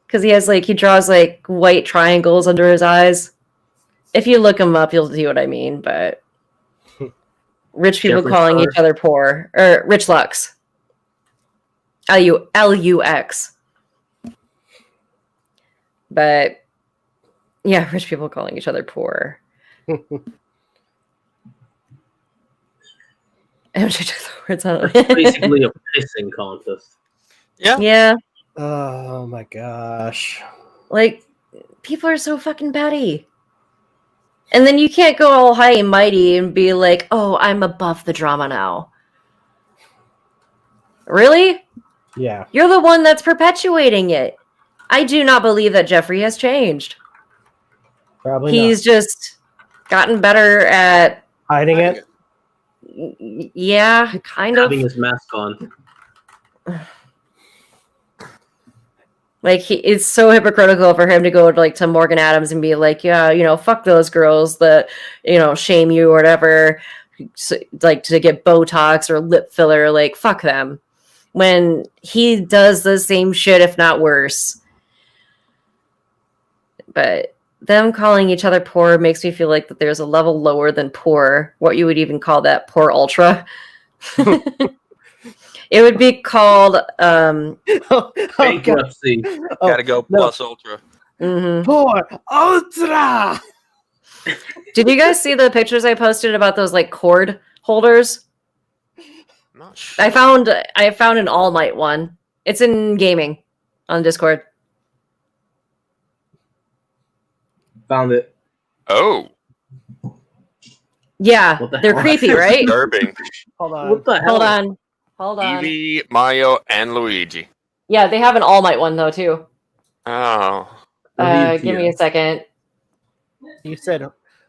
Because he draws like white triangles under his eyes. If you look him up, you'll see what I mean. But rich people Jeffree calling Star. each other poor, or Rich Lux, Lux. But yeah, rich people calling each other poor. MJ took the words out of It's basically a pissing contest. Yeah. Yeah. Oh my gosh. Like, people are so fucking petty. And then you can't go all high and mighty and be like, oh, I'm above the drama now. Really? Yeah. You're the one that's perpetuating it. I do not believe that Jeffree has changed. Probably He's just gotten better at hiding it. Yeah, kind of. Having his mask on. Like, it's so hypocritical for him to go to Morgan Adams and be like, yeah, fuck those girls that, shame you or whatever, so, like to get Botox or lip filler, like, fuck them. When he does the same shit, if not worse. But them calling each other poor makes me feel like that there's a level lower than poor. What you would even call that, poor ultra. It would be called bankruptcy. Gotta go plus ultra. Mm-hmm. Poor ultra. Did you guys see the pictures I posted about those like cord holders? Not sure. I found an All Might one. It's in gaming on Discord. Found it. Oh, Yeah, What the they're hell? creepy, right? disturbing. Hold on. What the hell? Hold on. Eevee, Mario, and Luigi. Yeah, they have an All Might one though too. Oh, Give me a second. You said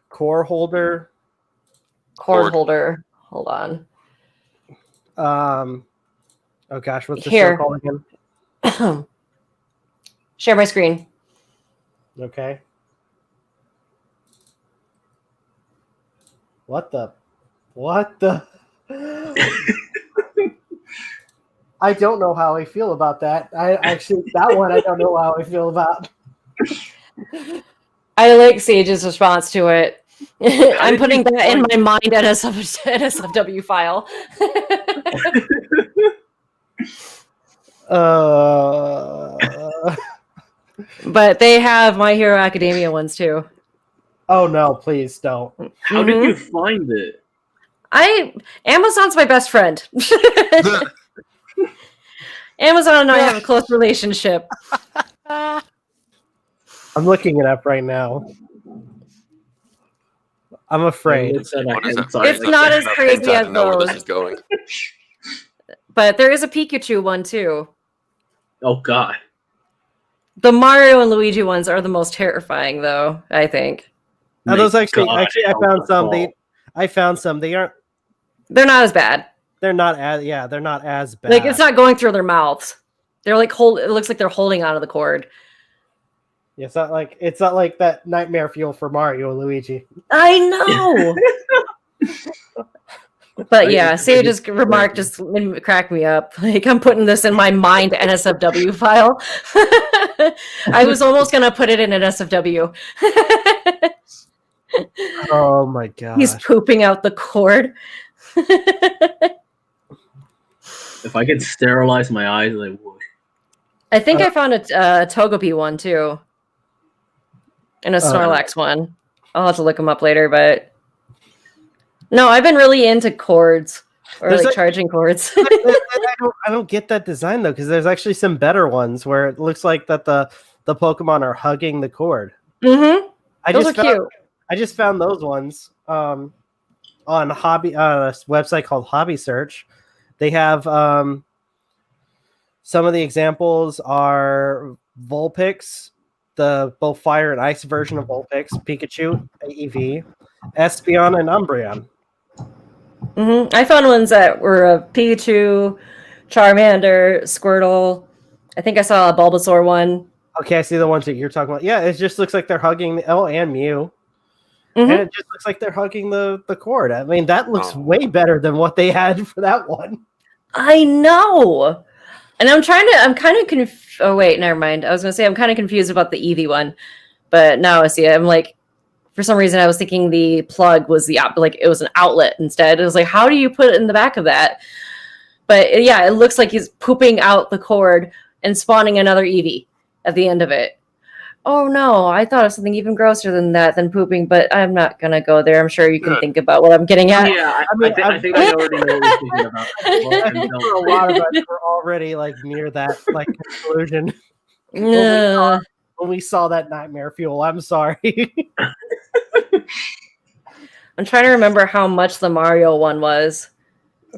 core holder. Cord holder. Hold on. Oh gosh, what's the Here. show called again? Share my screen. Okay. What the? I don't know how I feel about that. That one I don't know how I feel about. I like Sage's response to it. I'm putting that in my mind NSFW file. But they have My Hero Academia ones too. Oh no, please don't. How did you find it? Amazon's my best friend. Amazon and I have a close relationship. I'm looking it up right now. I'm afraid. It's not as crazy as those. But there is a Pikachu one too. Oh god. The Mario and Luigi ones are the most terrifying, though, I think. Now, those I found some. I found some. They're not as bad. They're not as bad. Like, it's not going through their mouths. They're like it looks like they're holding onto the cord. It's not like that nightmare fuel for Mario and Luigi. I know. But yeah, Sage's remark just cracked me up. Like, I'm putting this in my mind NSFW file. I was almost gonna put it in an SFW. Oh my god. He's pooping out the cord. If I could sterilize my eyes, I would. I think I found a Togepi one too. And a Snorlax one. I'll have to look them up later, but no, I've been really into cords or There's charging cords. I don't get that design though, because there's actually some better ones where it looks like that the Pokemon are hugging the cord. Mm-hmm. Those are cute. I just found those ones on a website called Hobby Search. They have some of the examples are Vulpix, the both fire and ice version of Vulpix, Pikachu, Eevee, Espeon, and Umbreon. Mm-hmm. I found ones that were a Pikachu, Charmander, Squirtle. I think I saw a Bulbasaur one. Okay, I see the ones that you're talking about. Yeah, it just looks like they're hugging and Mew. Mm-hmm. And it just looks like they're hugging the cord. I mean, that looks way better than what they had for that one. I know. And I'm kind of confused Oh wait, never mind. I was gonna say I'm kind of confused about the Eevee one, but now I see it. I'm like, for some reason I was thinking the plug was it was an outlet instead. It was like, how do you put it in the back of that? But yeah, it looks like he's pooping out the cord and spawning another Eevee at the end of it. Oh no, I thought of something even grosser than that, than pooping, but I'm not gonna go there. I'm sure you can think about what I'm getting at. Yeah, I think I already know what you're thinking about. I think for a lot of us, we're already like near that like conclusion. When we saw that nightmare fuel, I'm sorry. I'm trying to remember how much the Mario one was.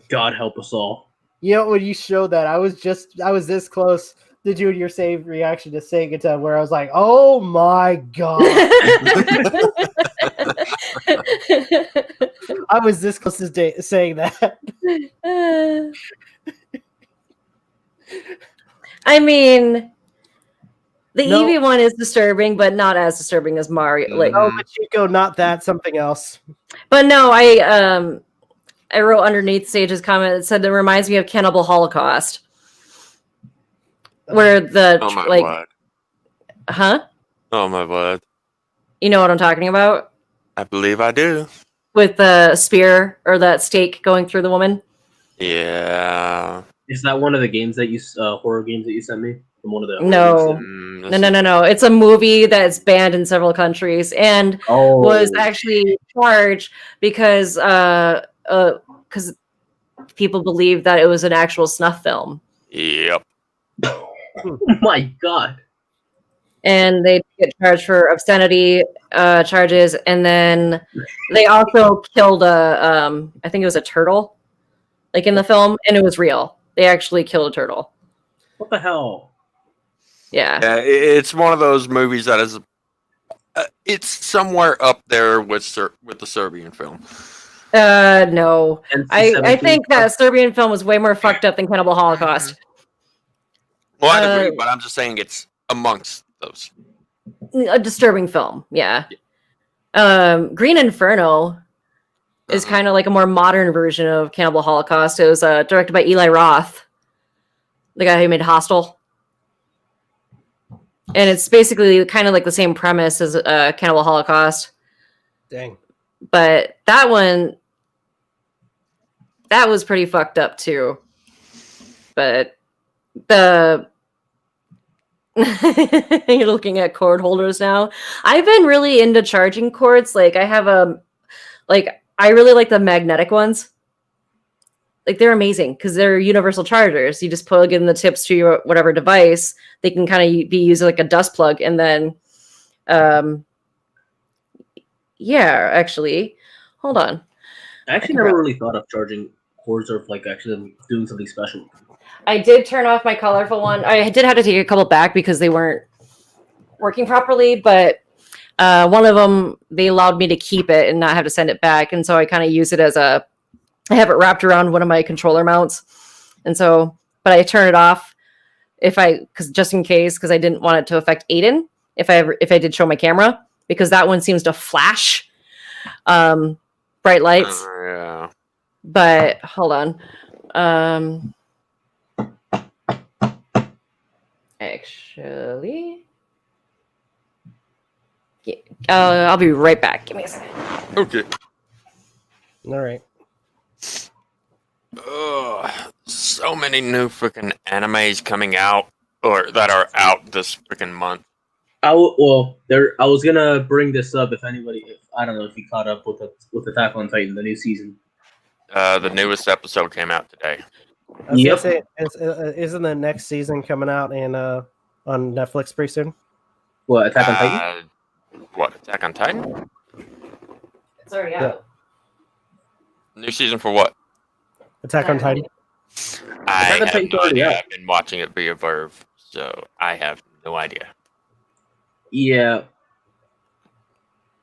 God help us all. You know, when you showed that, I was this close to doing your save reaction to saying it to where I was like, oh my God. I was this close to saying that. I mean, the Eevee one is disturbing, but not as disturbing as Mario. Like, oh, but Chico, not that, something else. But no, I wrote underneath Sage's comment. It said it reminds me of Cannibal Holocaust, where the word. Huh? Oh my word! You know what I'm talking about? I believe I do. With the spear or that stake going through the woman. Yeah. Is that one of the games that you horror games that you sent me? From one of the No. It's a movie that's banned in several countries and was actually charged because people believed that it was an actual snuff film. Yep. Oh my God. And they get charged for obscenity charges, and then they also killed I think it was a turtle, like in the film, and it was real. They actually killed a turtle. What the hell? Yeah. It's one of those movies that is, it's somewhere up there with the Serbian film. No. I think that Serbian film was way more fucked up than Cannibal Holocaust. Well, I agree, but I'm just saying it's amongst those. A disturbing film, yeah. Green Inferno is kind of like a more modern version of Cannibal Holocaust. It was directed by Eli Roth, the guy who made Hostel. And it's basically kind of like the same premise as Cannibal Holocaust. Dang. But that one, that was pretty fucked up too. But you're looking at cord holders now. I've been really into charging cords. Like I have I really like the magnetic ones. Like they're amazing because they're universal chargers. You just plug in the tips to your whatever device. They can kind of be used like a dust plug, and then, yeah. Actually, hold on. I actually never really thought of charging cords or like actually doing something special. I did turn off my colorful one. I did have to take a couple back because they weren't working properly, but one of them, they allowed me to keep it and not have to send it back. And so I kind of use it as I have it wrapped around one of my controller mounts. And so, but I turn it off just in case, because I didn't want it to affect Aden if I did show my camera, because that one seems to flash bright lights. Yeah. But hold on. Actually, I'll be right back. Give me a second. Okay. All right. So many new freaking animes coming out, or that are out this freaking month. I was gonna bring this up if I don't know if you caught up with Attack on Titan, the new season. The newest episode came out today. I was gonna say, isn't the next season coming out on Netflix pretty soon? What, Attack on Titan? What, Attack on Titan? It's already out. New season for what? Attack on Titan. I have no idea. I've been watching it via Verve, so I have no idea. Yeah.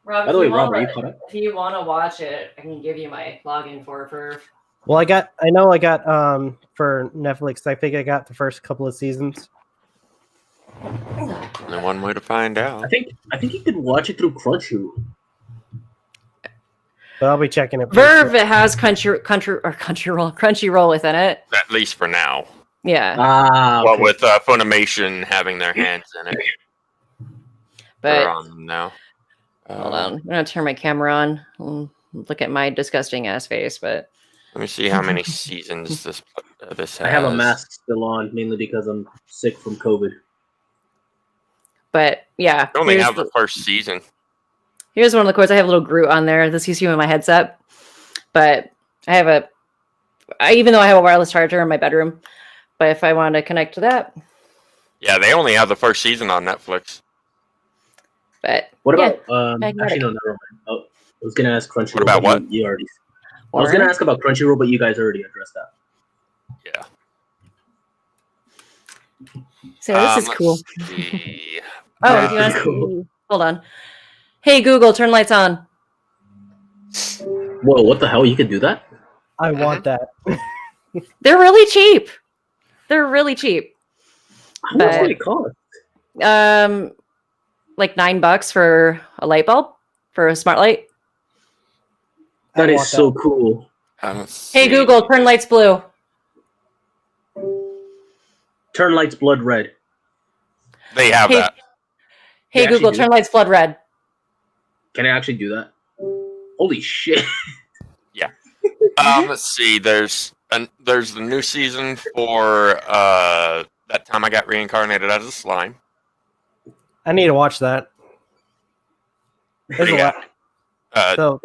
Rob, by the way, Rob, are you caught up? If you want to watch it, I can give you my login for Verve. Well, I got for Netflix, I think I got the first couple of seasons. Only one way to find out. I think you can watch it through Crunchyroll. But I'll be checking it. Verve, it has Crunchyroll within it. At least for now. Yeah. Okay. Well, with Funimation having their hands in it. But they're on them now. Hold on. I'm going to turn my camera on. Look at my disgusting ass face, but... Let me see how many seasons this has. I have a mask still on, mainly because I'm sick from COVID. But, yeah. I only have the first season. Here's one of the quotes. I have a little Groot on there. This used to be in my headset. But I have even though I have a wireless charger in my bedroom, but if I want to connect to that... Yeah, they only have the first season on Netflix. But what about actually no, never mind. Oh, I was gonna ask Crunchyroll. What about what? You already. I was gonna ask about Crunchyroll, but you guys already addressed that. Yeah. So this is cool. See. Oh, you asked cool. Hold on. Hey Google, turn lights on. Whoa! What the hell? You could do that? I want that. They're really cheap. They're really cheap. How much do they cost? Like $9 for a light bulb for a smart light. That is so cool. Hey Google, turn lights blue. Turn lights blood red. They have that. Hey Google, turn lights blood red. Can I actually do that? Holy shit! Yeah. Let's see. There's the new season for That Time I Got Reincarnated as a Slime. I need to watch that. There's a lot.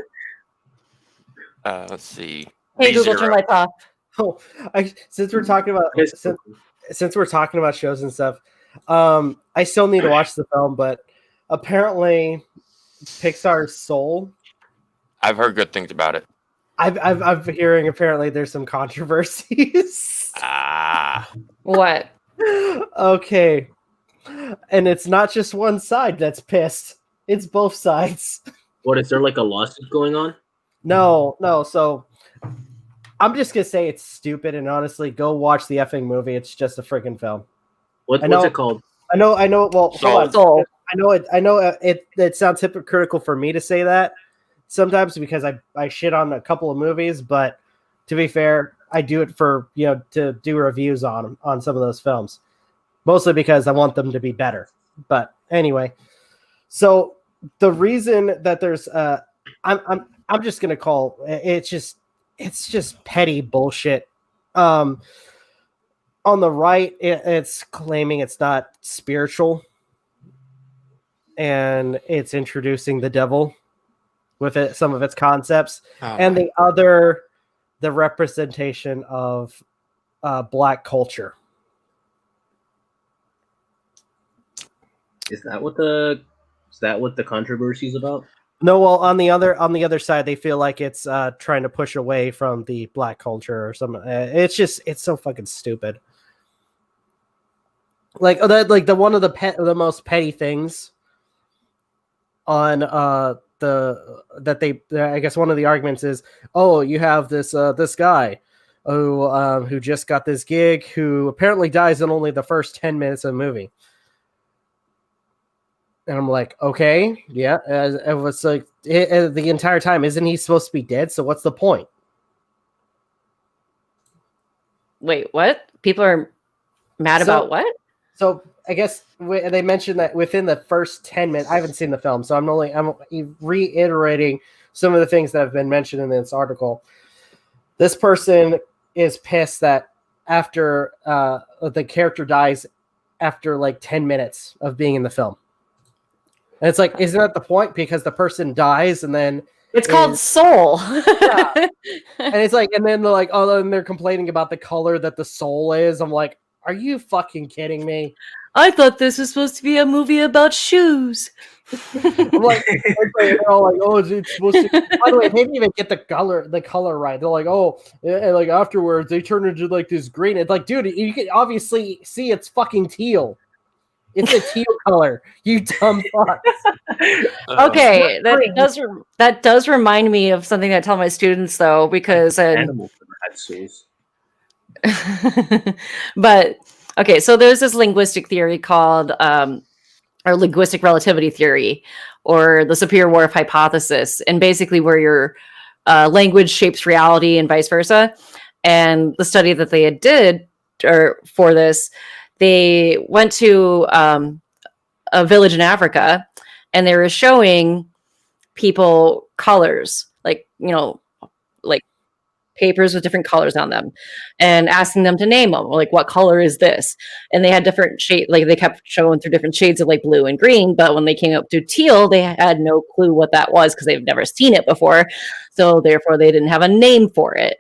Let's see. Hey Google, turn lights off. Oh, since we're talking about since we're talking about shows and stuff, I still need to watch the film, but apparently Pixar's Soul. I've heard good things about it. I'm hearing apparently there's some controversies. What? Okay. And it's not just one side that's pissed. It's both sides. What, is there like a lawsuit going on? No. So I'm just going to say it's stupid, and honestly, go watch the effing movie. It's just a freaking film. What's it called? I know. Well, hold on. I know it sounds hypocritical for me to say that sometimes because I shit on a couple of movies, but to be fair, I do it for, to do reviews on some of those films. Mostly because I want them to be better. But anyway, so the reason that there's I'm just gonna call it's just petty bullshit. On the right, it's claiming it's not spiritual, and it's introducing the devil with some of its concepts, and the other, the representation of Black culture. Is that what the controversy is about? No, well, on the other side, they feel like it's trying to push away from the Black culture or something. It's so fucking stupid. Like the one of the most petty things on I guess one of the arguments is, oh, you have this guy who just got this gig, who apparently dies in only the first 10 minutes of the movie. And I'm like, okay, yeah. It was like the entire time, isn't he supposed to be dead? So what's the point? Wait, what? People are mad about what? So I guess they mentioned that within the first 10 minutes, I haven't seen the film, so I'm reiterating some of the things that have been mentioned in this article. This person is pissed that after the character dies after like 10 minutes of being in the film. And it's like, isn't that the point? Because the person dies and then it's called Soul. Yeah. And it's like, and then they're like, oh, and they're complaining about the color that the soul is. I'm like, are you fucking kidding me? I thought this was supposed to be a movie about shoes. I'm like, they're all like, oh, it's supposed to. By the way, they didn't even get the color right. They're like, oh, and like afterwards they turn into like this green. It's like, dude, you can obviously see it's fucking teal. It's a teal color. You dumb fucks. Okay, that does remind me of something I tell my students though, because animals never had souls. But okay, so there's this linguistic theory called or linguistic relativity theory, or the superior whorf hypothesis, and basically where your language shapes reality and vice versa. And the study that they did for this. They went to a village in Africa, and they were showing people colors, like, like papers with different colors on them, and asking them to name them, like, what color is this? And they had different shade, like they kept showing through different shades of like blue and green, but when they came up to teal, they had no clue what that was because they've never seen it before, so therefore they didn't have a name for it.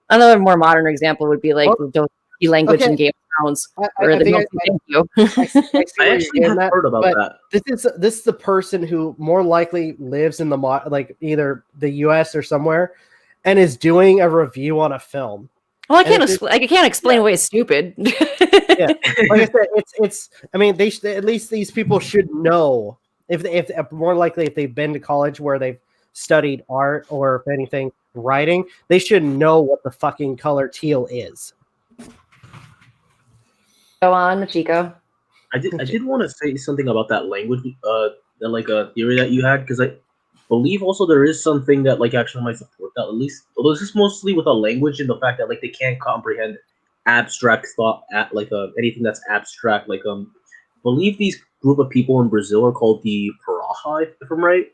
Another more modern example would be like the language in Game of Thrones. I actually have heard about that. This is the person who more likely lives in like either the U.S. or somewhere, and is doing a review on a film. Well, I can't explain away stupid. Yeah, like I said, it's. I mean, at least these people should know if more likely if they've been to college where they've studied art or if anything writing, they should know what the fucking color teal is. Go on, Machiko. I did want to say something about that language, theory that you had, because I believe also there is something that like actually might support that, at least, although this is mostly with a language and the fact that like they can't comprehend abstract thought anything that's abstract. Like believe these group of people in Brazil are called the Paraha, if I'm right,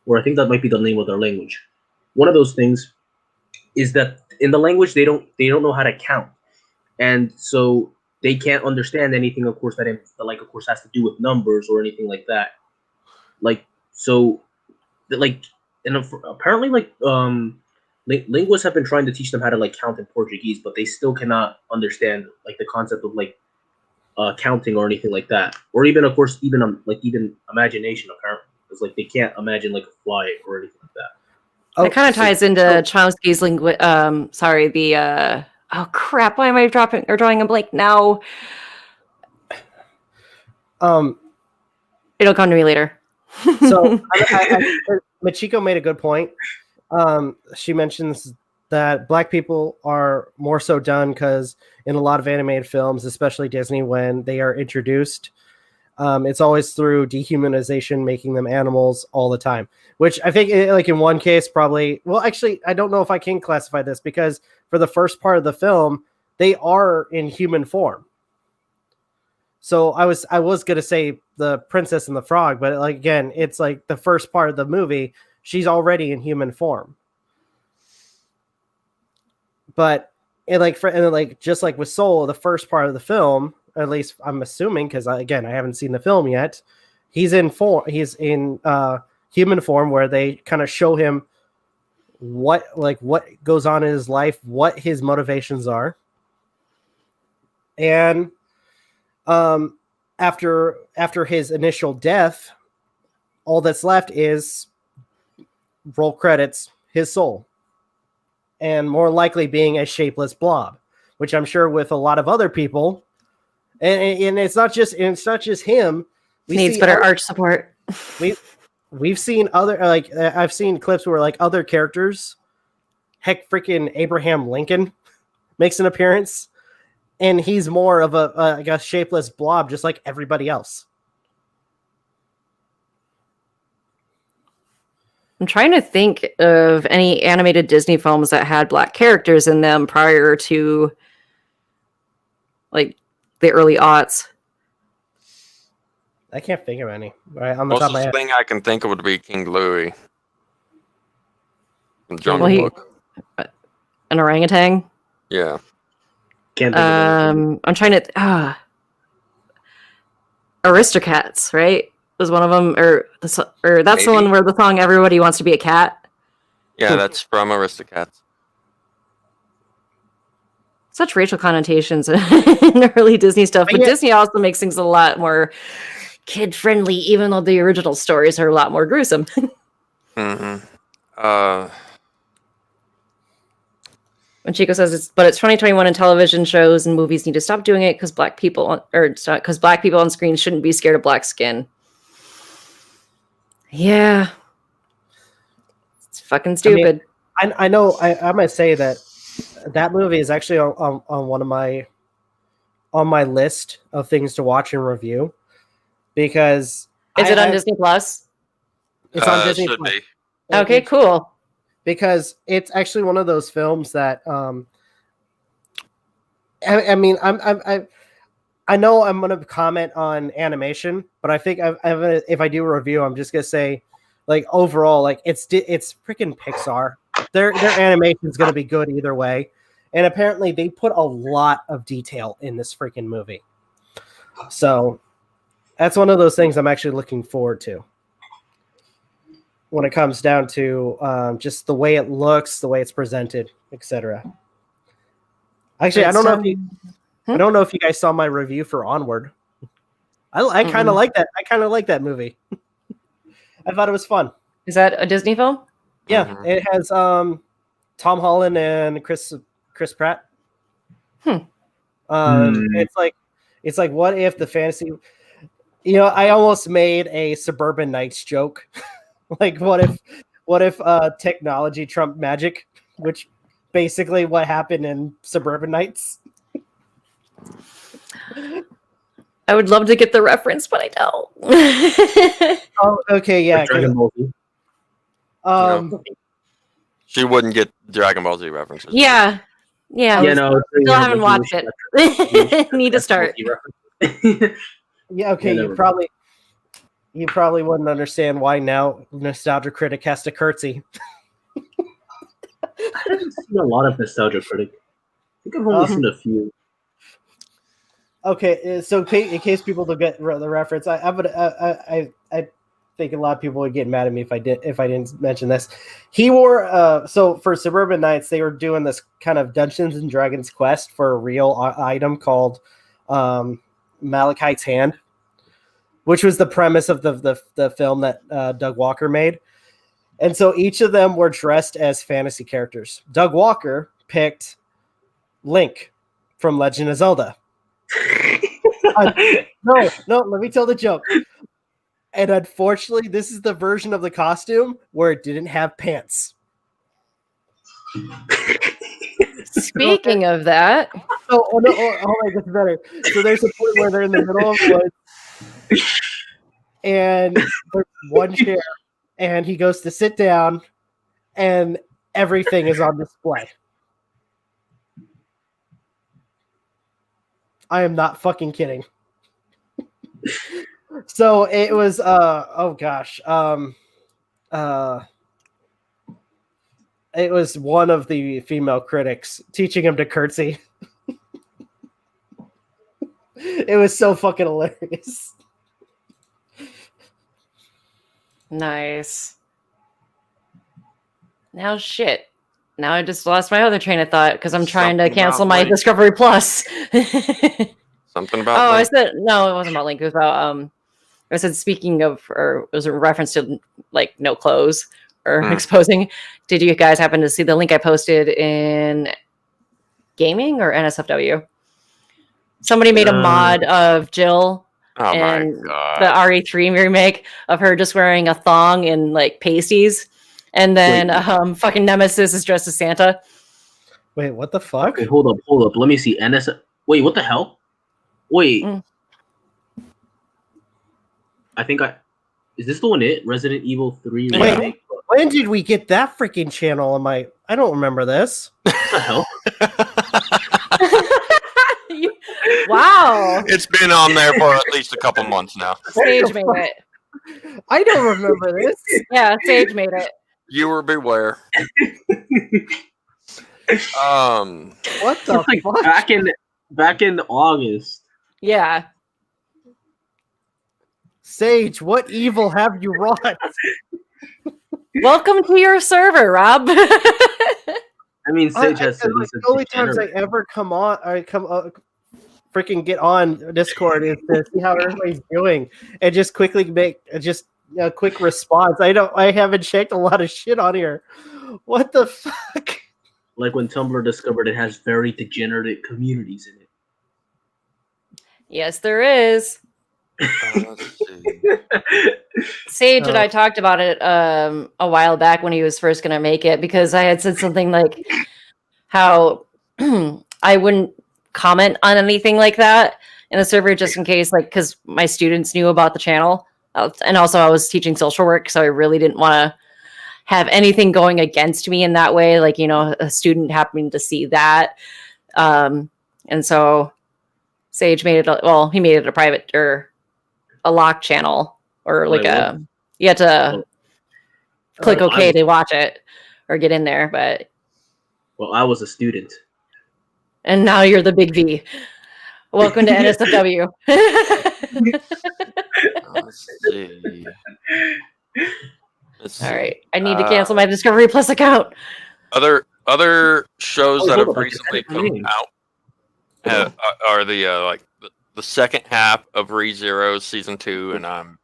or I think that might be the name of their language. One of those things is that in the language they don't know how to count, and so they can't understand anything, of course, that of course has to do with numbers or anything like that. Like so, like, and apparently, like linguists have been trying to teach them how to like count in Portuguese, but they still cannot understand like the concept of like counting or anything like that, or even, of course, even imagination. Apparently, because like they can't imagine like a fly or anything like that. It kind of ties into Chomsky's oh crap! Why am I drawing a blank now? It'll come to me later. So Machiko made a good point. She mentions that Black people are more so done because in a lot of animated films, especially Disney, when they are introduced, it's always through dehumanization, making them animals all the time. Which I think, like in one case, probably. Well, actually, I don't know if I can classify this because for the first part of the film, they are in human form. So I was gonna say the Princess and the Frog, but like again, it's like the first part of the movie, she's already in human form. But just like with Soul, the first part of the film, at least I'm assuming, because I haven't seen the film yet, he's in human form where they kind of show him what goes on in his life, what his motivations are. And after his initial death, all that's left is roll credits, his soul, and more likely being a shapeless blob, which I'm sure with a lot of other people, and it's not just him. Needs better arch support. We've seen other I've seen clips where like other characters, heck, freaking Abraham Lincoln makes an appearance. And he's more of a shapeless blob, just like everybody else. I'm trying to think of any animated Disney films that had Black characters in them prior to, like, the early aughts. I can't think of any. Right on the top of my head. Thing I can think of would be King Louie. Jungle Book. An orangutan? Yeah. I'm trying to Aristocats, right? Was one of them, or that's maybe the one where the song "Everybody Wants to Be a Cat." Yeah, that's from Aristocats. Such racial connotations in early Disney stuff, but Disney also makes things a lot more kid-friendly, even though the original stories are a lot more gruesome. Mm-hmm. When Chico says it's 2021 and television shows and movies need to stop doing it because Black people on screen shouldn't be scared of black skin. Yeah. It's fucking stupid. I know I might say that movie is actually on my list of things to watch and review because is it on Disney Plus? It's on Disney Plus. Okay, cool. Because it's actually one of those films that I mean, I know I'm going to comment on animation, but I think if I do a review, I'm just going to say, like, overall, like, it's freaking Pixar. Their animation is going to be good either way. And apparently they put a lot of detail in this freaking movie. So that's one of those things I'm actually looking forward to when it comes down to just the way it looks, the way it's presented, etc. Actually, I don't know if you guys saw my review for Onward. I kind of like that. I kind of like that movie. I thought it was fun. Is that a Disney film? Yeah, it has Tom Holland and Chris Pratt. It's like what if the fantasy, I almost made a Suburban Nights joke. Like what if technology trumped magic, which basically what happened in Suburban Nights. I would love to get the reference, but I don't. Oh, okay, yeah. Dragon Ball Z. She wouldn't get Dragon Ball Z references. Yeah. No, still haven't watched it. Need to start. Yeah, okay. You probably wouldn't understand why now Nostalgia Critic has to curtsy. I haven't seen a lot of Nostalgia Critic. I think I've only seen a few. Okay, so in case people don't get the reference, I think a lot of people would get mad at me if I didn't mention this. He wore so for Suburban Nights, they were doing this kind of Dungeons and Dragons quest for a real item called Malachite's Hand, which was the premise of the film that Doug Walker made. And so each of them were dressed as fantasy characters. Doug Walker picked Link from Legend of Zelda. No, let me tell the joke. And unfortunately, this is the version of the costume where it didn't have pants. Speaking of that. Oh, it gets better. So there's a point where they're in the middle of the woods, and there's one chair, and he goes to sit down, and everything is on display. I am not fucking kidding. So it was it was one of the female critics teaching him to curtsy. It was so fucking hilarious. Nice. Now shit. Now I just lost my other train of thought because I'm trying to cancel my Link. Discovery Plus. Something about Link. I said no, it wasn't about Link. It was about I said speaking of, or it was a reference to like no clothes or exposing. Did you guys happen to see the link I posted in gaming or NSFW? Somebody made a mod of Jill and the RE3 remake of her just wearing a thong and like pasties. And then fucking Nemesis is dressed as Santa. Wait, what the fuck? Okay, hold up. Let me see. Wait, what the hell? Wait. I think is this the one? Resident Evil 3 remake? When did we get that freaking channel? I don't remember this. What the hell? Wow. It's been on there for at least a couple months now. Sage made it. I don't remember this. Yeah, Sage made it. Viewer beware. What the fuck? Back in August. Yeah. Sage, what evil have you wrought? Welcome to your server, Rob. I mean, Sage has said the only times I ever freaking get on Discord is to see how everybody's doing and just quickly make a quick response. I haven't checked a lot of shit on here. What the fuck? Like when Tumblr discovered it has very degenerate communities in it. Yes, there is. Sage and I talked about it a while back when he was first going to make it, because I had said something like how I wouldn't comment on anything like that in the server just in case, like, because my students knew about the channel, and also I was teaching social work, so I really didn't want to have anything going against me in that way, like, you know, a student happening to see that. And so Sage made it, he made it a private or a lock channel, or like you had to click OK to watch it or get in there. But well, I was a student. And now you're the big V. Welcome to NSFW. Let's see. All right. I need to cancel my Discovery Plus account. Other shows that have recently come out are the second half of ReZero season 2, and I'm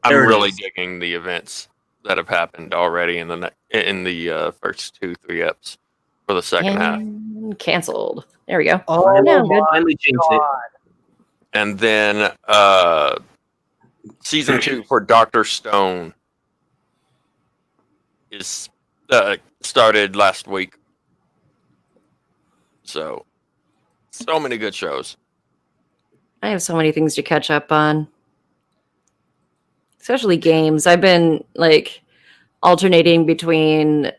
really digging the events that have happened already in the first 2-3 eps for the second half. Canceled. There we go. Oh, finally changed it. And then season 2 for Dr. Stone is started last week. So many good shows. I have so many things to catch up on, especially games. I've been like alternating between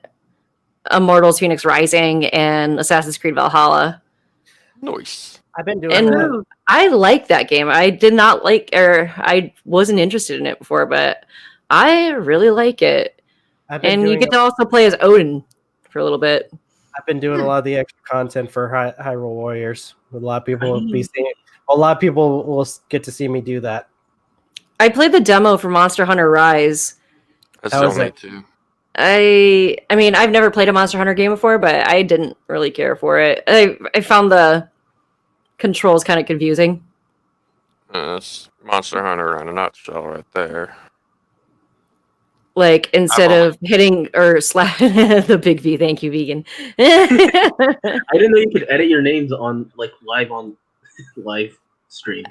Immortals Phoenix Rising and Assassin's Creed Valhalla. Nice. I've been doing that. I like that game. I did not like, or I wasn't interested in it before, but I really like it. And you get to also play as Odin for a little bit. I've been doing a lot of the extra content for Hyrule Warriors. A lot of people will be seeing. A lot of people will get to see me do that. I played the demo for Monster Hunter Rise. That's only 2. I mean, I've never played a Monster Hunter game before, but I didn't really care for it. I found the controls kind of confusing. That's Monster Hunter in a nutshell right there. Like, instead of hitting or slap the big V, thank you, vegan. I didn't know you could edit your names on live stream.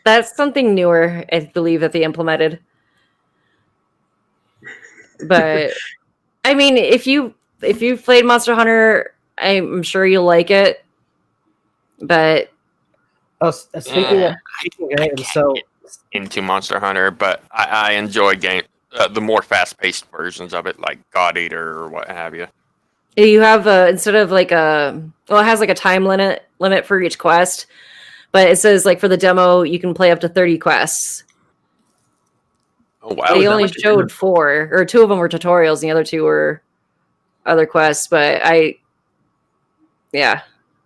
That's something newer, I believe, that they implemented. But I mean, if you've played Monster Hunter, I'm sure you'll like it. But speaking of games, so into Monster Hunter, but I enjoy the more fast-paced versions of it, like God Eater or what have you. You have instead of it has like a time limit for each quest, but it says like for the demo you can play up to 30 quests. Oh wow! They only showed 4, or 2 of them were tutorials, and the other 2 were other quests. But I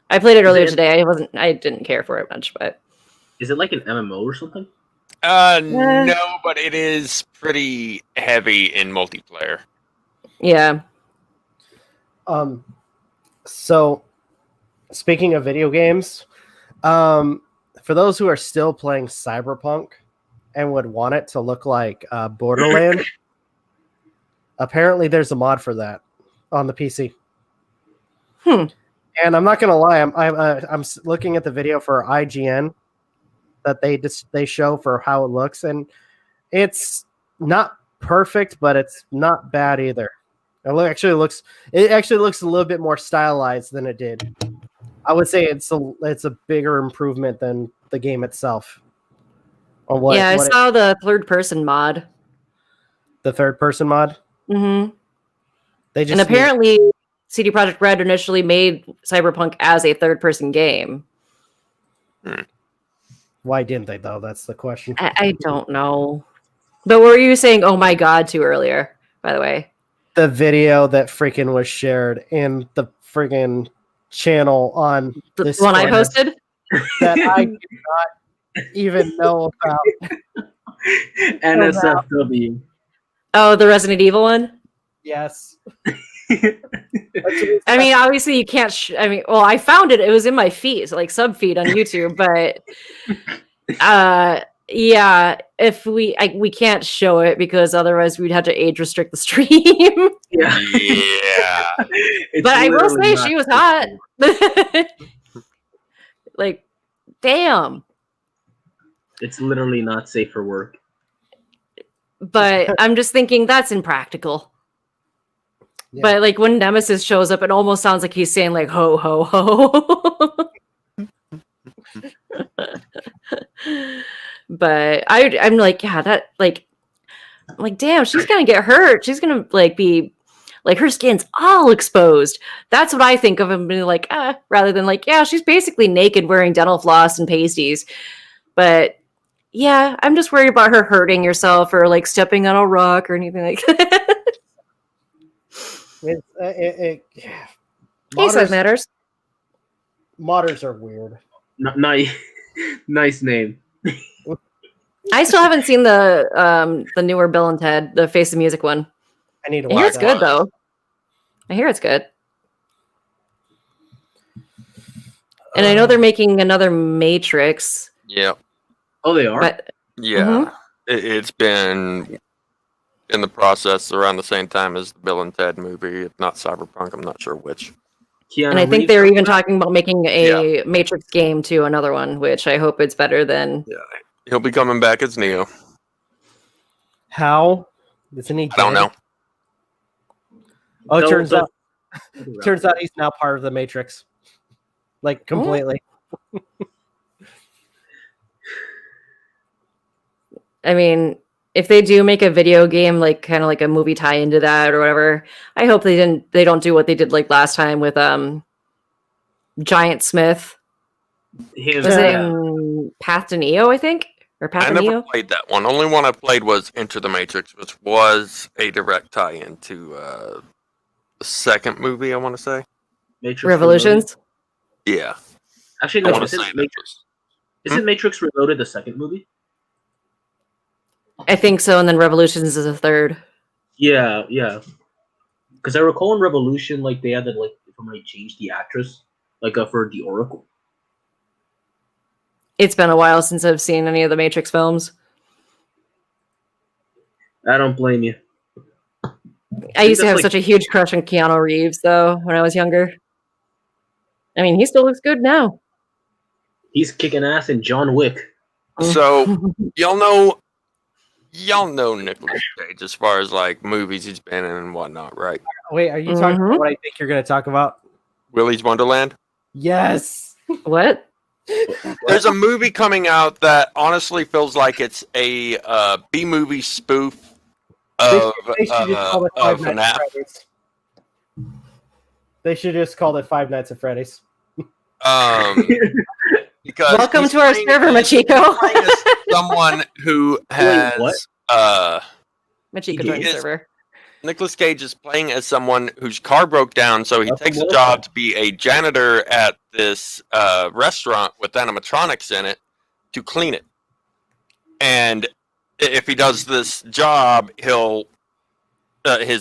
played it earlier today. I didn't care for it much, but is it like an MMO or something? No, but it is pretty heavy in multiplayer. Yeah. So speaking of video games, for those who are still playing Cyberpunk and would want it to look like Borderlands, apparently there's a mod for that on the PC. And I'm not gonna lie, I'm looking at the video for IGN that they show for how it looks, and it's not perfect, but it's not bad either. It actually looks a little bit more stylized than it did. I would say it's a bigger improvement than the game itself. I saw the third person mod. The third person mod? Mm-hmm. And apparently CD Projekt Red initially made Cyberpunk as a third person game. Why didn't they, though? That's the question. I don't know. But what were you saying, oh my god, to earlier, by the way? The video that freaking was shared in the freaking channel on the one I posted? That I did not even know about. NSFW. Oh, the Resident Evil one? Yes. I mean, obviously you can't. I found it. It was in my feed, like sub feed on YouTube. But if we can't show it because otherwise we'd have to age restrict the stream. Yeah. But I will say she was hot. Like, damn. It's literally not safe for work. But I'm just thinking that's impractical. Yeah. But like when Nemesis shows up, it almost sounds like he's saying like ho ho ho. But I'm like, yeah, that like, I'm like, damn, she's gonna get hurt. She's gonna like be Like her skin's all exposed. That's what I think of him being like, rather than like, yeah, she's basically naked wearing dental floss and pasties. But yeah, I'm just worried about her hurting herself or like stepping on a rock or anything like that. Case matters. Modders are weird. Nice name. I still haven't seen the newer Bill and Ted, the Face of Music one. I need to watch. I hear it's good though. I hear it's good. And I know they're making another Matrix. Yeah. Oh, they are? But, yeah. It's been in the process around the same time as the Bill and Ted movie, if not Cyberpunk. I'm not sure which. And I think they're even talking about making a Matrix game too, another one, which I hope it's better than. Yeah, he'll be coming back as Neo. How? Isn't he? I don't know. Oh, it turns out he's now part of the Matrix, like completely. I mean, if they do make a video game, like kind of like a movie tie into that or whatever, I hope they don't do what they did like last time with Giant Smith. Was it in Path to Neo, I think? Or Path to Neo? I never played that one. Only one I played was Enter the Matrix, which was a direct tie-in to the second movie, I want to say. Matrix Revolutions? Yeah. Actually, no, isn't Matrix Reloaded the second movie? I think so, and then Revolutions is a third. Yeah. Because I recall in Revolution, like they had to like if I might change the actress, like for the Oracle. It's been a while since I've seen any of the Matrix films. I don't blame you. I used to have such a huge crush on Keanu Reeves, though, when I was younger. I mean, he still looks good now. He's kicking ass in John Wick. So y'all know Nicolas Cage as far as like movies he's been in and whatnot, right? Wait, are you talking about what I think you're going to talk about? Willy's Wonderland? Yes. What? There's a movie coming out that honestly feels like it's a B-movie spoof of FNAF. They should just call it Five Nights at Freddy's. Because welcome to our server, Machiko. Someone who has Machiko joined the server. Nicolas Cage is playing as someone whose car broke down, so he takes a job to be a janitor at this restaurant with animatronics in it to clean it. And if he does this job, his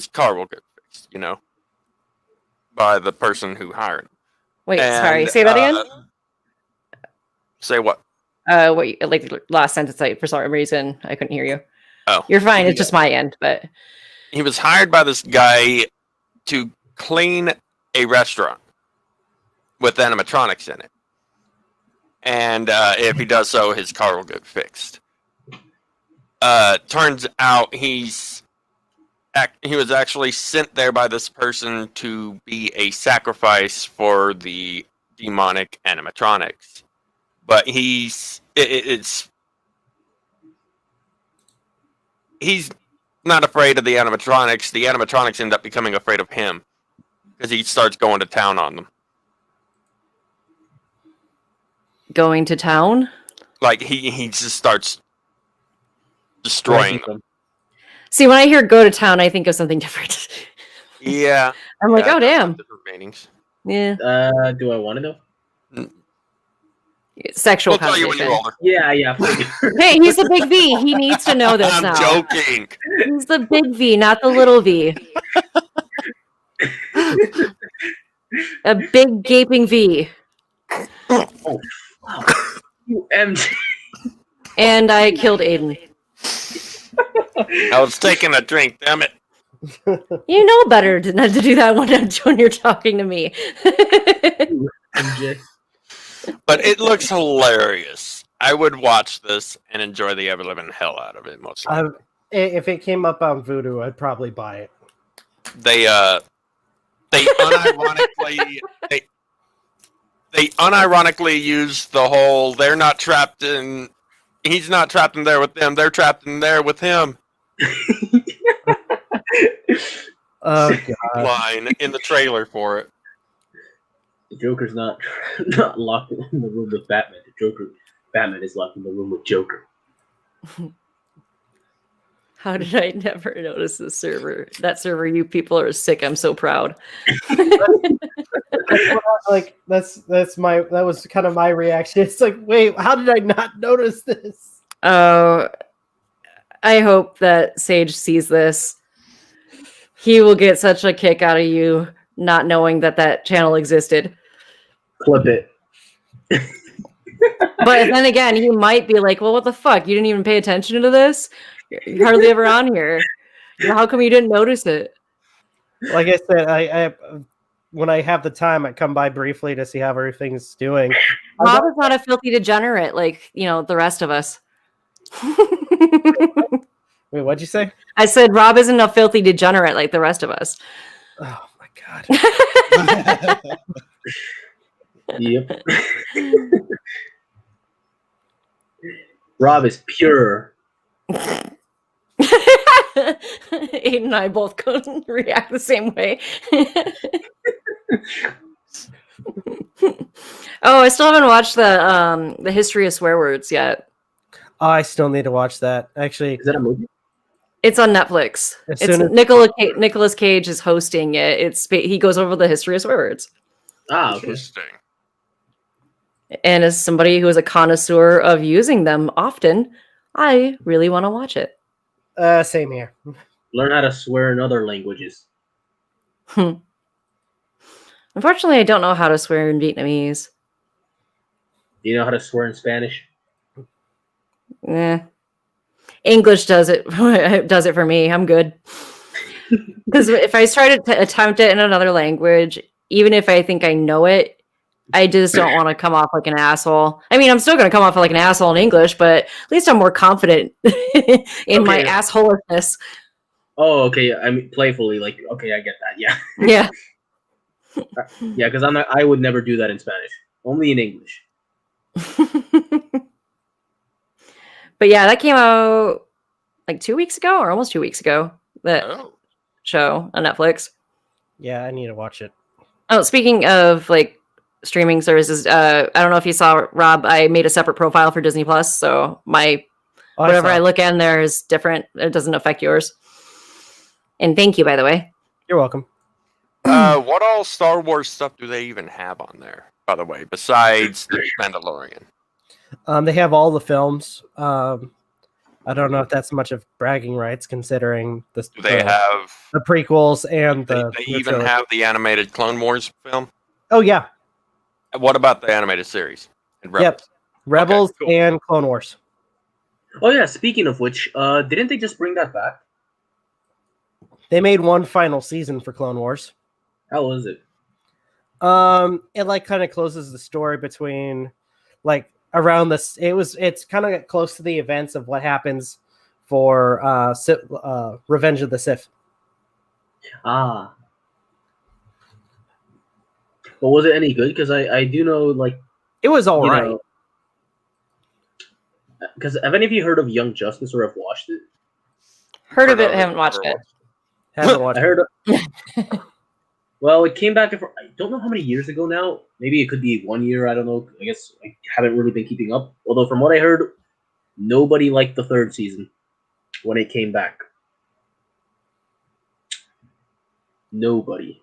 car will get fixed, by the person who hired him. Wait, sorry, say that again? Say what? Like last sentence, for some reason, I couldn't hear you. Oh. You're fine, it's just my end, but... He was hired by this guy to clean a restaurant with animatronics in it. And if he does so, his car will get fixed. Turns out he was actually sent there by this person to be a sacrifice for the demonic animatronics. But he's not afraid of the animatronics. The animatronics end up becoming afraid of him because he starts going to town on them. Going to town? Like he just starts destroying them. See, when I hear "go to town," I think of something different. Yeah, I'm like, oh damn. Different meanings. Yeah. Do I want to know? Sexual connotation. Yeah. Hey, he's the big V. He needs to know this now. I'm joking. He's the big V, not the little V. A big gaping V. Oh, wow. You MJ. And I killed Aden. I was taking a drink, damn it. You know better not to do that when you're talking to me. MJ. But it looks hilarious. I would watch this and enjoy the ever-living hell out of it, most likely. If it came up on Voodoo, I'd probably buy it. They unironically use the whole he's not trapped in there with them, they're trapped in there with him. Oh god. line in the trailer for it. The Joker's not locked in the room with Batman. Batman is locked in the room with Joker. How did I never notice the server? That server, you people are sick. I'm so proud. Like that was kind of my reaction. It's like, wait, how did I not notice this? Oh, I hope that Sage sees this. He will get such a kick out of you not knowing that channel existed. Clip it. But then again, he might be like, well, what the fuck? You didn't even pay attention to this? You're hardly ever on here. How come you didn't notice it? Like I said, I when I have the time, I come by briefly to see how everything's doing. Rob is not a filthy degenerate like, the rest of us. Wait, what'd you say? I said Rob isn't a filthy degenerate like the rest of us. Oh my god. Yep. Rob is pure. Aiden and I both couldn't react the same way. Oh, I still haven't watched the history of swear words yet. Oh, I still need to watch that. Actually, Is that a movie? It's on Netflix. Nicolas Cage is hosting it. He goes over the history of swear words. Ah, okay. Interesting. And as somebody who is a connoisseur of using them often, I really want to watch it. Same here. Learn how to swear in other languages. Unfortunately, I don't know how to swear in Vietnamese. Do you know how to swear in Spanish? English does it for me. I'm good. Because if I try to attempt it in another language, even if I think I know it, I just don't want to come off like an asshole. I mean, I'm still going to come off like an asshole in English, but at least I'm more confident in my assholeness. Oh, okay. I mean, playfully, like, okay, I get that. Yeah. Yeah. Yeah, because I would never do that in Spanish. Only in English. But yeah, that came out like 2 weeks ago or almost 2 weeks ago. That show on Netflix. Yeah, I need to watch it. Oh, speaking of like streaming services, I don't know if you saw, Rob, I made a separate profile for Disney Plus, so whatever I look in there is different. It doesn't affect yours. And thank you, by the way. You're welcome. What all Star Wars stuff do they even have on there, by the way, besides the Mandalorian? They have all the films. I don't know if that's much of bragging rights, considering the prequels and they even have the animated Clone Wars film. Oh yeah. What about the animated series? And Rebels? Yep, Rebels and Clone Wars. Oh yeah. Speaking of which, didn't they just bring that back? They made one final season for Clone Wars. How was it? It like kind of closes the story between like around this. It's kind of close to the events of what happens for Revenge of the Sith. Ah. But was it any good? Because I do know, like, it was all right. Because have any of you heard of Young Justice or have watched it? Heard of it, haven't watched it. Haven't watched. I heard. Well, it came back. I don't know how many years ago now. Maybe it could be 1 year. I don't know. I guess I haven't really been keeping up. Although from what I heard, nobody liked the third season when it came back. Nobody.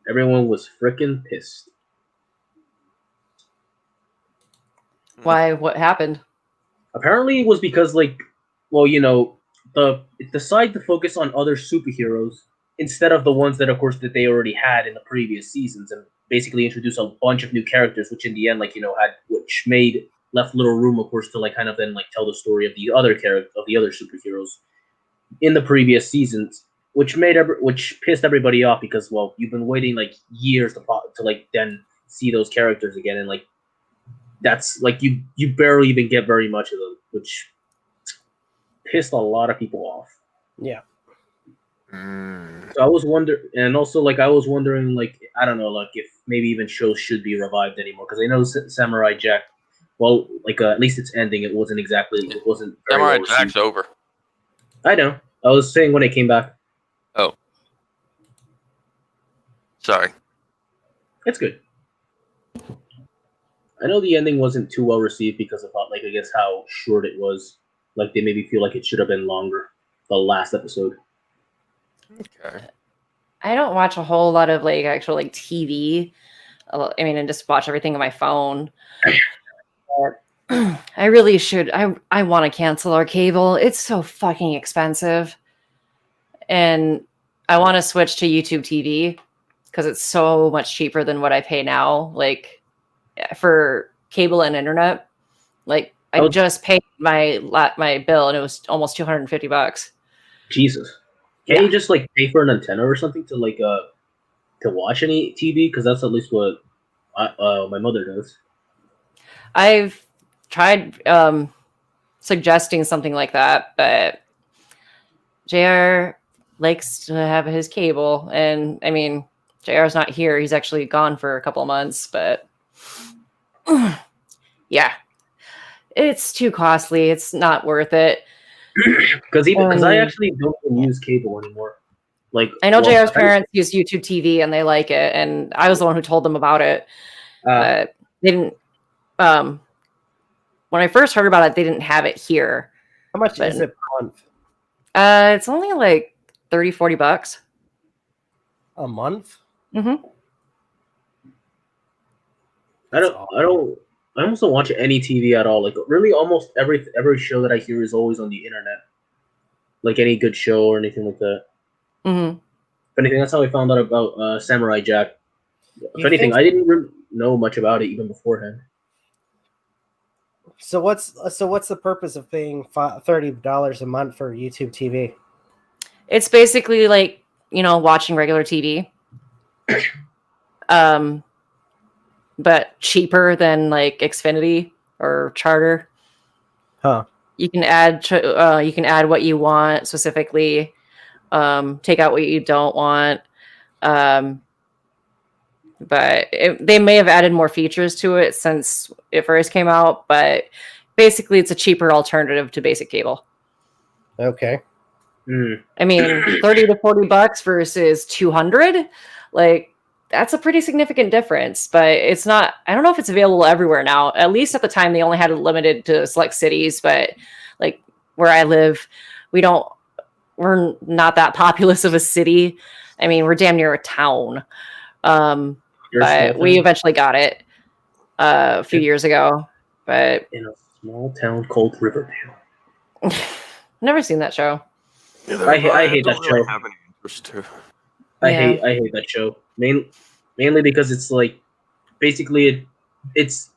Everyone was freaking pissed. Why? What happened? Apparently, it was because, like, well, it decided to focus on other superheroes instead of the ones that, of course, that they already had in the previous seasons, and basically introduce a bunch of new characters, which in the end, like, left little room, of course, to like kind of then like tell the story of the other superheroes in the previous seasons, which pissed everybody off because, well, you've been waiting like years to like then see those characters again, and like that's like you barely even get very much of them, which pissed a lot of people off. Yeah. So I was wondering, like, I don't know, like if maybe even shows should be revived anymore, because I know Samurai Jack. Well, like at least it's ending. It wasn't very Samurai Jack's over. I know. I was saying when it came back. Oh. Sorry. It's good. I know the ending wasn't too well received because of, like, I guess how short it was. Like, they made me feel like it should have been longer. The last episode. Okay. I don't watch a whole lot of like actual like TV. I mean, and just watch everything on my phone. I really should. I want to cancel our cable. It's so fucking expensive, and I want to switch to YouTube TV because it's so much cheaper than what I pay now. Like for cable and internet, like I just paid my bill and it was almost $250. Jesus. Can't you just like pay for an antenna or something to like to watch any TV? Because that's at least what my mother does. I've tried suggesting something like that, but JR likes to have his cable, and I mean JR's not here. He's actually gone for a couple of months, but yeah, it's too costly. It's not worth it. Because I actually don't use cable anymore. Like I know JR's parents use YouTube TV and they like it, and I was the one who told them about it. They didn't. When I first heard about it, they didn't have it here. How much is it per month? It's only like $30-$40 a month. Mm-hmm. I almost don't watch any TV at all. Like really, almost every show that I hear is always on the internet. Like any good show or anything like that. Mm-hmm. If anything, that's how I found out about Samurai Jack. If anything, I didn't really know much about it even beforehand. So what's the purpose of paying $30 a month for YouTube TV? It's basically like, watching regular TV. But cheaper than like Xfinity or Charter. Huh. You can add what you want specifically. Take out what you don't want. But they may have added more features to it since it first came out. But basically, it's a cheaper alternative to basic cable. Okay. I mean, $30 to $40 versus $200, like that's a pretty significant difference. But it's not. I don't know if it's available everywhere now. At least at the time, they only had it limited to select cities. But like where I live, we're not that populous of a city. I mean, we're damn near a town. But we eventually got it a few years ago. But in a small town called Riverdale. Never seen that show. I hate that show. Have any interest too. I hate that show. Mainly because it's like basically it's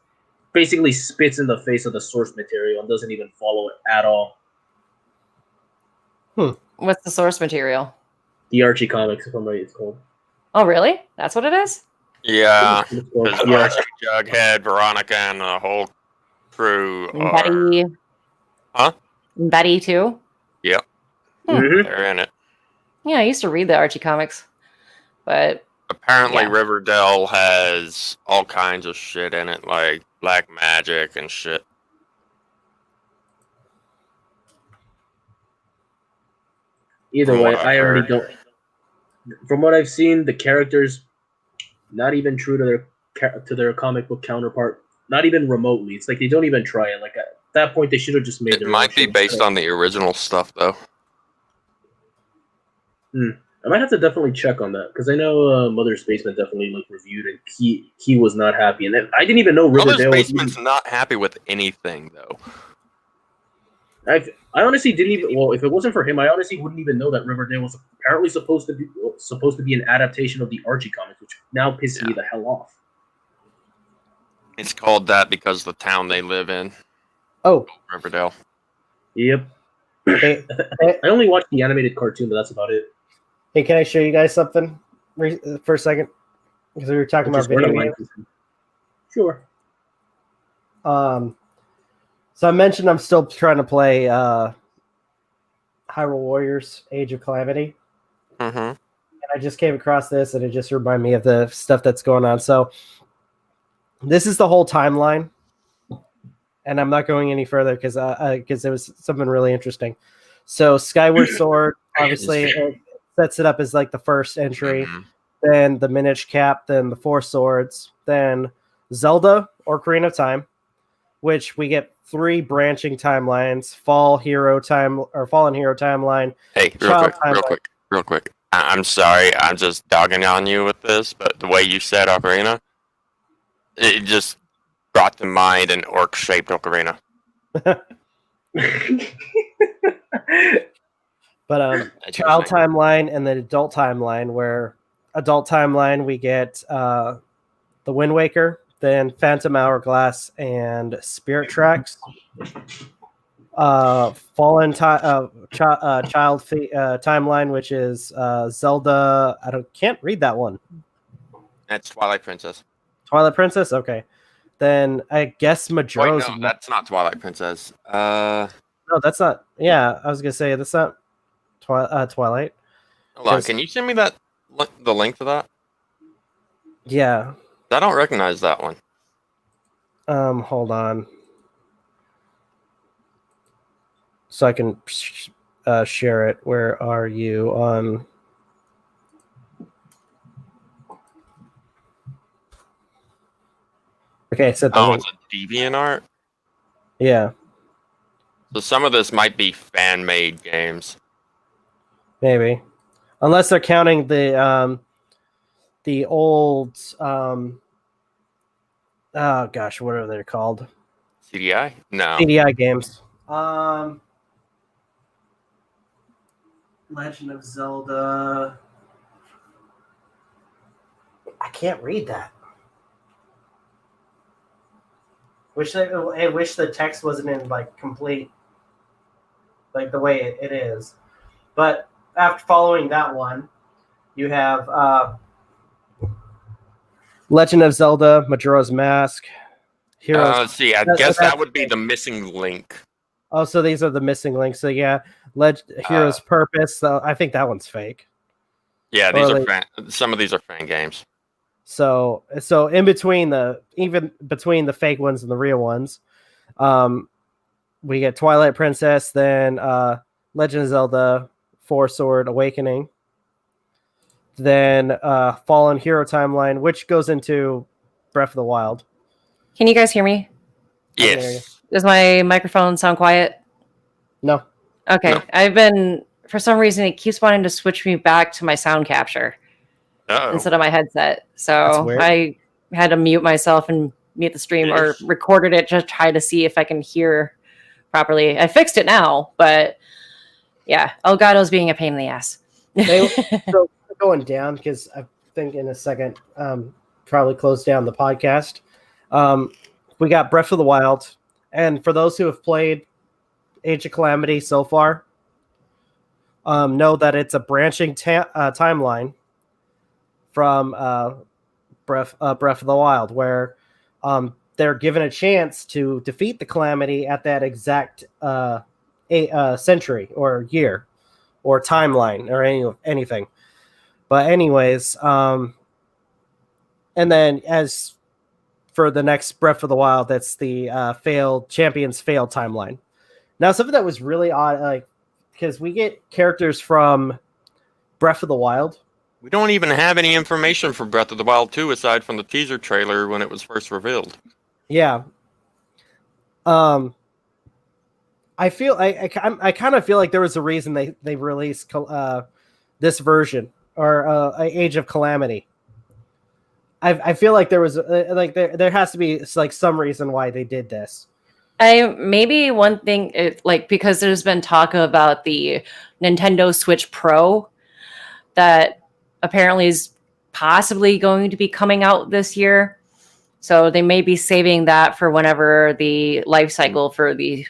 basically spits in the face of the source material and doesn't even follow it at all. What's the source material? The Archie comics, if I'm right, it's called. Oh, really? That's what it is? Yeah. Archie, Jughead, Veronica, and the whole crew. Betty. Huh? Betty, too? Yep. Mm-hmm. They're in it. Yeah, I used to read the Archie comics. But apparently Riverdale has all kinds of shit in it, like black magic and shit. Either way, I already don't. From what I've seen, the characters not even true to their comic book counterpart, not even remotely. It's like they don't even try it. Like at that point, they should have just made. It might be based on the original stuff, though. I might have to definitely check on that because I know Mother's Basement definitely reviewed and he was not happy, and I didn't even know Riverdale. Mother's Basement's not happy with anything though. I honestly didn't even. Well, if it wasn't for him, I honestly wouldn't even know that Riverdale was apparently supposed to be an adaptation of the Archie comics, which now pisses me the hell off. It's called that because the town they live in. Oh, Riverdale. Yep. I only watched the animated cartoon, but that's about it. Hey, can I show you guys something for a second? Because we were talking about video games. Sure. So I mentioned I'm still trying to play Hyrule Warriors: Age of Calamity. Mm-hmm. And I just came across this, and it just reminded me of the stuff that's going on. So this is the whole timeline, and I'm not going any further because it was something really interesting. So Skyward Sword, obviously, it sets it up as like the first entry. then the Minish Cap, then the Four Swords, then Zelda or Ocarina of Time, which we get 3 branching timelines: Fallen Hero timeline. Hey, real quick. I'm sorry, I'm just dogging on you with this, but the way you said Ocarina, it just brought to mind an orc-shaped ocarina. But child timeline and the adult timeline, where adult timeline we get the Wind Waker, then Phantom Hourglass and Spirit Tracks. Fallen child timeline, which is Zelda. Can't read that one. That's Twilight Princess. Twilight Princess. Okay, then I guess Majora's. Wait, no, that's not Twilight Princess. No, that's not. Yeah, I was gonna say that's not Twilight. Hold on, can you send me the link to that? Yeah, I don't recognize that one. Hold on. So I can share it. Where are you on? Okay, so it's a DeviantArt? Yeah. So some of this might be fan-made games. Maybe. Unless they're counting the old oh gosh, what are they called? CDI? No. CDI games. Legend of Zelda. I can't read that. I wish the text wasn't in like complete, like the way it is. But after following that one, you have Legend of Zelda, Majora's Mask, Heroes. Let's see. I guess that would be the missing link. Oh, so these are the missing links. So yeah, Heroes Purpose. So I think that one's fake. Yeah, these are some of these are fan games. So in between between the fake ones and the real ones, we get Twilight Princess, then Legend of Zelda, Four Sword Awakening, then Fallen Hero timeline, which goes into Breath of the Wild. Can you guys hear me? Yes. Does my microphone sound quiet? No. Okay. No. For some reason, it keeps wanting to switch me back to my sound capture instead of my headset. So I had to mute myself and mute the stream or recorded it to try to see if I can hear properly. I fixed it now, but yeah, Elgato's being a pain in the ass. So going down, because I think in a second, probably close down the podcast. We got Breath of the Wild. And for those who have played Age of Calamity so far, know that it's a branching timeline from Breath of the Wild, where they're given a chance to defeat the Calamity at that exact century or year or timeline or anything. But anyways, and then as for the next Breath of the Wild, that's the Champions Fail timeline. Now, something that was really odd, like, because we get characters from Breath of the Wild. We don't even have any information for Breath of the Wild 2 aside from the teaser trailer when it was first revealed. Yeah. I kind of feel like there was a reason they released this version or Age of Calamity. I feel like there was there has to be like some reason why they did this. Maybe one thing, because there's been talk about the Nintendo Switch Pro that apparently is possibly going to be coming out this year. So they may be saving that for whenever the life cycle for the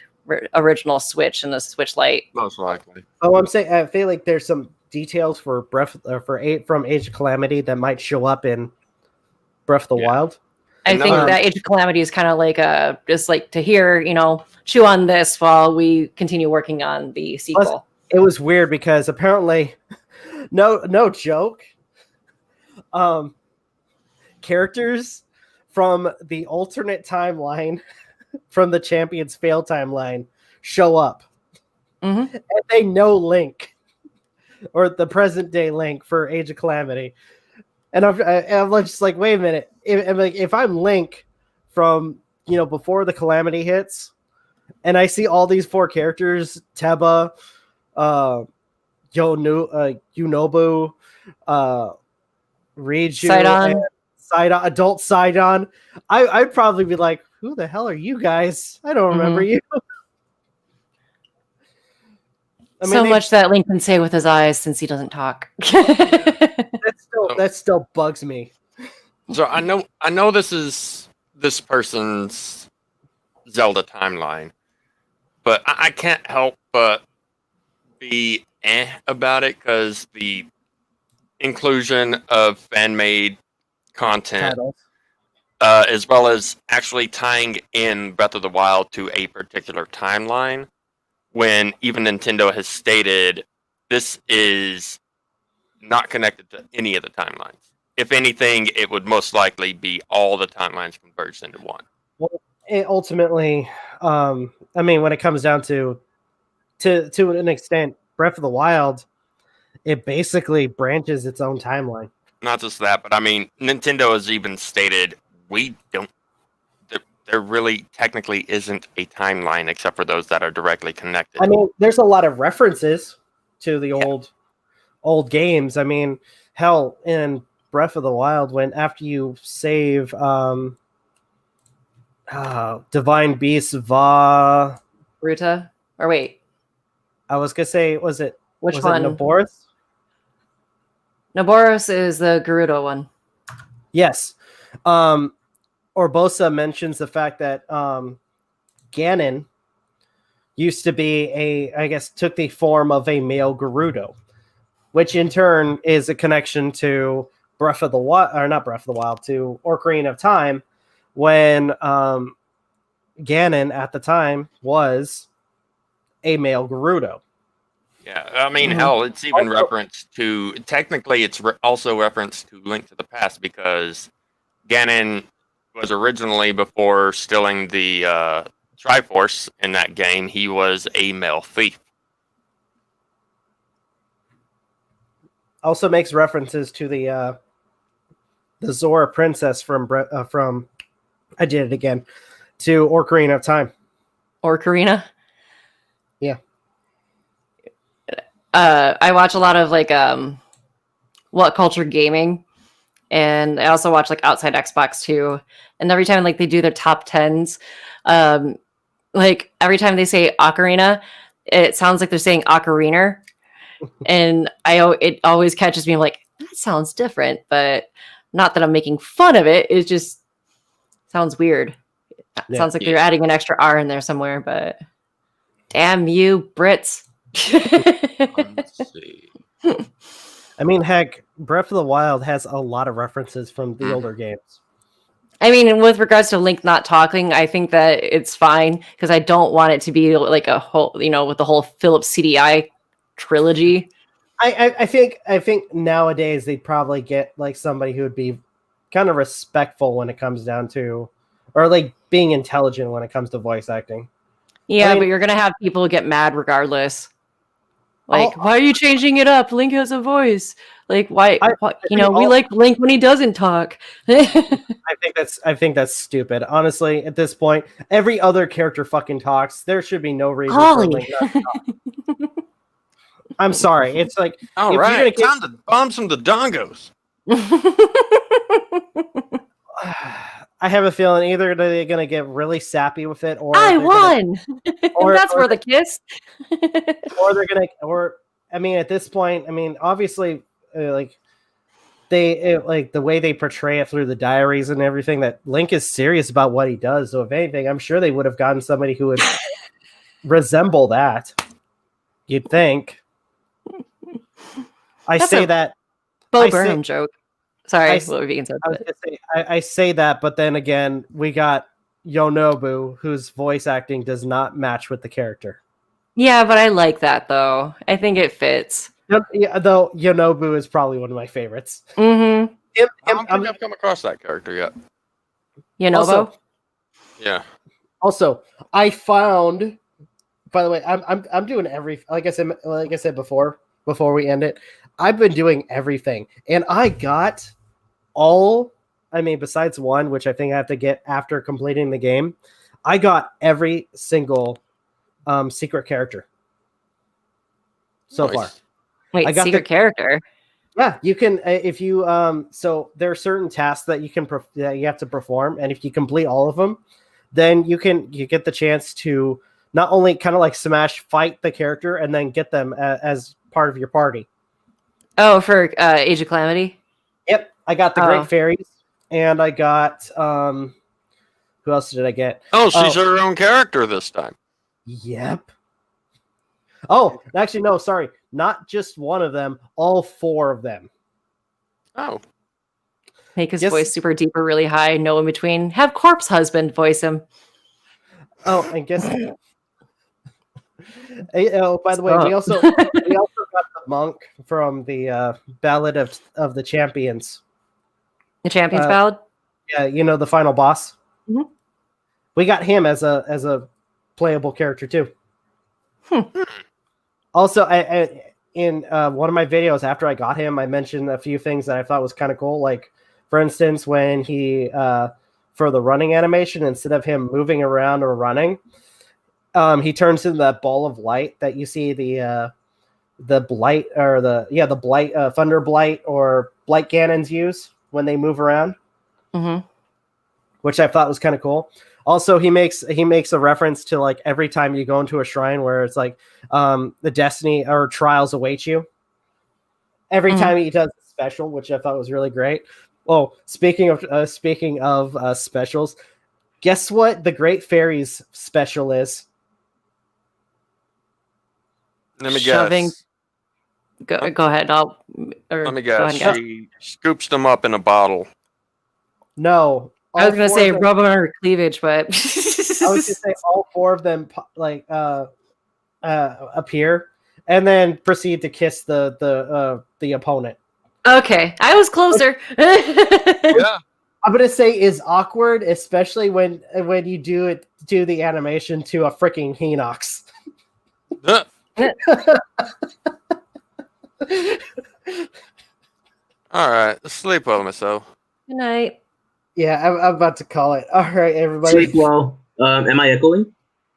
original Switch and the Switch Lite. Most likely. Oh, I'm saying I feel like there's some details from Age of Calamity that might show up in Breath of the Wild. I think that Age of Calamity is kind of like just like to hear, chew on this while we continue working on the sequel. Plus, it was weird because apparently, no joke, characters from the alternate timeline from the Champions Fail timeline show up. Mm-hmm. And they know Link or the present day Link for Age of Calamity. And I'm just like, wait a minute. If I'm Link from, before the calamity hits, and I see all these 4 characters, Teba, Yunobu, Riju, Sidon, adult Sidon, I'd probably be like, who the hell are you guys? I don't remember you. Much that Link can say with his eyes since he doesn't talk. that still bugs me. So I know this is this person's Zelda timeline, but I can't help but be about it because the inclusion of fan-made content, as well as actually tying in Breath of the Wild to a particular timeline, when even Nintendo has stated this is not connected to any of the timelines. If anything, it would most likely be all the timelines converged into one. Well, ultimately, when it comes down to an extent, Breath of the Wild, it basically branches its own timeline. Not just that, but Nintendo has even stated there really technically isn't a timeline except for those that are directly connected. There's a lot of references to the old games. Hell, in Breath of the Wild, when after you save Divine Beast Va Ruta? Or wait. I was gonna say, was it which one? Naboris? Naboris is the Gerudo one. Yes. Orbosa mentions the fact that Ganon used to be took the form of a male Gerudo, which in turn is a connection to Breath of the Wild, or not Breath of the Wild, to Ocarina of Time, when Ganon at the time was a male Gerudo. Yeah, hell, it's even reference to, technically it's also reference to Link to the Past, because Ganon was originally, before stealing the Triforce in that game, he was a male thief. Also makes references to the Zora princess from I did it again, to Ocarina of Time. Ocarina? Yeah. I watch a lot of What Culture Gaming, and I also watch Outside Xbox too. And every time they do their top 10s, every time they say Ocarina, it sounds like they're saying Ocarina. And it always catches me. I'm like, that sounds different, but not that I'm making fun of it. It just sounds weird. It sounds like they're adding an extra R in there somewhere, but damn you, Brits. Let's see. Heck, Breath of the Wild has a lot of references from the older games. With regards to Link not talking, I think that it's fine because I don't want it to be a whole, with the whole Philips CDI trilogy. I think nowadays they'd probably get somebody who would be kind of respectful when it comes down to, or being intelligent when it comes to voice acting. Yeah, but you're gonna have people get mad regardless. Why are you changing it up? Link has a voice. Why? We like Link when he doesn't talk. I think that's stupid. Honestly, at this point, every other character fucking talks. There should be no reason for Link not to talk. I'm sorry. It's all right, time to bomb some Dodongos. I have a feeling either they're gonna get really sappy with it, or I won. That's for the kiss. Or they're gonna, at this point, obviously, the way they portray it through the diaries and everything, that Link is serious about what he does. So if anything, I'm sure they would have gotten somebody who would resemble that. You'd think. I say that. Bo Burnham joke. Sorry, I say that, but then again, we got Yonobu, whose voice acting does not match with the character. Yeah, but I like that though. I think it fits. Yeah, though Yonobu is probably one of my favorites. Mm-hmm. I don't think I've come across that character yet. Yonobu? Also, yeah. Also, I found. By the way, I'm doing like I said before we end it. I've been doing everything, and I got besides one, which I think I have to get after completing the game, I got every single secret character so far. Wait, I got secret character? Yeah, you can if you so there are certain tasks that that you have to perform, and if you complete all of them, then you get the chance to not only kind of like fight the character and then get them as part of your party. Oh, for Age of Calamity? Yep, I got the Great Fairies, and I got who else did I get? Oh, she's her own character this time. Yep. Oh, actually, no, sorry. Not just one of them, all 4 of them. Oh. Make his voice super deep or really high, no in between. Have Corpse Husband voice him. Oh, I guess. Oh, by the way, we also got the monk from the Ballad of the Champions. The Champions Ballad? Yeah, the final boss. Mm-hmm. We got him as a playable character too. Also, in one of my videos after I got him, I mentioned a few things that I thought was kind of cool. Like, for instance, when he for the running animation, instead of him moving around or running, he turns into that ball of light that you see the blight or the blight thunder blight or blight cannons use when they move around, which I thought was kind of cool. Also, he makes a reference to like every time you go into a shrine where it's like the destiny or trials await you. Every time he does a special, which I thought was really great. Oh, speaking of specials, guess what the Great Fairies special is? Let me guess. Go ahead. Let me guess. She scoops them up in a bottle. No. I was going to say rub on her cleavage, but I was going to say all 4 of them appear and then proceed to kiss the opponent. Okay, I was closer. Yeah. I'm going to say is awkward, especially when you do the animation to a freaking Hinox. All right, sleep well, myself. Good night. Yeah, I'm about to call it. All right, everybody. Sleep well. Am I echoing?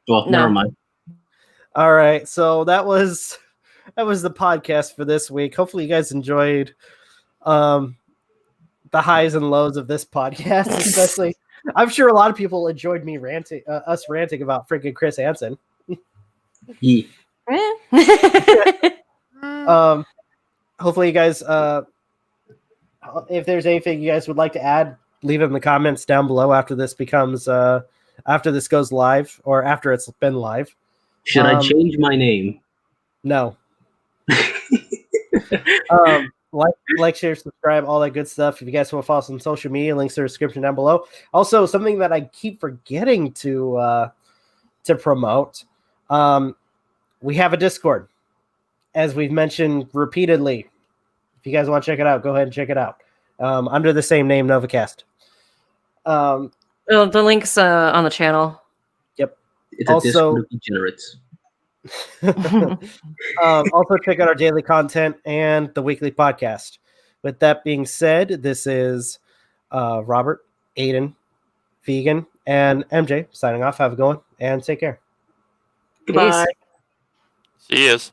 Well, no. Never mind. All right, so that was the podcast for this week. Hopefully, you guys enjoyed the highs and lows of this podcast. Especially, I'm sure a lot of people enjoyed me ranting about freaking Chris Hansen. Yeah. Hopefully, you guys. If there's anything you guys would like to add, leave it in the comments down below after this goes live or after it's been live. Should I change my name? No. Like, share, subscribe, all that good stuff. If you guys want to follow us on social media, links in the description down below. Also, something that I keep forgetting to promote. We have a Discord, as we've mentioned repeatedly. If you guys want to check it out, go ahead and check it out. Under the same name, Novakast. The link's on the channel. Yep. It's also degenerates. Also, check out our daily content and the weekly podcast. With that being said, this is Robert, Aden, Vegan, and MJ signing off. Have a good one and take care. Goodbye. See yous.